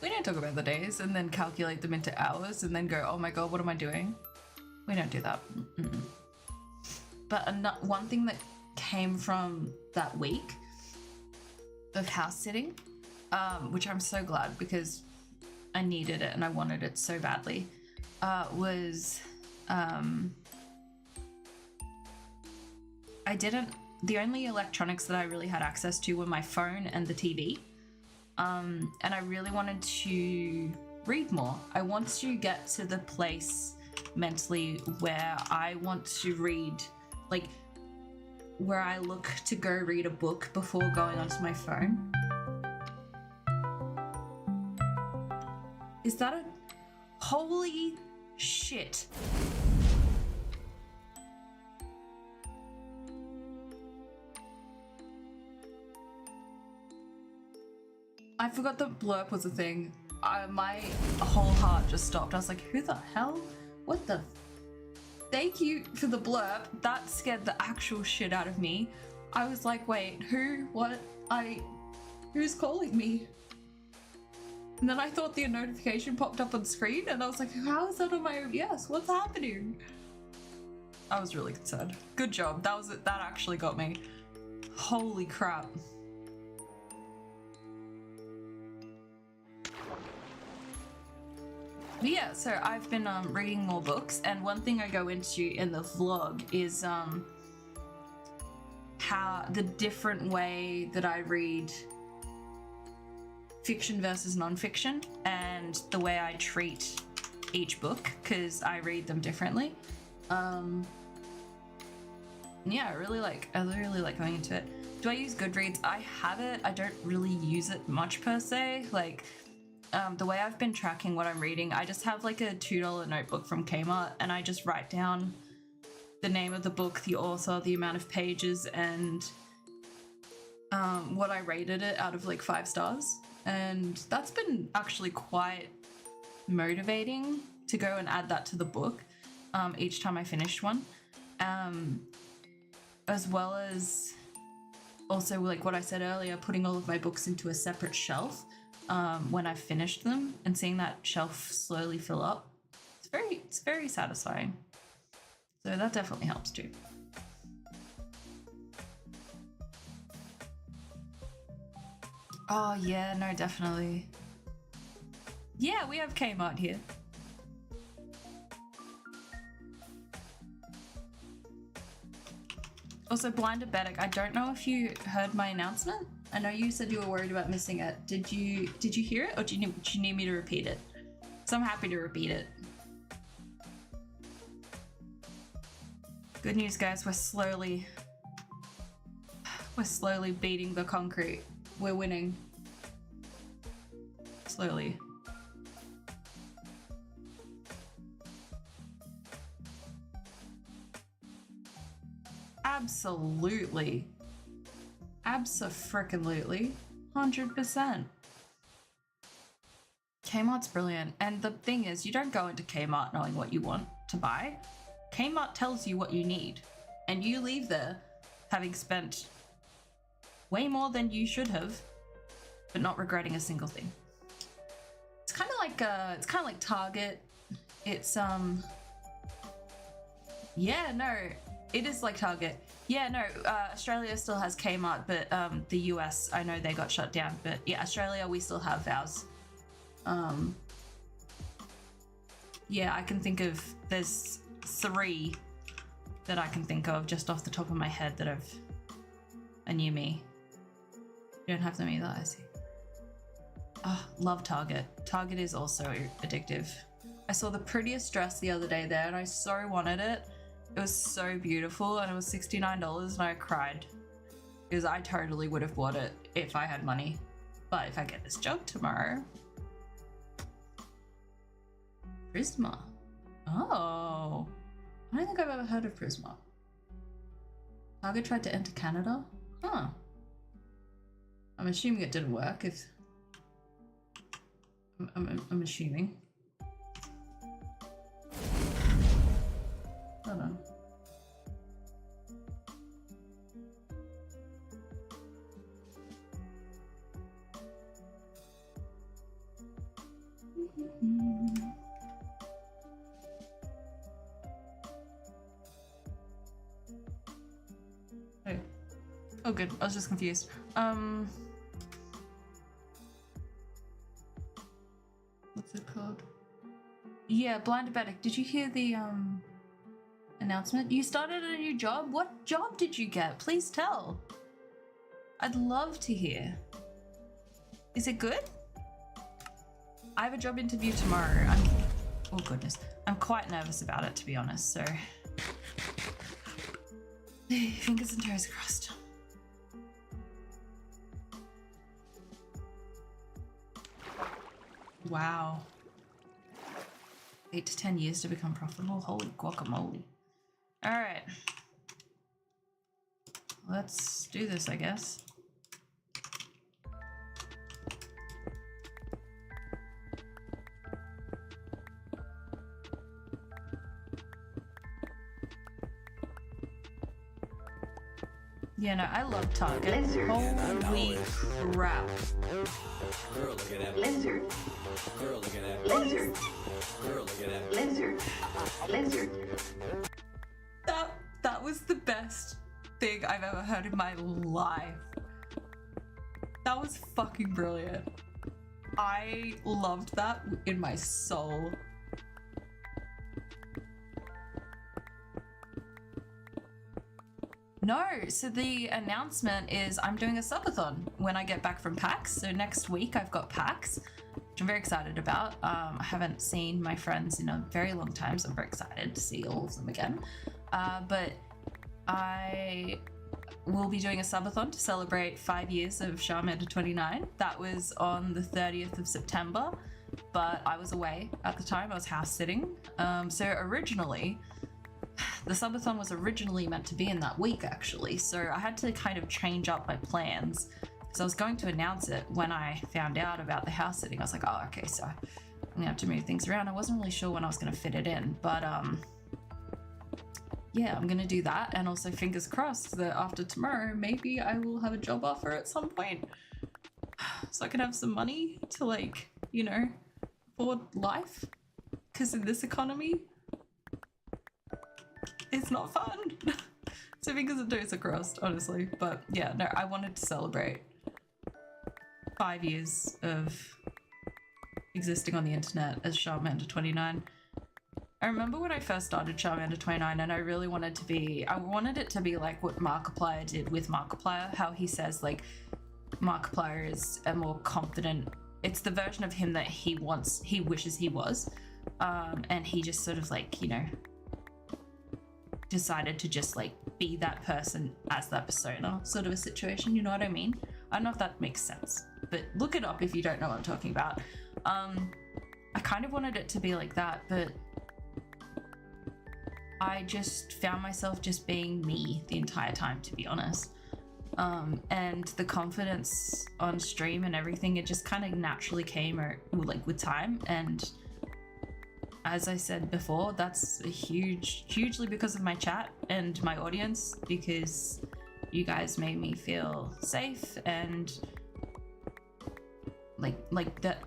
We don't talk about the days and then calculate them into hours and then go, oh my god, what am I doing? We don't do that. But one thing that came from that week of house sitting, which I'm so glad because I needed it and I wanted it so badly, was the only electronics that I really had access to were my phone and the TV. And I really wanted to read more. I want to get to the place mentally where I want to read, like, where I look to go read a book before going onto my phone. Is that a... Holy shit. I forgot that blurp was a thing. My whole heart just stopped. I was like, who the hell? What the? Thank you for the blurp. That scared the actual shit out of me. I was like, wait, who? What? Who's calling me? And then I thought the notification popped up on screen and I was like, how is that on my OBS? What's happening? I was really concerned. Good job. That was it. That actually got me. Holy crap. But yeah, so I've been reading more books, and one thing I go into in the vlog is how the different way that I read fiction versus non-fiction and the way I treat each book, because I read them differently. Yeah, I really like going into it. Do I use Goodreads? I have it. I don't really use it much per se. Like, the way I've been tracking what I'm reading, I just have like a $2 notebook from Kmart, and I just write down the name of the book, the author, the amount of pages, and what I rated it out of like 5 stars. And that's been actually quite motivating to go and add that to the book each time I finished one. As well as also, like what I said earlier, putting all of my books into a separate shelf when I've finished them and seeing that shelf slowly fill up. It's very satisfying. So that definitely helps too. Oh yeah, no, definitely. Yeah, we have Kmart here. Also, Blind Diabetic, I don't know if you heard my announcement. I know you said you were worried about missing it. Did you hear it, or do you need me to repeat it? So I'm happy to repeat it. Good news, guys. We're slowly beating the concrete. We're winning. Slowly. Absolutely. Abso-frickin-lutely. 100%. Kmart's brilliant. And the thing is, you don't go into Kmart knowing what you want to buy. Kmart tells you what you need. And you leave there having spent way more than you should have, but not regretting a single thing. It's kind of like Target. It's yeah, no, it is like Target. Yeah, no, Australia still has Kmart, but the US, I know they got shut down, but yeah, Australia, we still have ours. Yeah, I can think of, there's 3 that I can think of just off the top of my head that are near me. You don't have them either, I see. Oh, love Target. Target is also addictive. I saw the prettiest dress the other day there and I so wanted it. It was so beautiful and it was $69 and I cried. Because I totally would have bought it if I had money. But if I get this job tomorrow... Prisma. Oh. I don't think I've ever heard of Prisma. Target tried to enter Canada? Huh. I'm assuming it didn't work if... I'm assuming. Hold on. Oh good, I was just confused. What's it called? Yeah, Blind Diabetic. Did you hear the announcement? You started a new job? What job did you get? Please tell. I'd love to hear. Is it good? I have a job interview tomorrow. Oh goodness. I'm quite nervous about it, to be honest, so fingers and toes crossed. Wow. 8 to 10 years to become profitable. Holy guacamole. All right. Let's do this, I guess. Yeah, no, I love Target. Lizard. Holy crap. Girl, look at that. Lizard. Girl, look at that. Lizard. Girl, look at that. Lizard. Lizard. That was the best thing I've ever heard in my life. That was fucking brilliant. I loved that in my soul. No, so the announcement is I'm doing a subathon when I get back from PAX. So next week I've got PAX, which I'm very excited about. I haven't seen my friends in a very long time, so I'm very excited to see all of them again. But I will be doing a subathon to celebrate 5 years of Charmander 29. That was on the 30th of September, but I was away at the time. I was house sitting. So originally, the subathon was originally meant to be in that week, actually. So I had to kind of change up my plans because I was going to announce it when I found out about the house sitting. I was like, oh, okay, so I'm gonna have to move things around. I wasn't really sure when I was gonna fit it in, but yeah, I'm gonna do that. And also fingers crossed that after tomorrow, maybe I will have a job offer at some point so I can have some money to, like, you know, afford life. Because in this economy, it's not fun. So fingers and toes are crossed, honestly. But yeah, no, I wanted to celebrate 5 years of existing on the internet as Charmander 29. I remember when I first started Charmander 29 and I really wanted it to be like what Markiplier did with Markiplier, how he says like Markiplier is a more confident, it's the version of him that he wishes he was. And he just sort of like, you know, decided to just like be that person as that persona sort of a situation, you know what I mean? I don't know if that makes sense, but look it up if you don't know what I'm talking about. I kind of wanted it to be like that, but I just found myself just being me the entire time, to be honest. And the confidence on stream and everything, it just kind of naturally came like with time. And as I said before, that's hugely because of my chat and my audience, because you guys made me feel safe and like that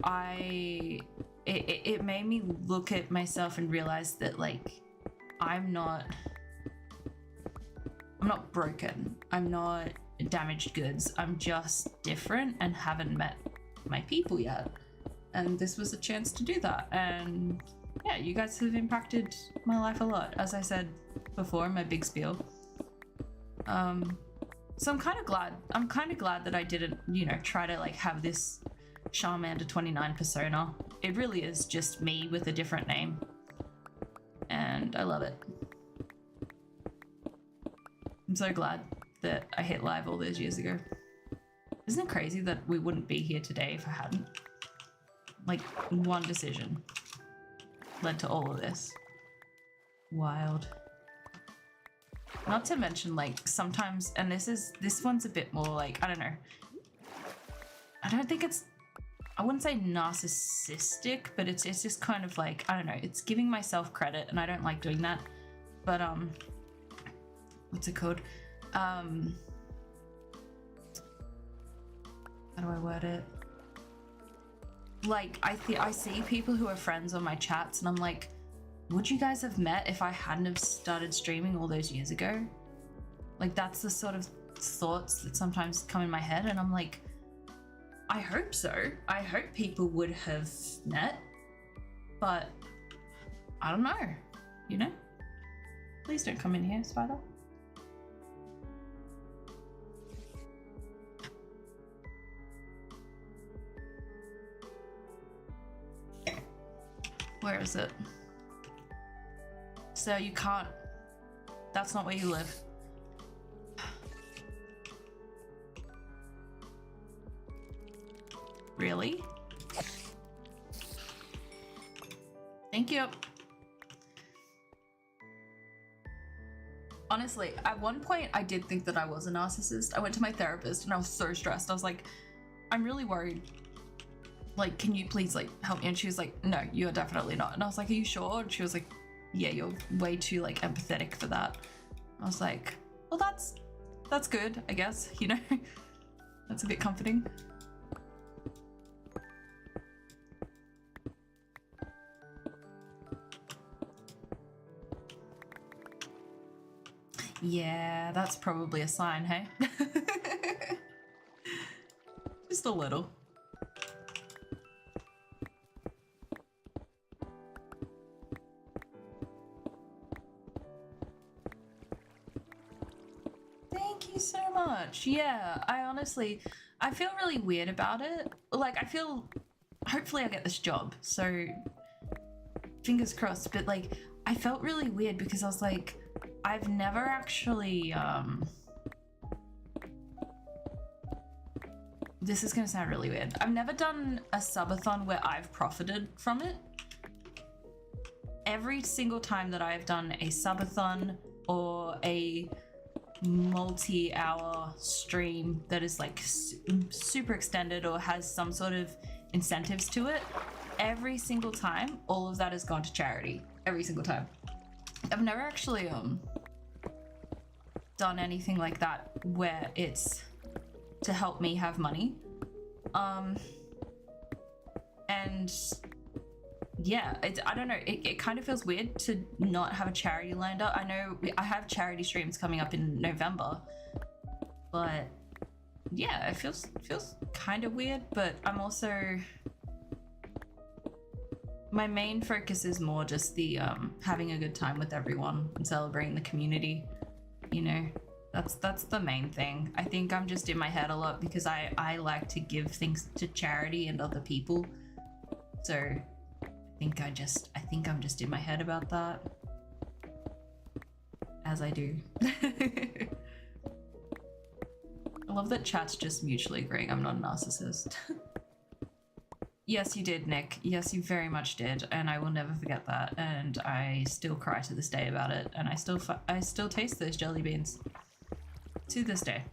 it made me look at myself and realize that like I'm not broken. I'm not damaged goods. I'm just different and haven't met my people yet. And this was a chance to do that. And yeah, you guys have impacted my life a lot, as I said before in my big spiel. So I'm kind of glad that I didn't, you know, try to like have this Charmander 29 persona. It really is just me with a different name. And I love it. I'm so glad that I hit live all those years ago. Isn't it crazy that we wouldn't be here today if I hadn't? Like, one decision led to all of this. Wild. Not to mention, like, sometimes, and this one's a bit more like, I don't know. I don't think it's, I wouldn't say narcissistic, but it's just kind of like, I don't know, it's giving myself credit, and I don't like doing that. But, what's it called? How do I word it? Like, I see people who are friends on my chats, and I'm like, would you guys have met if I hadn't have started streaming all those years ago? Like, that's the sort of thoughts that sometimes come in my head, and I'm like, I hope so. I hope people would have met, but I don't know, you know? Please don't come in here, Spider. Where is it? So you can't, that's not where you live. Really? Thank you. Honestly, at one point I did think that I was a narcissist. I went to my therapist and I was so stressed. I was like, I'm really worried. Like, can you please like help me? And she was like, no, you're definitely not. And I was like, are you sure? And she was like, yeah, you're way too like empathetic for that. I was like, well, that's good, I guess, you know? That's a bit comforting. Yeah, that's probably a sign, hey? Just a little. gosh, yeah. I feel really weird about it. Like, hopefully I get this job, so fingers crossed. But like, I felt really weird because I was like, I've never actually, this is gonna sound really weird. I've never done a subathon where I've profited from it. Every single time that I've done a subathon or a multi-hour stream that is like super extended or has some sort of incentives to it, every single time all of that has gone to charity. Every single time. I've never actually done anything like that where it's to help me have money. And yeah, I don't know, it kind of feels weird to not have a charity lined up. I know I have charity streams coming up in November, but yeah, it feels kind of weird. But I'm also, my main focus is more just the having a good time with everyone and celebrating the community, you know. That's the main thing. I think I'm just in my head a lot because I like to give things to charity and other people, so I think I'm just in my head about that, as I do. I love that chat's just mutually agreeing I'm not a narcissist. Yes, you did, Nick. Yes, you very much did, and I will never forget that. And I still cry to this day about it, and I still taste those jelly beans to this day.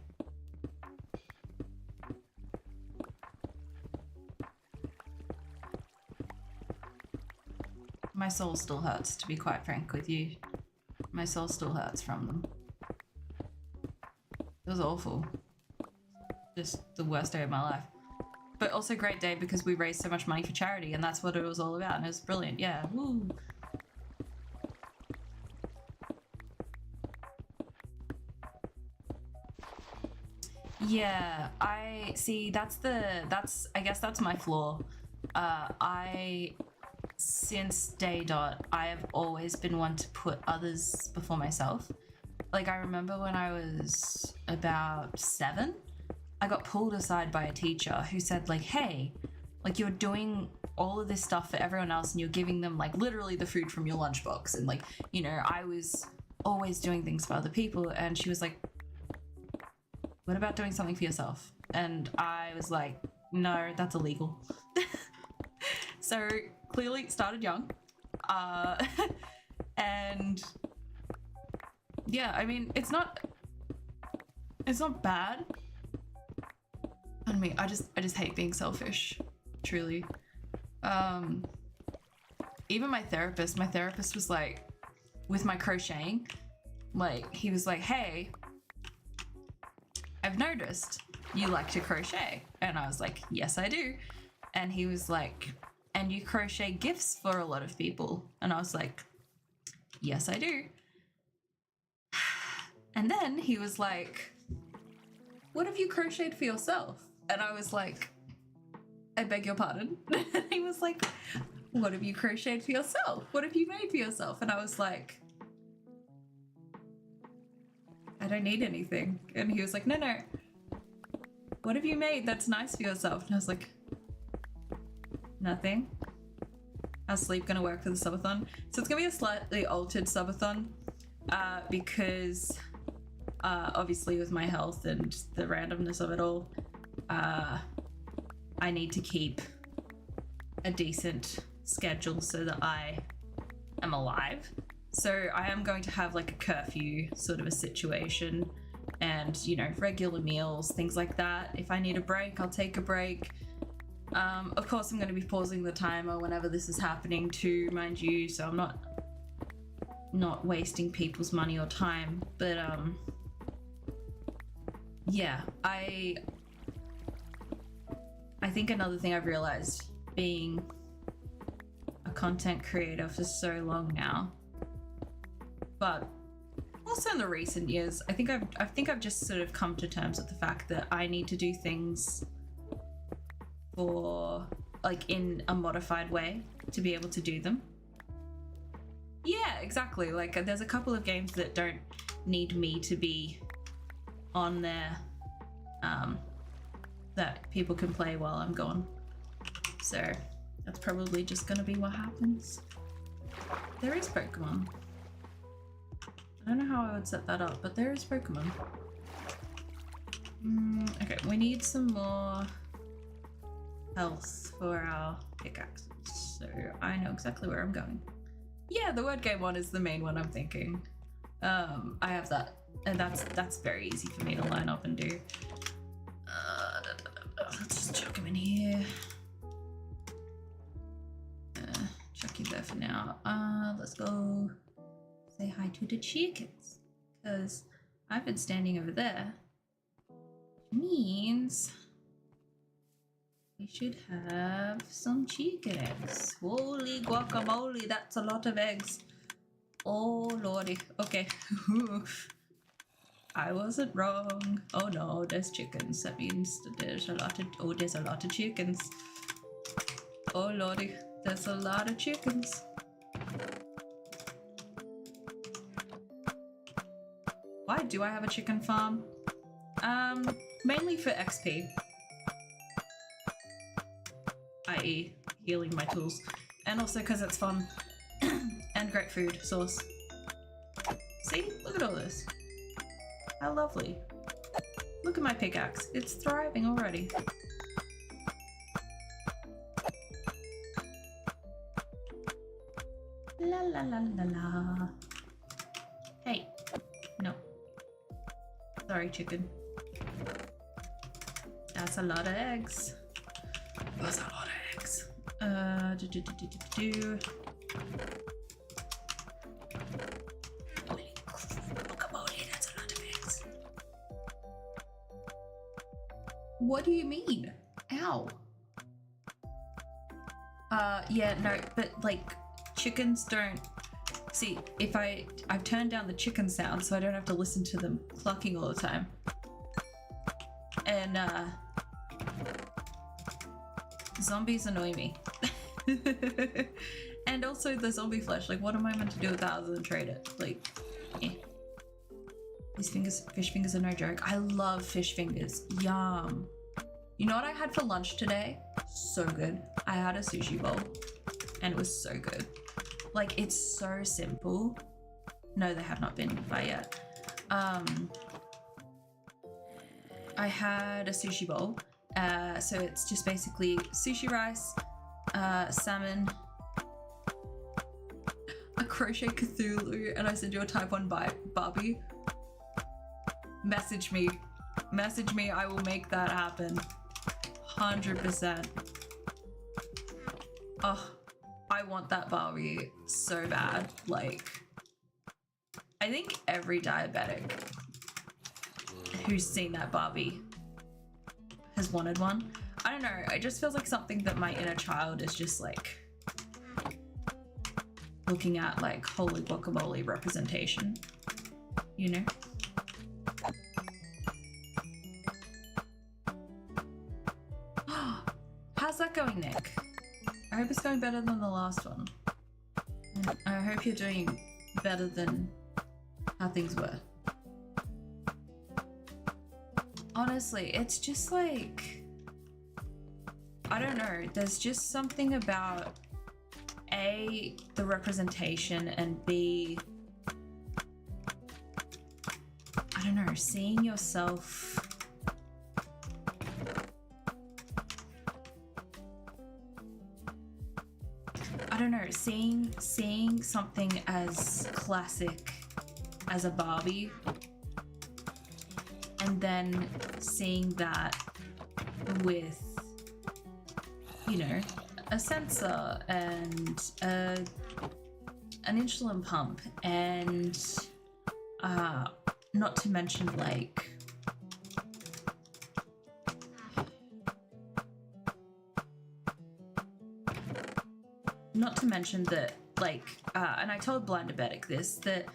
My soul still hurts, to be quite frank with you. My soul still hurts from them. It was awful. Just the worst day of my life. But also a great day because we raised so much money for charity, and that's what it was all about, and it was brilliant. Yeah, woo! Yeah, I see. I guess that's my flaw. Since day dot, I have always been one to put others before myself. Like, I remember when I was about 7, I got pulled aside by a teacher who said, like, hey, like, you're doing all of this stuff for everyone else and you're giving them, like, literally the food from your lunchbox. And, like, you know, I was always doing things for other people. And she was like, what about doing something for yourself? And I was like, no, that's illegal. So clearly it started young. And yeah, I mean, it's not bad. I mean, I just hate being selfish, truly. Even my therapist was like, with my crocheting, like, he was like, hey, I've noticed you like to crochet. And I was like, yes, I do. And he was like, and you crochet gifts for a lot of people. And I was like, yes, I do. And then he was like, what have you crocheted for yourself? And I was like, I beg your pardon. And he was like, what have you crocheted for yourself? What have you made for yourself? And I was like, I don't need anything. And he was like, no. What have you made that's nice for yourself? And I was like, nothing. How's sleep gonna work for the subathon? So it's gonna be a slightly altered subathon because obviously with my health and the randomness of it all, I need to keep a decent schedule so that I am alive. So I am going to have like a curfew sort of a situation and, you know, regular meals, things like that. If I need a break, I'll take a break. Of course, I'm going to be pausing the timer whenever this is happening too, mind you, so I'm not wasting people's money or time. But yeah, I think another thing I've realized, being a content creator for so long now, but also in the recent years, I think I've just sort of come to terms with the fact that I need to do things for, like, in a modified way to be able to do them. Yeah, exactly. Like, there's a couple of games that don't need me to be on there that people can play while I'm gone. So that's probably just gonna be what happens. There is Pokemon. I don't know how I would set that up, but there is Pokemon. Okay, we need some more health for our pickaxes, so I know exactly where I'm going. Yeah, the word game one is the main one I'm thinking. I have that, and that's very easy for me to line up and do. Let's just chuck him in here. Chuck you there for now. Let's go say hi to the chickens, because I've been standing over there. Means we should have some chicken eggs. Holy guacamole, that's a lot of eggs. Oh lordy. Okay. I wasn't wrong. Oh no, there's chickens. That means that there's a lot of chickens. Oh lordy, there's a lot of chickens. Why do I have a chicken farm? Mainly for XP. i.e. healing my tools. And also because it's fun. And great food source. See? Look at all this. How lovely. Look at my pickaxe. It's thriving already. La la la la la. Hey. No. Sorry, chicken. That's a lot of eggs. That's a lot of eggs. Holy guacamole, that's a lot of eggs. What do you mean? Ow. Yeah, no, but like chickens don't. See, if I've turned down the chicken sound so I don't have to listen to them clucking all the time. And zombies annoy me. And also the zombie flesh, like what am I meant to do with that other than trade it? Like, eh. These fish fingers are no joke. I love fish fingers. Yum. You know what I had for lunch today? So good. I had a sushi bowl and it was so good. Like, it's so simple. No, they have not been by yet. I had a sushi bowl. So it's just basically sushi rice, salmon, a crochet Cthulhu, and I said you're type 1 Barbie. Message me. Message me, I will make that happen. 100%. Oh, I want that Barbie so bad. Like, I think every diabetic who's seen that Barbie has wanted one. I don't know, it just feels like something that my inner child is just like looking at, like holy guacamole representation, you know? How's that going, Nick? I hope it's going better than the last one. And I hope you're doing better than how things were. Honestly, it's just like, I don't know, there's just something about A, the representation, and B, I don't know, seeing yourself seeing something as classic as a Barbie, and then seeing that with, you know, a sensor and an insulin pump, and not to mention like that, like, and I told Blind Diabetic this, that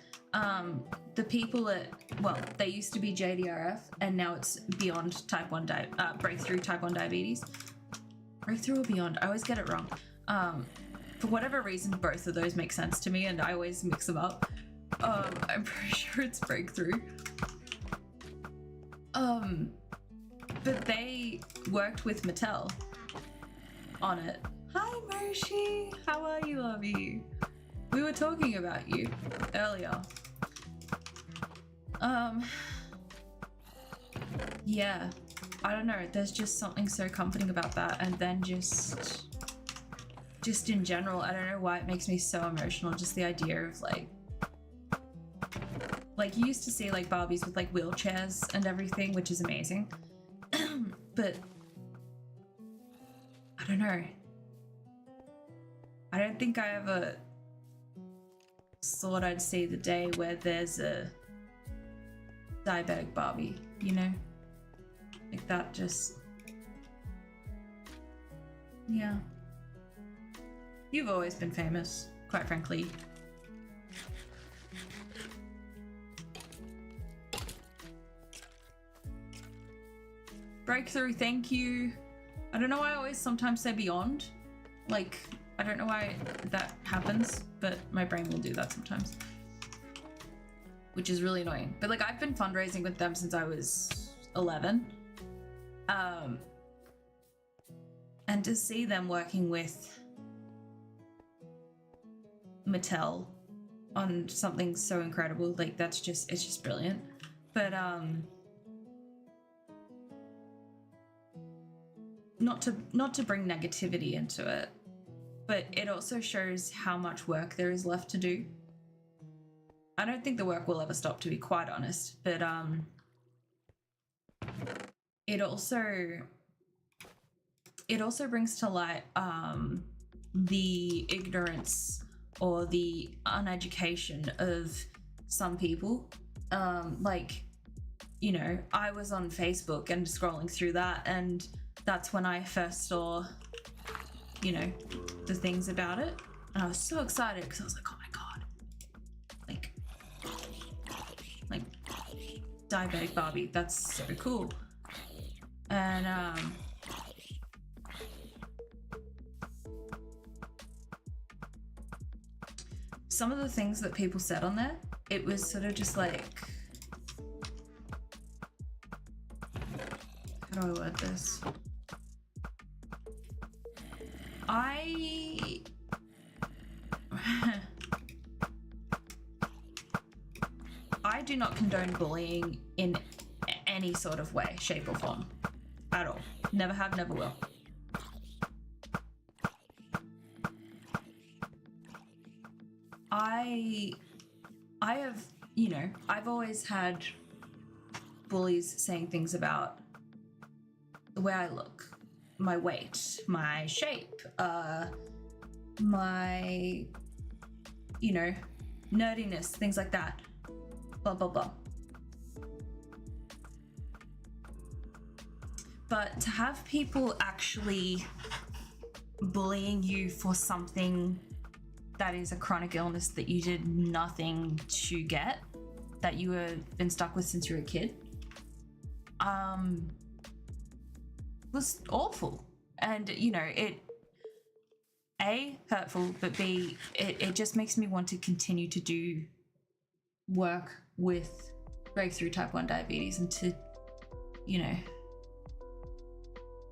the people at, well, they used to be JDRF and now it's Beyond Type 1 Breakthrough Type 1 Diabetes. Breakthrough or Beyond, I always get it wrong. For whatever reason, both of those make sense to me and I always mix them up. I'm pretty sure it's Breakthrough. but they worked with Mattel on it. Hi Moshi, how are you, lovey? We were talking about you earlier. Yeah, I don't know, there's just something so comforting about that, and then just in general, I don't know why it makes me so emotional, just the idea of like you used to see like Barbies with like wheelchairs and everything, which is amazing. But I don't know. I don't think I ever thought I'd see the day where there's a diabetic Barbie, you know? Like that just... Yeah. You've always been famous, quite frankly. Breakthrough, thank you. I don't know why I always sometimes say beyond. Like, I don't know why that happens, but my brain will do that sometimes. Which is really annoying. But like, I've been fundraising with them since I was 11. And to see them working with Mattel on something so incredible, like that's just, it's just brilliant. But not to bring negativity into it, but it also shows how much work there is left to do. I don't think the work will ever stop, to be quite honest, but it also brings to light the ignorance or the uneducation of some people. Like, you know, I was on Facebook and scrolling through that, and that's when I first saw, you know, the things about it, and I was so excited because I was like, oh my god, like diabetic Barbie, that's so cool. And some of the things that people said on there, it was sort of just like, how do I word this? I do not condone bullying in any sort of way, shape, or form. At all. Never have, never will. I have, you know, I've always had bullies saying things about the way I look, my weight, my shape, my, you know, nerdiness, things like that. Blah, blah, blah. But to have people actually bullying you for something that is a chronic illness that you did nothing to get, that you have been stuck with since you were a kid, was awful. And, you know, it, A, hurtful, but B, it just makes me want to continue to do work with breakthrough type 1 diabetes and to, you know,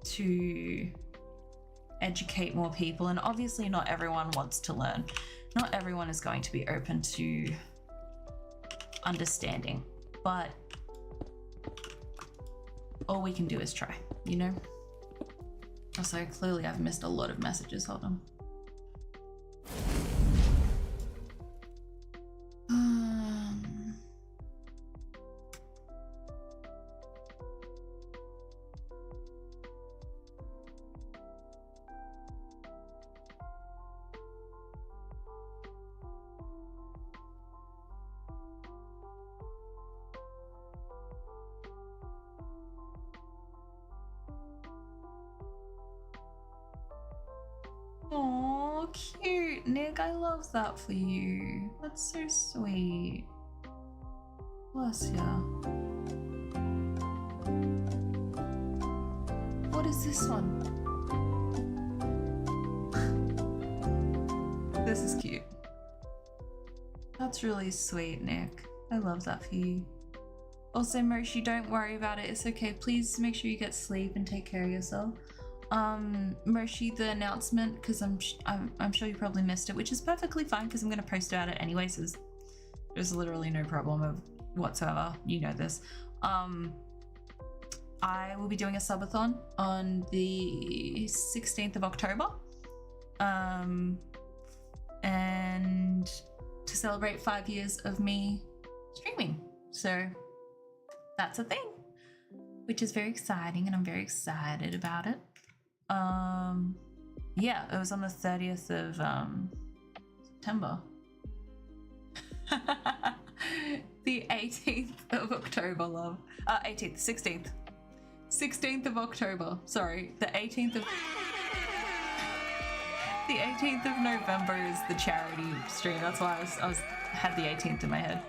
to educate more people. And obviously not everyone wants to learn. Not everyone is going to be open to understanding, but all we can do is try, you know? Also, clearly I've missed a lot of messages. Hold on. Aw, cute, Nick. I love that for you. That's so sweet. Bless ya. What is this one? This is cute. That's really sweet, Nick. I love that for you. Also, Moshi, don't worry about it. It's okay. Please make sure you get sleep and take care of yourself. Moshi, the announcement, because I'm sure you probably missed it, which is perfectly fine because I'm going to post about it anyway, so there's literally no problem of whatsoever. You know this. I will be doing a subathon on the 16th of October. And to celebrate 5 years of me streaming. So that's a thing, which is very exciting, and I'm very excited about it. Yeah, it was on the 30th of September. The 18th of October, love. 16th of October. Sorry, the 18th of November is the charity stream. That's why I had the 18th in my head.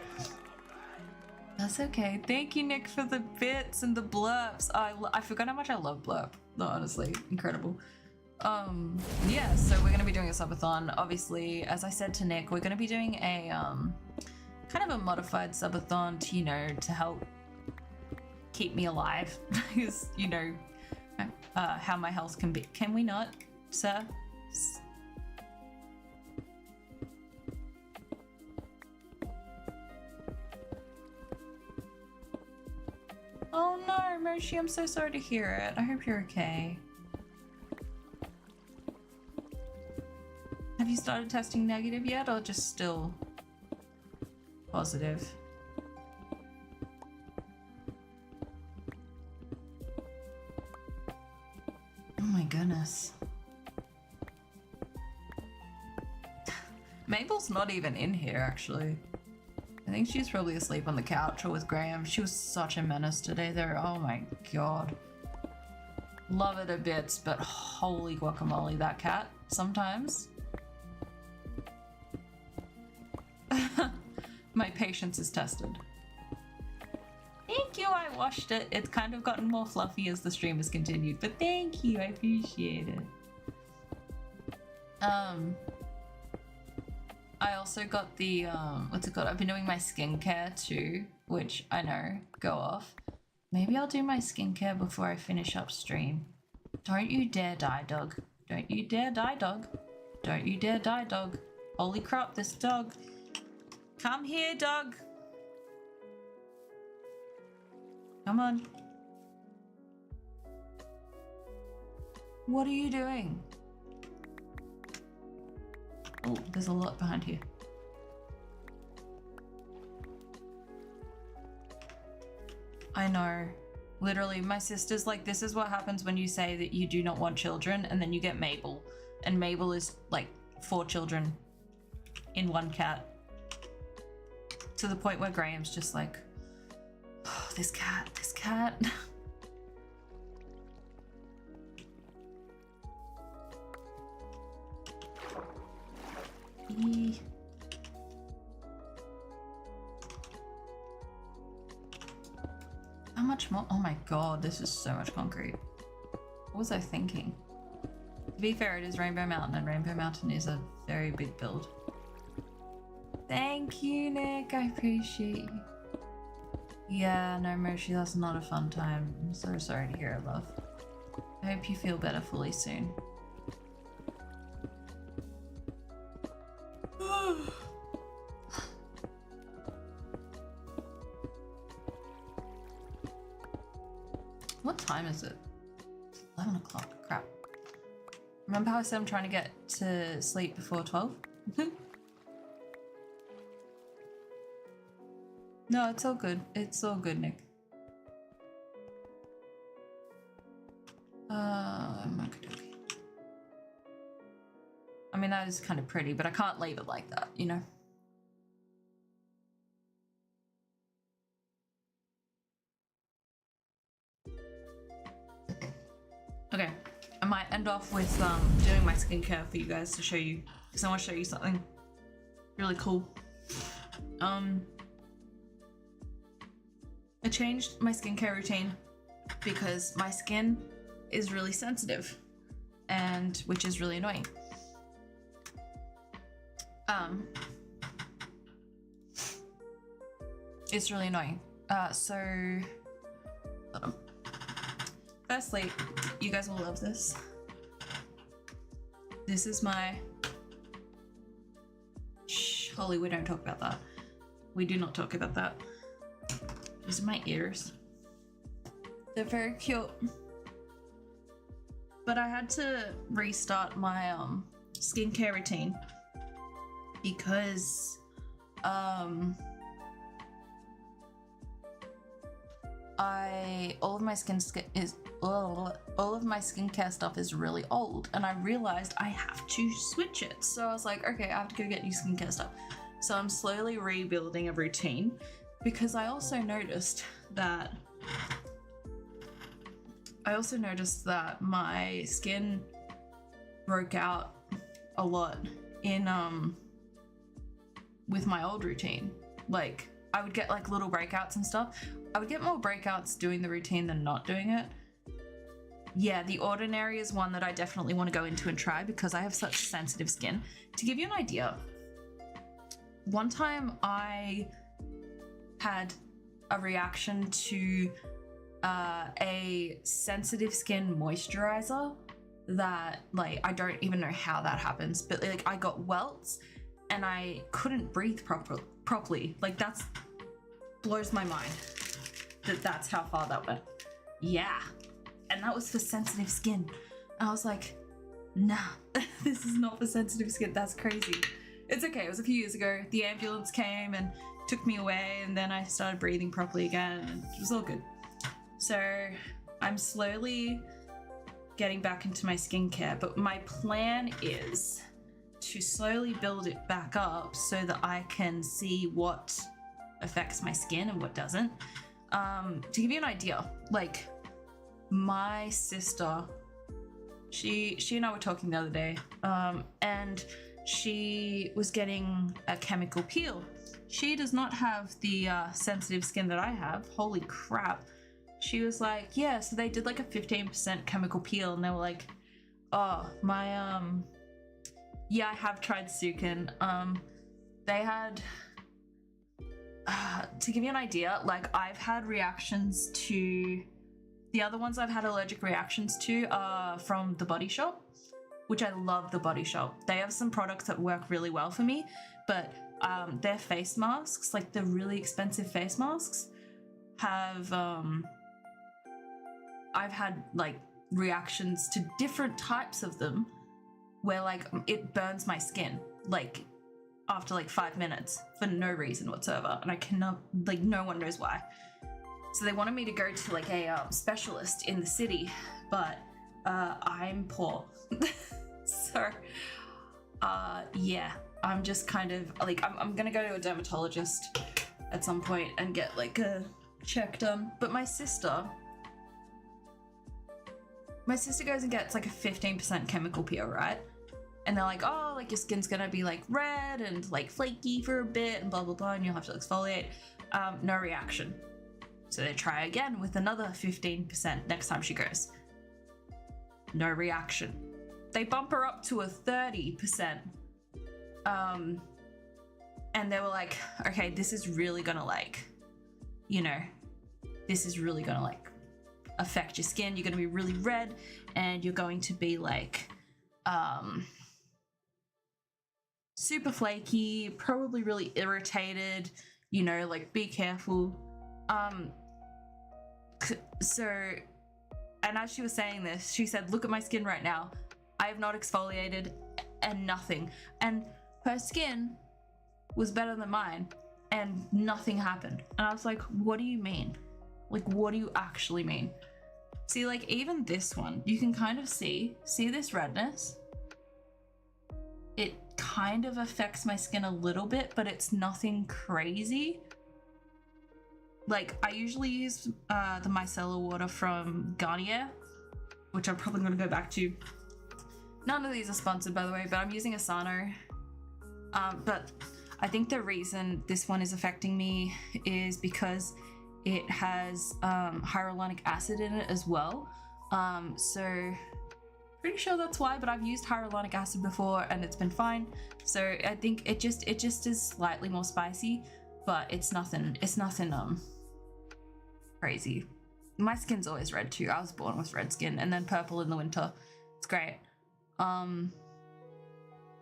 That's okay. Thank you, Nick, for the bits and the blurps. I forgot how much I love blurp. No, honestly, incredible. Yeah, so we're gonna be doing a subathon. Obviously, as I said to Nick, we're gonna be doing a kind of a modified subathon to, you know, to help keep me alive. Because, you know, how my health can be. Can we not, sir? Oh no, Moshi, I'm so sorry to hear it. I hope you're okay. Have you started testing negative yet, or just still positive? Oh my goodness. Mabel's not even in here, actually. I think she's probably asleep on the couch or with Graham. She was such a menace today though. Oh my god. Love it a bit, but holy guacamole, that cat sometimes. My patience is tested. Thank you, I washed it. It's kind of gotten more fluffy as the stream has continued, but thank you, I appreciate it. I also got the, what's it called? I've been doing my skincare too, which I know, go off. Maybe I'll do my skincare before I finish up stream. Don't you dare die, dog. Don't you dare die, dog. Don't you dare die, dog. Holy crap, this dog. Come here, dog. Come on. What are you doing? Oh, there's a lot behind here. I know. Literally, my sister's like, this is what happens when you say that you do not want children, and then you get Mabel. And Mabel is like 4 children in one cat. To the point where Graham's just like, oh, this cat. How much more? Oh my god, this is so much concrete. What was I thinking? To be fair, it is Rainbow Mountain, and Rainbow Mountain is a very big build. Thank you, Nick. I appreciate you. Yeah, no, Moshi, that's not a fun time. I'm so sorry to hear it, love. I hope you feel better fully soon. What time is it? It's 11 o'clock. Crap. Remember how I said I'm trying to get to sleep before 12? No, it's all good. It's all good, Nick. Okie-dokie. I mean, that is kind of pretty, but I can't leave it like that, you know? Okay, I might end off with doing my skincare for you guys to show you, because I want to show you something really cool. I changed my skincare routine because my skin is really sensitive, and which is really annoying. It's really annoying. So firstly, you guys will love this. This is my Holly, we don't talk about that. We do not talk about that. These are my ears. They're very cute. But I had to restart my skincare routine because all of my skincare stuff is really old, and I realized I have to switch it. So I was like, okay, I have to go get new skincare stuff. So I'm slowly rebuilding a routine because I also noticed that my skin broke out a lot in with my old routine. Like I would get like little breakouts and stuff. I would get more breakouts doing the routine than not doing it. Yeah, the Ordinary is one that I definitely want to go into and try because I have such sensitive skin. To give you an idea, one time I had a reaction to a sensitive skin moisturizer that, like, I don't even know how that happens, but like I got welts and I couldn't breathe properly. Like that's blows my mind that's how far that went. Yeah, and that was for sensitive skin. I was like, nah, this is not for sensitive skin. That's crazy. It's okay, it was a few years ago. The ambulance came and took me away, and then I started breathing properly again, and it was all good. So I'm slowly getting back into my skincare, but my plan is to slowly build it back up so that I can see what affects my skin and what doesn't. To give you an idea, like my sister, she and I were talking the other day, and she was getting a chemical peel. She does not have the sensitive skin that I have. Holy crap. She was like, yeah, so they did like a 15% chemical peel, and they were like, oh, my, yeah, I have tried Sukin. They had, to give you an idea, like I've had reactions to, the other ones I've had allergic reactions to are from The Body Shop, which I love The Body Shop. They have some products that work really well for me, but their face masks, like the really expensive face masks, have, I've had like reactions to different types of them where like it burns my skin like after like 5 minutes for no reason whatsoever, and I cannot, like, no one knows why. So they wanted me to go to like a specialist in the city, but I'm poor. So yeah, I'm just kind of like, I'm gonna go to a dermatologist at some point and get like a check done. But my sister goes and gets like a 15% chemical peel, right? And they're like, oh, like your skin's gonna be like red and like flaky for a bit and blah blah blah, and you'll have to exfoliate. No reaction. So they try again with another 15% next time she goes. No reaction. They bump her up to a 30%. And they were like, okay, this is really gonna like, you know, this is really gonna like affect your skin. You're gonna be really red and you're going to be like super flaky, probably really irritated, you know, like be careful. So, and as she was saying this, she said, look at my skin right now. I have not exfoliated and nothing. And her skin was better than mine and nothing happened. And I was like, what do you mean? Like, what do you actually mean? See, like, even this one, you can kind of see this redness? It kind of affects my skin a little bit, but it's nothing crazy. Like, I usually use the micellar water from Garnier, which I'm probably going to go back to. None of these are sponsored, by the way, but I'm using Asano. But I think the reason this one is affecting me is because it has hyaluronic acid in it as well. So pretty sure that's why, but I've used hyaluronic acid before and it's been fine. So I think it just is slightly more spicy, but it's nothing crazy. My skin's always red too. I was born with red skin, and then purple in the winter. It's great.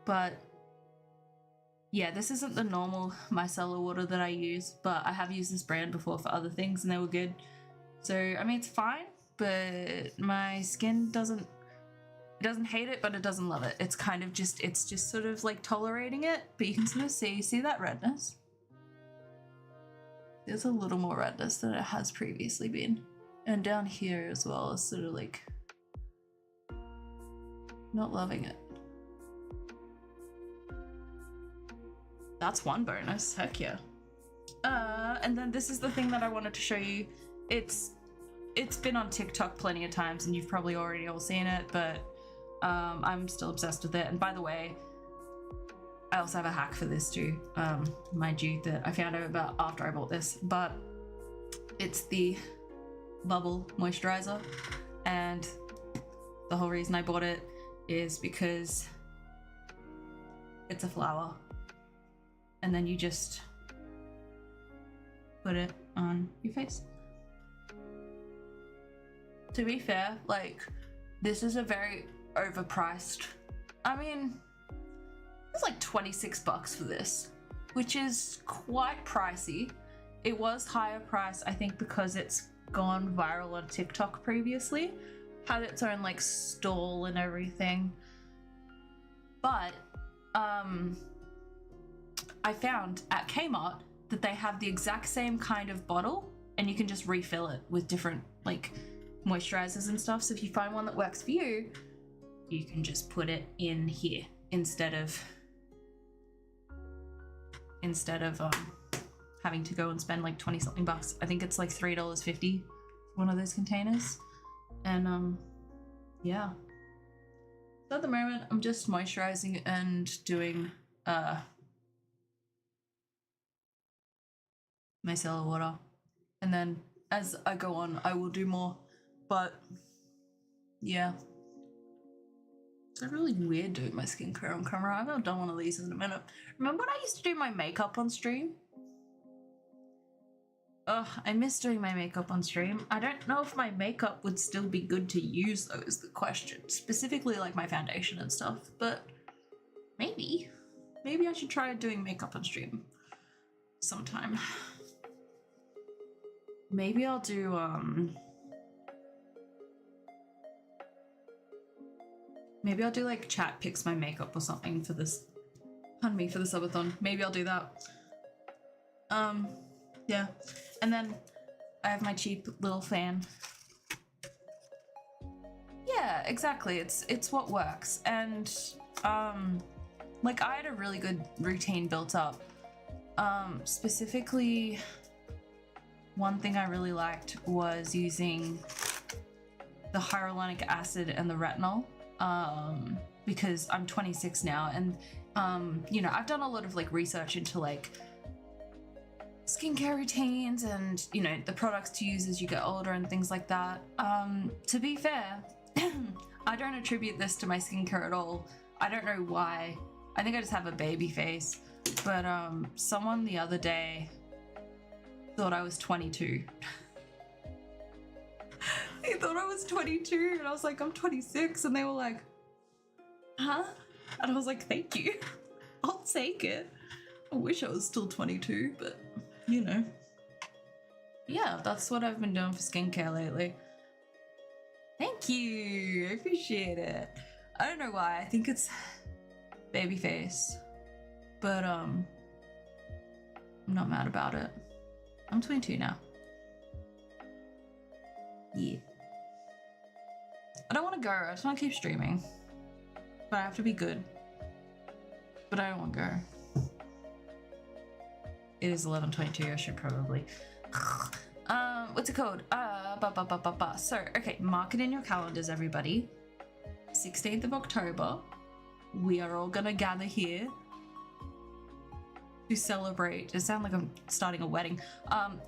But yeah, this isn't the normal micellar water that I use, but I have used this brand before for other things and they were good. So, I mean, it's fine, but my skin doesn't hate it, but it doesn't love it. It's kind of just, it's just sort of like tolerating it, but you can sort of see that redness? There's a little more redness than it has previously been. And down here as well is sort of like not loving it. That's one bonus, heck yeah. And then this is the thing that I wanted to show you. It's been on TikTok plenty of times and you've probably already all seen it, but I'm still obsessed with it. And by the way, I also have a hack for this too, mind you, that I found out about after I bought this, but it's the Bubble Moisturizer. And the whole reason I bought it is because it's a flower. And then you just put it on your face. To be fair, like, this is a very overpriced, I mean, it's like 26 bucks for this, which is quite pricey. It was higher price, I think, because it's gone viral on TikTok previously, had its own like stall and everything. But I found at Kmart that they have the exact same kind of bottle and you can just refill it with different like moisturizers and stuff. So if you find one that works for you, you can just put it in here instead of having to go and spend like 20 something bucks. I think it's like $3.50 one of those containers. And yeah. So at the moment I'm just moisturizing and doing micellar water, and then as I go on I will do more, but yeah. It's really weird doing my skincare on camera. I haven't done one of these in a minute. Remember when I used to do my makeup on stream? Ugh, I miss doing my makeup on stream. I don't know if my makeup would still be good to use though is the question. Specifically like my foundation and stuff, but maybe. Maybe I should try doing makeup on stream sometime. Maybe I'll do maybe I'll do like chat picks my makeup or something for this, pardon me, for the subathon. Maybe I'll do that. Yeah. And then I have my cheap little fan. Yeah, exactly. It's what works. And like I had a really good routine built up. Specifically, one thing I really liked was using the hyaluronic acid and the retinol, because I'm 26 now, and you know, I've done a lot of like research into like skincare routines and, you know, the products to use as you get older and things like that. To be fair, I don't attribute this to my skincare at all. I don't know why. I think I just have a baby face, but someone the other day thought I was 22. They thought I was 22 and I was like, I'm 26, and they were like, huh? And I was like, thank you. I'll take it. I wish I was still 22, but you know. Yeah, that's what I've been doing for skincare lately. Thank you. I appreciate it. I don't know why. I think it's baby face. But I'm not mad about it. I'm 22 now. Yeah. I don't want to go. I just want to keep streaming. But I have to be good. But I don't want to go. It is 11:22. I should probably. What's it called? So, okay, mark it in your calendars, everybody. 16th of October. We are all gonna gather here to celebrate. It sounds like I'm starting a wedding.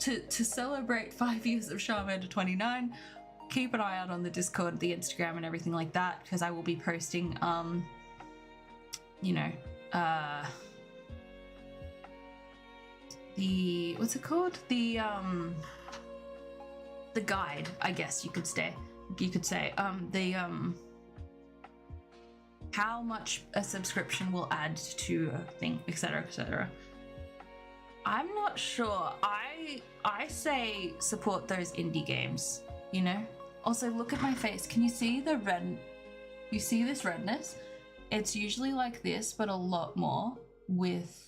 To celebrate 5 years of Charmander 29. Keep an eye out on the Discord, the Instagram, and everything like that, because I will be posting, you know, the, what's it called? The the guide, I guess you could say, the how much a subscription will add to a thing, etc., etc. I'm not sure. I say support those indie games, you know? Also, look at my face. Can you see the red? You see this redness? It's usually like this, but a lot more with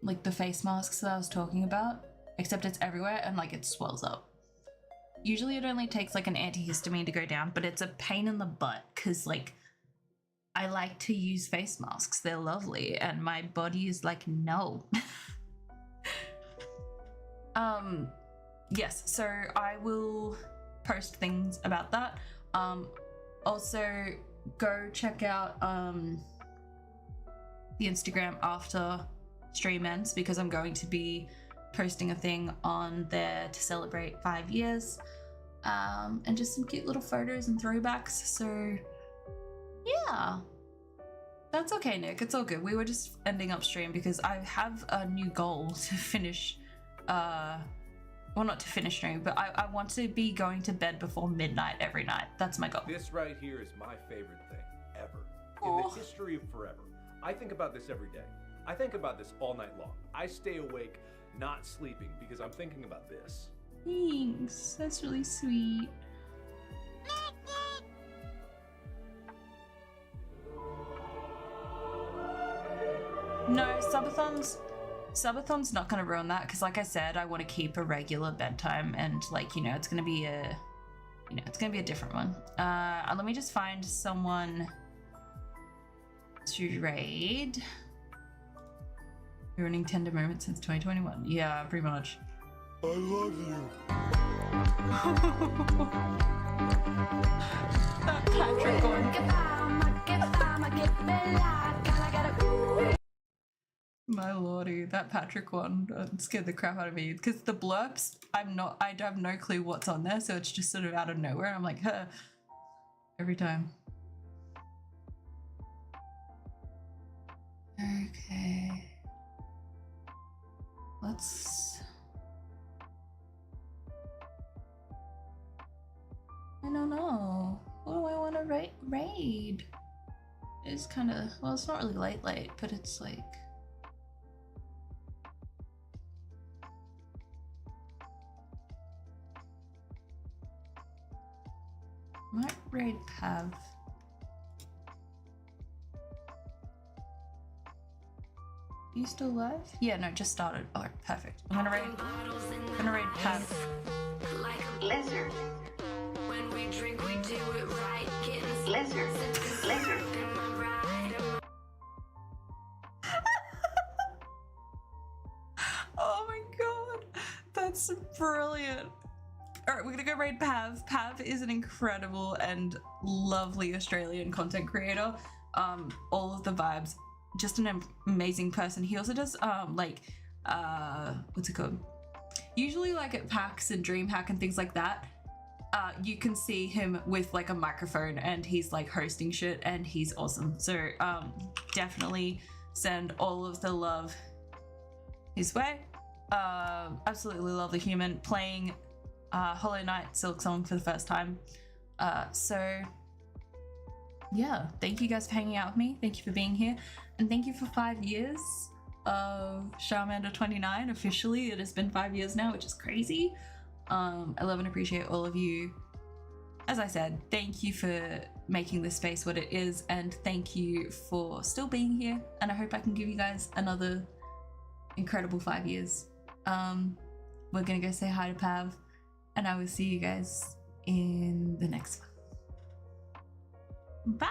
like the face masks that I was talking about, except it's everywhere and like it swells up. Usually it only takes like an antihistamine to go down, but it's a pain in the butt because like I like to use face masks. They're lovely and my body is like, no. Yes, so I will post things about that. Also go check out the Instagram after stream ends because I'm going to be posting a thing on there to celebrate 5 years, and just some cute little photos and throwbacks. So yeah, that's okay, Nick, it's all good. We were just ending up stream because I have a new goal to finish, well, not to finish stream, but I want to be going to bed before midnight every night. That's my goal. This right here is my favorite thing ever in Aw. the history of forever. I think about this every day. I think about this all night long. I stay awake, not sleeping, because I'm thinking about this. Thanks, that's really sweet. No, Subathon's not gonna ruin that because, like I said, I want to keep a regular bedtime and, like, you know, it's gonna be a, it's gonna be a different one. Let me just find someone to raid. Ruining tender moments since 2021. Yeah, pretty much. I love you. That Patrick one. My lordy, that Patrick one scared the crap out of me because the blurps, I have no clue what's on there, so it's just sort of out of nowhere. I'm like, huh, every time. Okay. I don't know. What do I want to raid? It's kind of, well, it's not really late, but it's like. Might raid Pav. You still live? Yeah, no, just started. Oh, perfect. I'm gonna raid Pav. Lizard. When we drink, we do it right. Lizard. Lizard. Oh my god, that's brilliant. All right, we're gonna go raid Pav. Pav is an incredible and lovely Australian content creator. All of the vibes. Just an amazing person. He also does what's it called? Usually like at PAX and DreamHack and things like that, you can see him with like a microphone and he's like hosting shit and he's awesome. So definitely send all of the love his way. Absolutely lovely human, playing Hollow Knight Silksong for the first time. So yeah, thank you guys for hanging out with me. Thank you for being here. And thank you for 5 years of Charmander 29. Officially, it has been 5 years now, which is crazy. I love and appreciate all of you. As I said, thank you for making this space what it is, and thank you for still being here. And I hope I can give you guys another incredible 5 years. We're gonna go say hi to Pav, and I will see you guys in the next one. Bye!